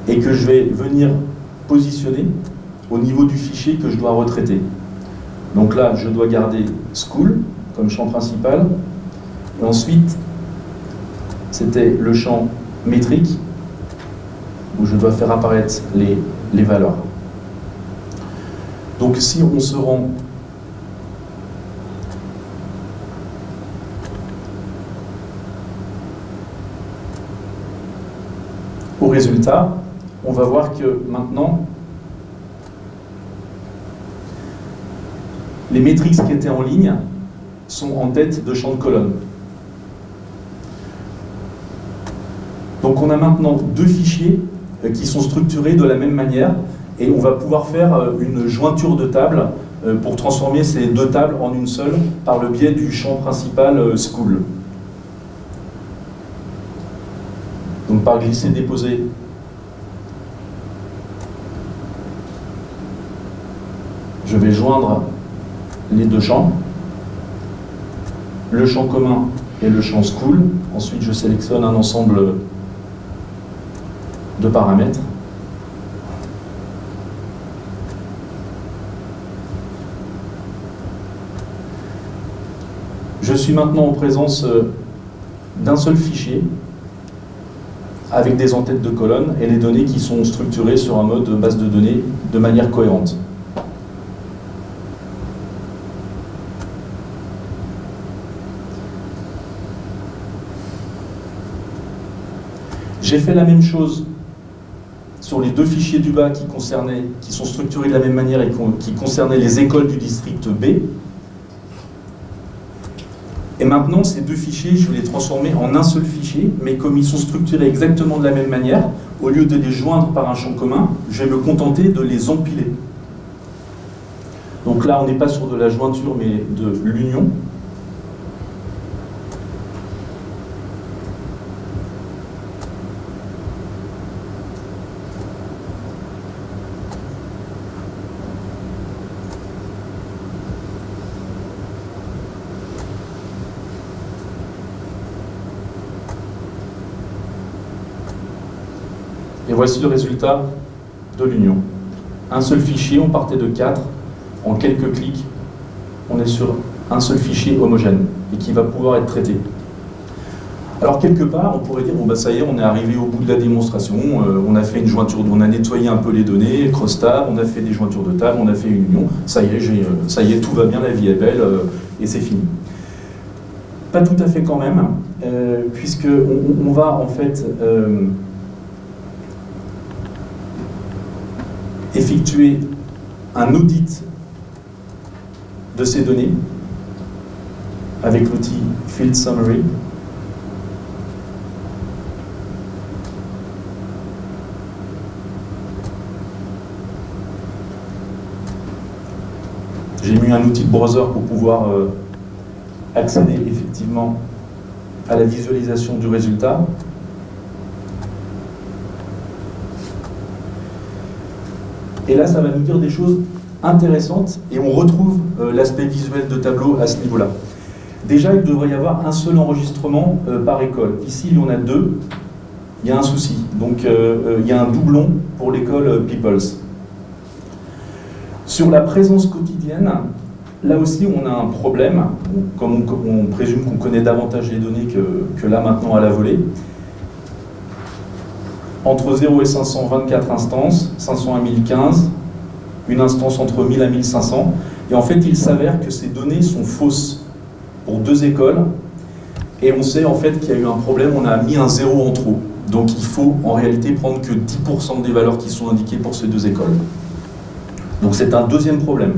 et que je vais venir positionner au niveau du fichier que je dois retraiter. Donc là, je dois garder School comme champ principal, et ensuite, c'était le champ métrique où je dois faire apparaître les valeurs. Donc si on se rend au résultat, on va voir que maintenant, les métriques qui étaient en ligne sont en tête de champ de colonne. Donc on a maintenant deux fichiers qui sont structurés de la même manière, et on va pouvoir faire une jointure de tables pour transformer ces deux tables en une seule par le biais du champ principal School. Donc par glisser-déposer, je vais joindre les deux champs, le champ commun et le champ School. Ensuite je sélectionne un ensemble de paramètres. Je suis maintenant en présence d'un seul fichier avec des en-têtes de colonne et les données qui sont structurées sur un mode base de données de manière cohérente. J'ai fait la même chose sur les deux fichiers du bas qui sont structurés de la même manière et qui concernaient les écoles du district B. Et maintenant, ces deux fichiers, je vais les transformer en un seul fichier, mais comme ils sont structurés exactement de la même manière, au lieu de les joindre par un champ commun, je vais me contenter de les empiler. Donc là, on n'est pas sur de la jointure, mais de l'union. Et voici le résultat de l'union. Un seul fichier, on partait de 4. En quelques clics, on est sur un seul fichier homogène et qui va pouvoir être traité. Alors quelque part, on pourrait dire, bon bah ça y est, on est arrivé au bout de la démonstration, on a fait une jointure, on a nettoyé un peu les données, cross-tab, on a fait des jointures de table, on a fait une union, ça y est, tout va bien, la vie est belle, et c'est fini. Pas tout à fait quand même, puisque on va en fait effectuer un audit de ces données avec l'outil Field Summary. J'ai mis un outil de browser pour pouvoir accéder effectivement à la visualisation du résultat. Et là, ça va nous dire des choses intéressantes et on retrouve l'aspect visuel de Tableau à ce niveau-là. Déjà, il devrait y avoir un seul enregistrement par école. Ici, il y en a deux. Il y a un souci. Donc, il y a un doublon pour l'école Peoples. Sur la présence quotidienne, là aussi, on a un problème. Comme on présume qu'on connaît davantage les données que là, maintenant, à la volée. Entre 0 et 500, 24 instances, 500 à 1015, une instance entre 1000 à 1500. Et en fait, il s'avère que ces données sont fausses pour deux écoles. Et on sait en fait qu'il y a eu un problème, on a mis un 0 en trop. Donc il faut en réalité prendre que 10% des valeurs qui sont indiquées pour ces deux écoles. Donc c'est un deuxième problème.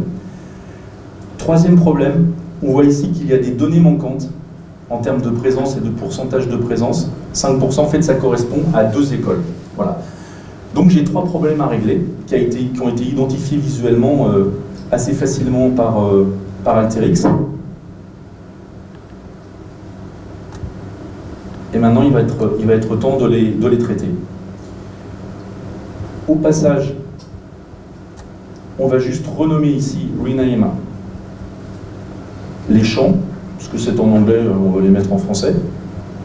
Troisième problème, on voit ici qu'il y a des données manquantes en termes de présence et de pourcentage de présence. 5%, en fait, ça correspond à deux écoles. Voilà. Donc j'ai trois problèmes à régler qui ont été identifiés visuellement assez facilement par Alteryx. Et maintenant, il va être temps de les traiter. Au passage, on va juste renommer ici, rename, les champs, parce que c'est en anglais, on va les mettre en français.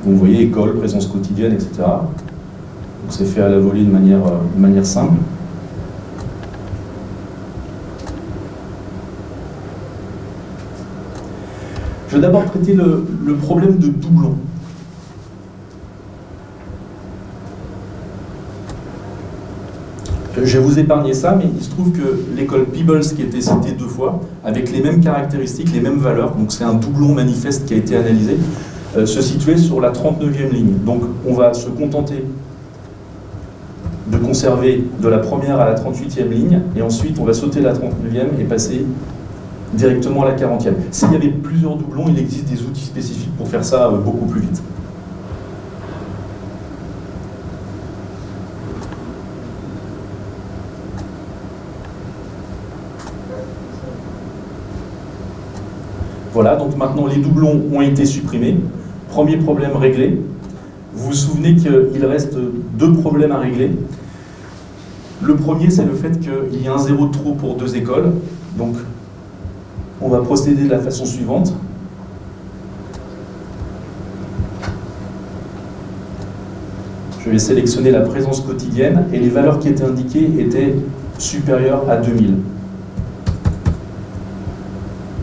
Vous voyez, école, présence quotidienne, etc. Donc c'est fait à la volée de manière simple. Je vais d'abord traiter le problème de doublon. Je vais vous épargner ça, mais il se trouve que l'école Peebles, qui a été citée deux fois, avec les mêmes caractéristiques, les mêmes valeurs, donc c'est un doublon manifeste qui a été analysé, se situait sur la 39e ligne. Donc on va se contenter de conserver de la première à la 38e ligne, et ensuite on va sauter la 39e et passer directement à la 40e. S'il y avait plusieurs doublons, il existe des outils spécifiques pour faire ça beaucoup plus vite. Voilà, donc maintenant les doublons ont été supprimés. Premier problème réglé. Vous vous souvenez qu'il reste deux problèmes à régler. Le premier, c'est le fait qu'il y a un 0 de trop pour deux écoles. Donc, on va procéder de la façon suivante. Je vais sélectionner la présence quotidienne et les valeurs qui étaient indiquées étaient supérieures à 2000.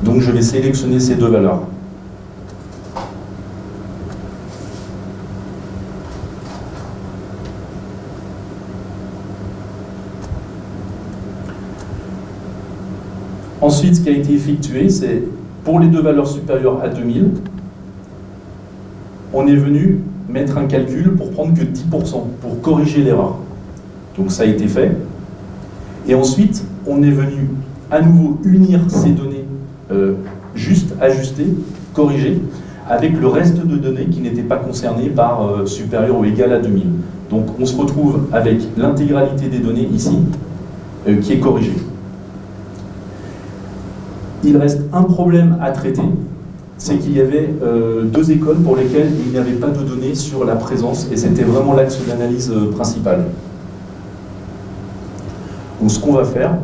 Donc je vais sélectionner ces deux valeurs. Ensuite, ce qui a été effectué, c'est pour les deux valeurs supérieures à 2000, on est venu mettre un calcul pour prendre que 10%, pour corriger l'erreur. Donc ça a été fait. Et ensuite, on est venu à nouveau unir ces données juste ajustées, corrigées, avec le reste de données qui n'étaient pas concernées par supérieur ou égal à 2000. Donc on se retrouve avec l'intégralité des données ici, qui est corrigée. Il reste un problème à traiter, c'est qu'il y avait deux écoles pour lesquelles il n'y avait pas de données sur la présence, et c'était vraiment l'axe d'analyse principal. Donc ce qu'on va faire,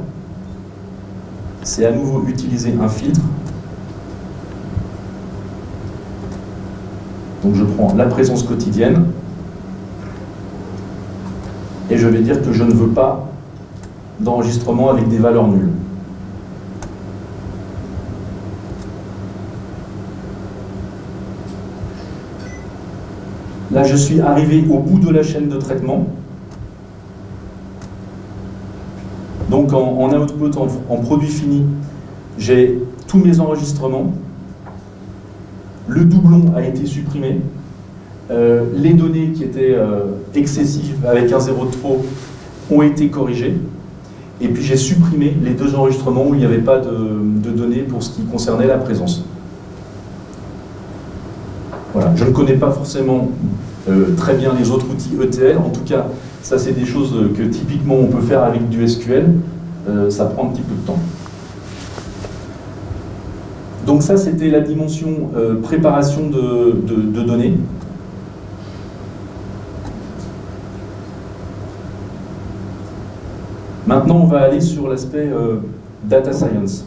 c'est à nouveau utiliser un filtre. Donc je prends la présence quotidienne, et je vais dire que je ne veux pas d'enregistrement avec des valeurs nulles. Là, je suis arrivé au bout de la chaîne de traitement. Donc en output, en produit fini, j'ai tous mes enregistrements. Le doublon a été supprimé. Les données qui étaient excessives avec un 0 de trop ont été corrigées. Et puis j'ai supprimé les 2 enregistrements où il n'y avait pas de données pour ce qui concernait la présence. Voilà. Je ne connais pas forcément très bien les autres outils ETL. En tout cas, ça c'est des choses que typiquement on peut faire avec du SQL. Ça prend un petit peu de temps. Donc ça c'était la dimension préparation de données. Maintenant, on va aller sur l'aspect data science.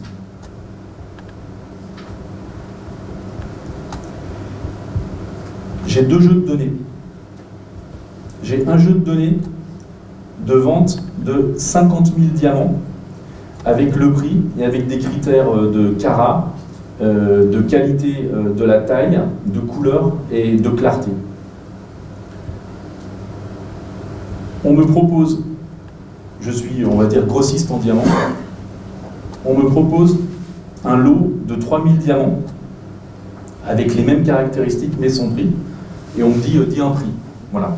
J'ai 2 jeux de données. J'ai un jeu de données de vente de 50 000 diamants avec le prix et avec des critères de carat, de qualité de la taille, de couleur et de clarté. On me propose, je suis, on va dire, grossiste en diamants, on me propose un lot de 3000 diamants avec les mêmes caractéristiques mais sans prix, et on me dit, dis un prix. Voilà.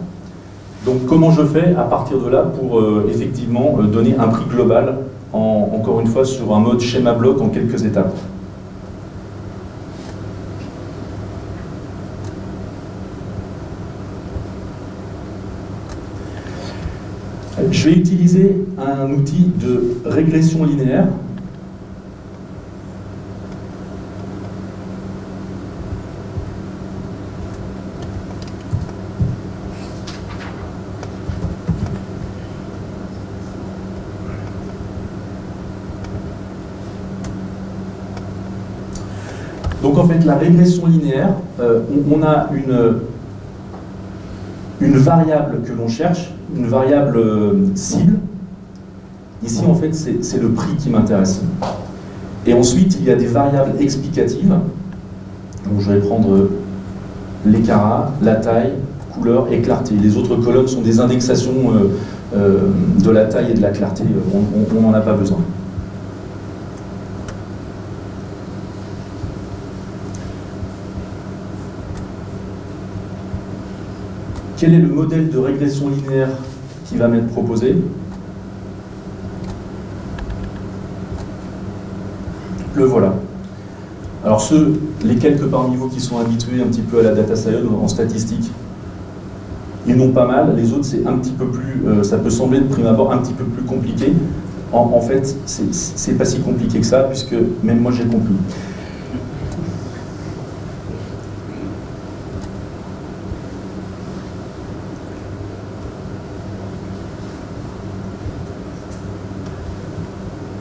Donc comment je fais à partir de là pour effectivement donner un prix global, encore une fois sur un mode schéma bloc en quelques étapes. Je vais utiliser un outil de régression linéaire. Donc en fait, la régression linéaire, on a une variable que l'on cherche, une variable cible. Ici, en fait, c'est le prix qui m'intéresse. Et ensuite, il y a des variables explicatives. Donc je vais prendre les carats, la taille, couleur et clarté. Les autres colonnes sont des indexations de la taille et de la clarté. On n'en a pas besoin. Quel est le modèle de régression linéaire qui va m'être proposé? Le voilà. Alors les quelques parmi vous qui sont habitués un petit peu à la data science en statistique, ils n'ont pas mal. Les autres, c'est un petit peu plus, ça peut sembler de prime abord un petit peu plus compliqué. En fait, c'est pas si compliqué que ça, puisque même moi j'ai compris.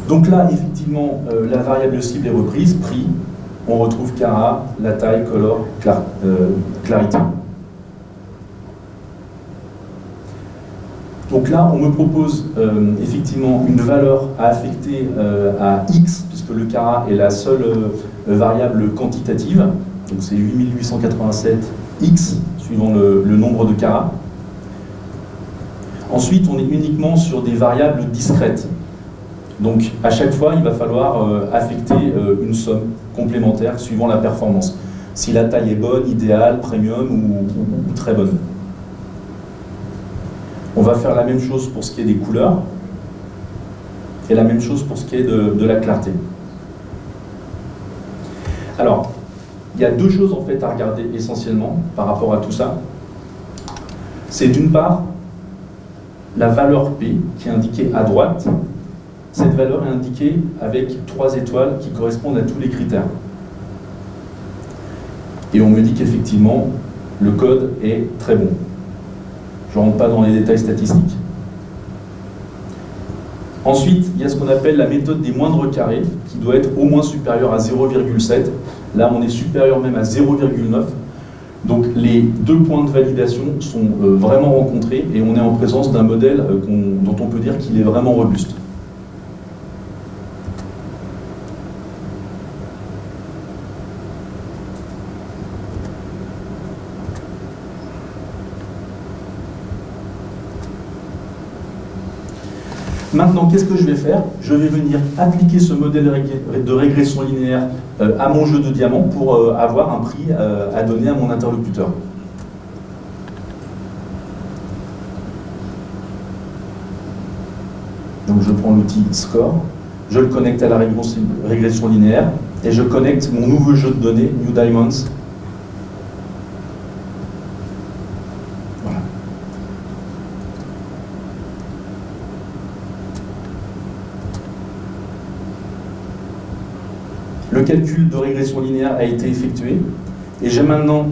Donc là, effectivement, la variable cible est reprise, prix, on retrouve carat, la taille, color, clarité. Donc là, on me propose effectivement une valeur à affecter à x, puisque le carat est la seule variable quantitative, donc c'est 8887x, suivant le nombre de carats. Ensuite, on est uniquement sur des variables discrètes. Donc, à chaque fois, il va falloir affecter une somme complémentaire suivant la performance. Si la taille est bonne, idéale, premium ou très bonne. On va faire la même chose pour ce qui est des couleurs et la même chose pour ce qui est de la clarté. Alors, il y a 2 choses en fait à regarder essentiellement par rapport à tout ça. C'est d'une part la valeur P qui est indiquée à droite. Cette valeur est indiquée avec 3 étoiles qui correspondent à tous les critères. Et on me dit qu'effectivement, le code est très bon. Je ne rentre pas dans les détails statistiques. Ensuite, il y a ce qu'on appelle la méthode des moindres carrés, qui doit être au moins supérieure à 0,7. Là, on est supérieur même à 0,9. Donc les 2 points de validation sont vraiment rencontrés et on est en présence d'un modèle dont on peut dire qu'il est vraiment robuste. Maintenant, qu'est-ce que je vais faire? Je vais venir appliquer ce modèle de régression linéaire à mon jeu de diamants pour avoir un prix à donner à mon interlocuteur. Donc je prends l'outil score, je le connecte à la régression linéaire et je connecte mon nouveau jeu de données, New Diamonds. Voilà. Le calcul de régression linéaire a été effectué et j'ai maintenant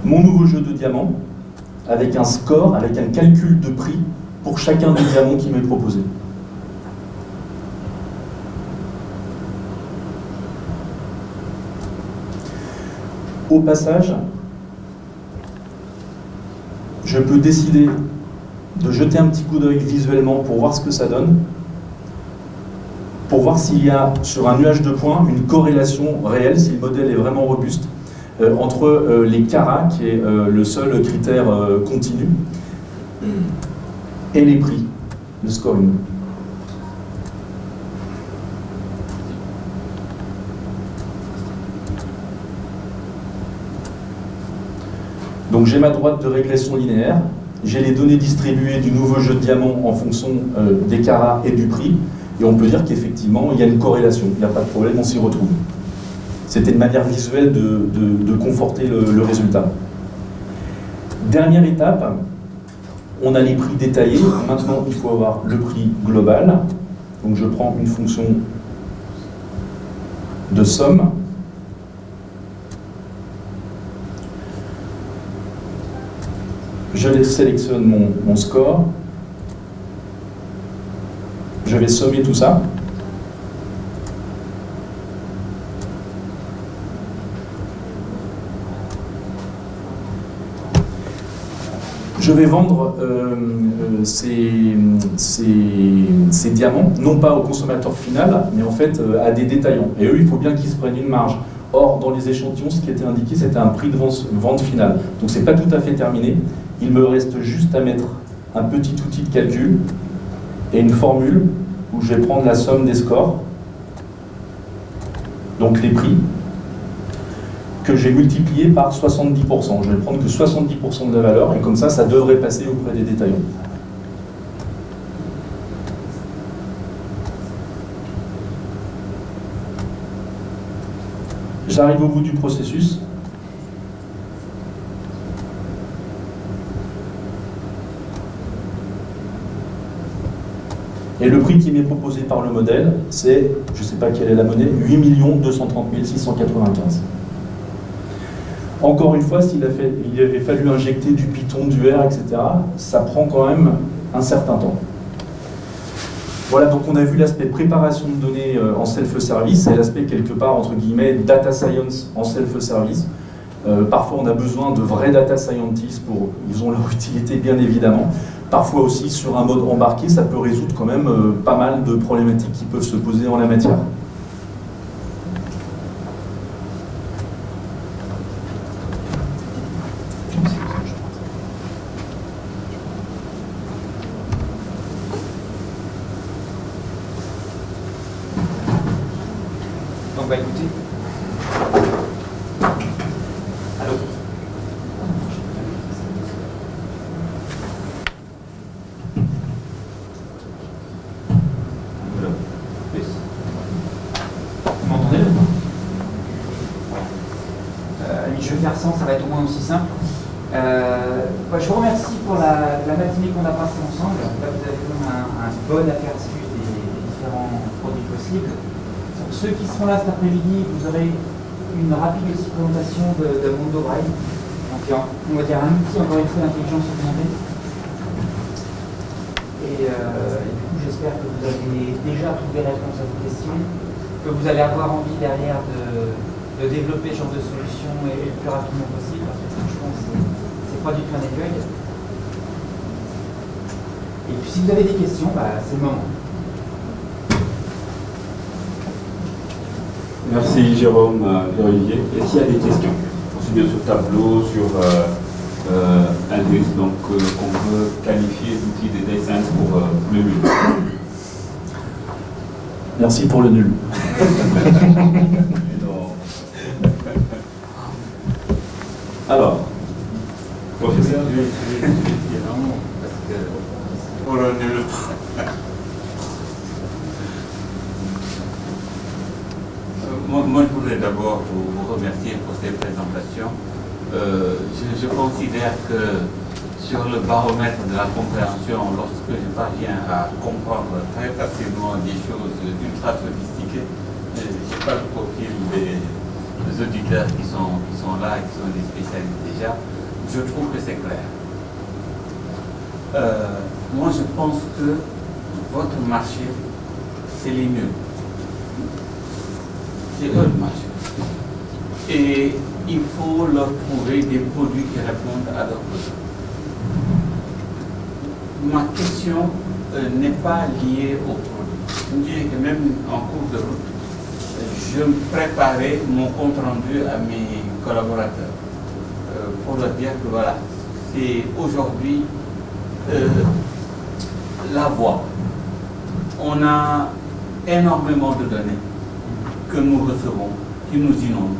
mon nouveau jeu de diamants avec un score, avec un calcul de prix pour chacun des diamants qui m'est proposé. Au passage, je peux décider de jeter un petit coup d'œil visuellement pour voir ce que ça donne, pour voir s'il y a sur un nuage de points une corrélation réelle, si le modèle est vraiment robuste, entre les caras, qui est le seul critère continu, et les prix, le scoring. Donc j'ai ma droite de régression linéaire, j'ai les données distribuées du nouveau jeu de diamants en fonction des caras et du prix, et on peut dire qu'effectivement il y a une corrélation, il n'y a pas de problème, on s'y retrouve. C'était une manière visuelle de conforter le résultat. Dernière étape, on a les prix détaillés. Maintenant, il faut avoir le prix global. Donc je prends une fonction de somme. Je sélectionne mon score. Je vais sommer tout ça. Je vais vendre ces diamants, non pas au consommateur final, mais en fait à des détaillants. Et eux, il faut bien qu'ils se prennent une marge. Or, dans les échantillons, ce qui était indiqué, c'était un prix de vente final. Donc, ce n'est pas tout à fait terminé. Il me reste juste à mettre un petit outil de calcul et une formule où je vais prendre la somme des scores, donc les prix, que j'ai multiplié par 70%. Je vais prendre que 70% de la valeur, et comme ça, ça devrait passer auprès des détaillants. J'arrive au bout du processus. Et le prix qui m'est proposé par le modèle, c'est, je ne sais pas quelle est la monnaie, 8 230 695. Encore une fois, il avait fallu injecter du Python, du R, etc., ça prend quand même un certain temps. Voilà, donc on a vu l'aspect préparation de données en self-service et l'aspect quelque part, entre guillemets, data science en self-service. Parfois, on a besoin de vrais data scientists ils ont leur utilité, bien évidemment. Parfois aussi, sur un mode embarqué, ça peut résoudre quand même pas mal de problématiques qui peuvent se poser en la matière. Donc, bah écoutez. Allô? Vous m'entendez là? Je vais faire ça va être au moins aussi simple. Je vous remercie pour la matinée qu'on a passée ensemble. Là, vous avez eu un bon aperçu des différents produits possibles. Pour ceux qui seront là cet après-midi, vous aurez une rapide aussi présentation de Mondo Brain. Donc, on va dire un outil, encore une fois, d'intelligence augmentée. Et du coup, j'espère que vous avez déjà trouvé les réponses à vos questions, que vous allez avoir envie derrière de développer ce genre de solution et le plus rapidement possible, parce que franchement, c'est pas du tout un écueil. Et puis, si vous avez des questions, c'est le moment. Merci Jérôme et Olivier. Est-ce qu'il y a des questions? Aussi bien sur Tableau, sur Algorithm, donc qu'on peut qualifier d'outil de data science pour le nul. Merci pour le nul. Alors, professeur. Pour le nul. Moi, je voudrais d'abord vous remercier pour cette présentation. Je considère que sur le baromètre de la compréhension, lorsque je parviens à comprendre très facilement des choses ultra sophistiquées, je n'ai pas le profil des auditeurs qui sont là, qui sont des spécialistes déjà, je trouve que c'est clair. Moi, je pense que votre marché, c'est les nuls. C'est eux le marché. Et il faut leur trouver des produits qui répondent à leurs besoins. Ma question n'est pas liée aux produits. Je me dirais que même en cours de route, je préparais mon compte rendu à mes collaborateurs pour leur dire que voilà, c'est aujourd'hui la voie. On a énormément de données que nous recevons, qui nous inondent.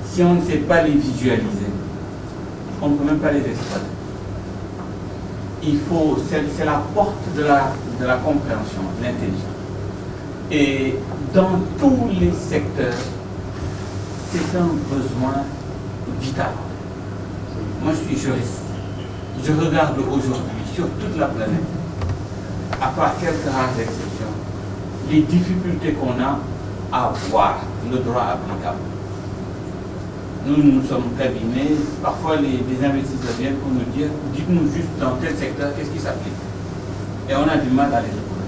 Si on ne sait pas les visualiser, on ne peut même pas les exploiter. Il faut, c'est la porte de la compréhension, de l'intelligence. Et dans tous les secteurs, c'est un besoin vital. Moi, je suis juriste. Je regarde aujourd'hui, sur toute la planète, à part quelques rares exceptions, les difficultés qu'on a à voir le droit applicable. Nous sommes cabinets, parfois les investisseurs viennent pour nous dire, dites-nous juste dans tel secteur, qu'est-ce qui s'applique? Et on a du mal à les trouver.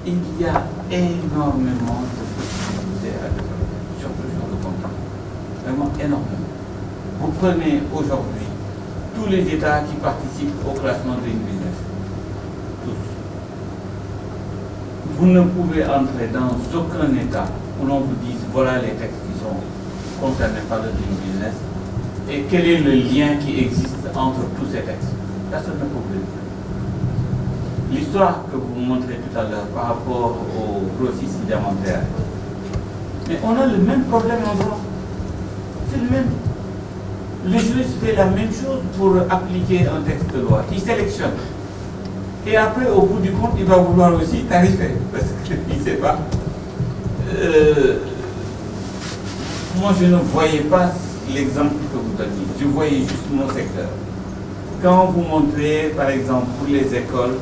Il y a énormément de possibilités à développer, surtout sur le contrat. Vraiment énormément. Vous prenez aujourd'hui tous les États qui participent au classement de Business. Tous. Vous ne pouvez entrer dans aucun État où l'on vous dise voilà les textes qui sont concernés par le Business et quel est le lien qui existe entre tous ces textes. Personne ne peut vous le dire. L'histoire que vous montrez tout à l'heure par rapport au grossiste diamantaire, mais on a le même problème en droit. C'est le même. Le juriste fait la même chose pour appliquer un texte de loi. Il sélectionne. Et après, au bout du compte, il va vouloir aussi tarifer, parce qu'il ne sait pas. Moi, je ne voyais pas l'exemple que vous donniez. Je voyais juste mon secteur. Quand vous montrez, par exemple, pour les écoles,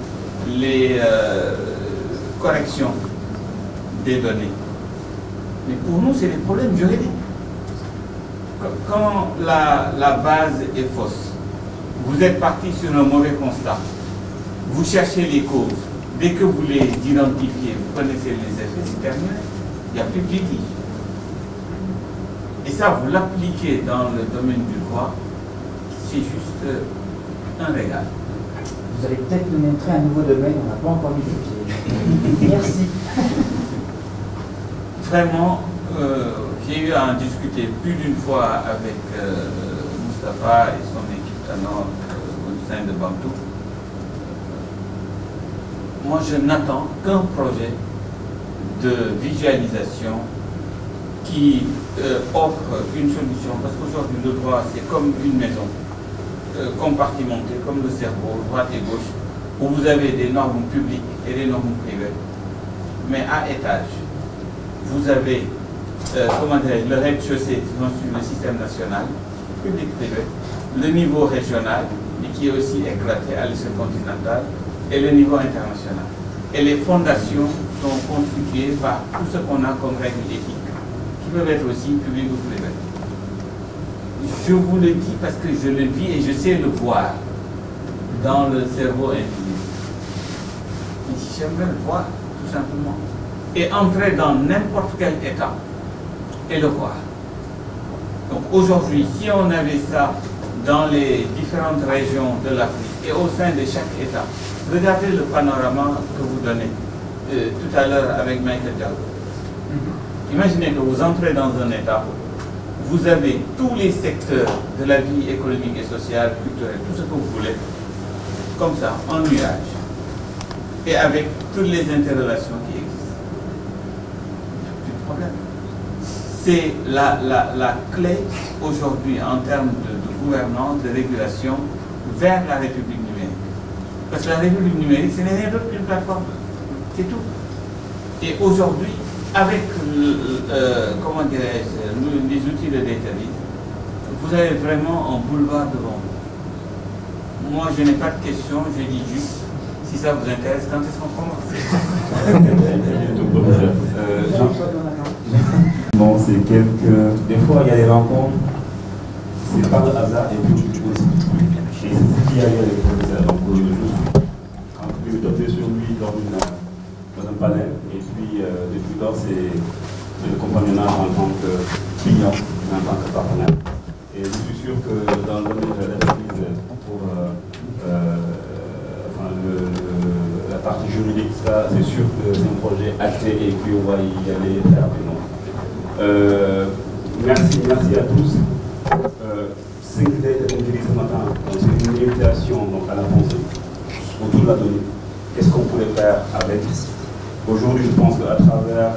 les corrections des données. Mais pour nous, c'est des problèmes juridiques. Quand la base est fausse, vous êtes parti sur un mauvais constat, vous cherchez les causes, dès que vous les identifiez, vous connaissez les effets, c'est terminé, il n'y a plus de litige. Et ça, vous l'appliquez dans le domaine du droit, c'est juste un régal. Vous allez peut-être nous montrer un nouveau domaine, on n'a pas encore mis le pied. Merci. Vraiment, j'ai eu à en discuter plus d'une fois avec Moustapha et son équipe talent au sein de Bantou. Moi, je n'attends qu'un projet de visualisation qui offre une solution. Parce qu'aujourd'hui, le droit, c'est comme une maison compartimentée, comme le cerveau, droite et gauche, où vous avez des normes publiques et des normes privées. Mais à étage, vous avez le rez-de-chaussée sur le système national, public-privé, le niveau régional, et qui est aussi éclaté à l'échelle continentale, et le niveau international. Et les fondations sont constituées par tout ce qu'on a comme règles éthiques, qui peuvent être aussi publiques ou privées. Je vous le dis parce que je le vis et je sais le voir dans le cerveau individu. J'aimerais le voir, tout simplement. Et entrer dans n'importe quel État et le voir. Donc aujourd'hui, si on avait ça dans les différentes régions de l'Afrique et au sein de chaque État, regardez le panorama que vous donnez tout à l'heure avec Michael Jackson. Imaginez que vous entrez dans un État, vous avez tous les secteurs de la vie économique et sociale, culturelle, tout ce que vous voulez, comme ça, en nuage, et avec toutes les interrelations qui existent. Il n'y a plus de problème. C'est la clé aujourd'hui en termes de gouvernance, de régulation vers la République numérique. Parce que la République numérique, ce n'est rien d'autre qu'une plateforme. C'est tout. Et aujourd'hui, avec, comment dirais-je, les outils de data viz, vous avez vraiment un boulevard devant vous. Moi, je n'ai pas de questions, je dis juste, si ça vous intéresse, quand est-ce qu'on commence? Bon, c'est quelques... Des fois, il y a des rencontres, c'est pas le hasard, et puis tu aussi. Et c'est ce qu'il y a eu avec le professeur. Donc, je suis tombé sur lui dans un panel, et puis depuis lors, c'est le compagnonnage en tant que client, en tant que partenaire. Et je suis sûr que dans le domaine de l'entreprise, pour la partie juridique, ça, c'est sûr que c'est un projet acté et qu'on va y aller très rapidement. Merci à tous. Ce que j'ai dit ce matin, c'est une invitation donc, à la pensée autour de la donnée. Qu'est-ce qu'on pourrait faire avec? Aujourd'hui, je pense qu'à travers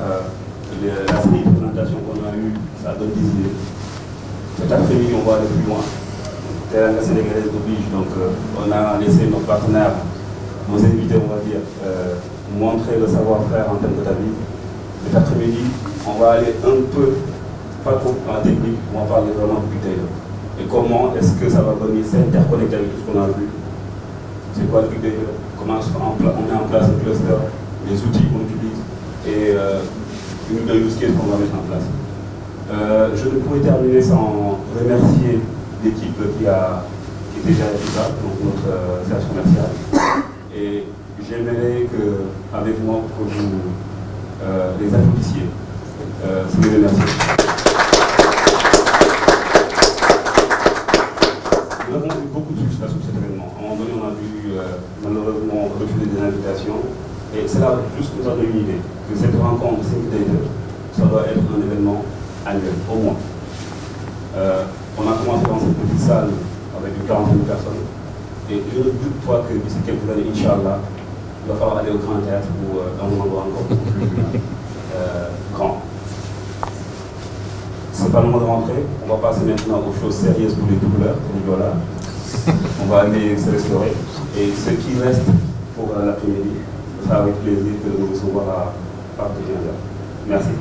la série de présentations qu'on a eues, ça donne des idées. Cet après-midi, on va aller plus loin. Teranga sénégalaise oblige, donc on a laissé nos partenaires, nos invités, on va dire, montrer le savoir-faire en termes de la vie. Cet après-midi, on va aller un peu, pas trop dans la technique, on va parler vraiment de big data. Et comment est-ce que ça va venir s'interconnecter avec tout ce qu'on a vu? C'est quoi le big data? Comment on met en place un cluster, les outils qu'on utilise et une de use case qu'on va mettre en place. Je ne pourrais terminer sans remercier l'équipe qui est déjà là, donc notre service commercial. Et j'aimerais qu'avec moi, que vous les applaudissiez. Je vous remercie. Nous avons eu beaucoup de succès sur cet événement. À un moment donné, on a vu malheureusement refuser des invitations. Et cela juste nous a donné une idée que cette rencontre 5 Data, ça doit être un événement annuel, au moins. On a commencé dans cette petite salle avec une quarantaine de personnes. Et je ne doute pas que d'ici quelques années, Inch'Allah, il va falloir aller au grand théâtre ou dans un endroit encore beaucoup plus grand. C'est pas le moment de rentrer. On va passer maintenant aux choses sérieuses pour les doubleurs, pour les dollars. On va aller se restaurer. Et ce qui reste pour l'après-midi, ce sera avec plaisir que de nous recevoir à partir de 15h. Merci.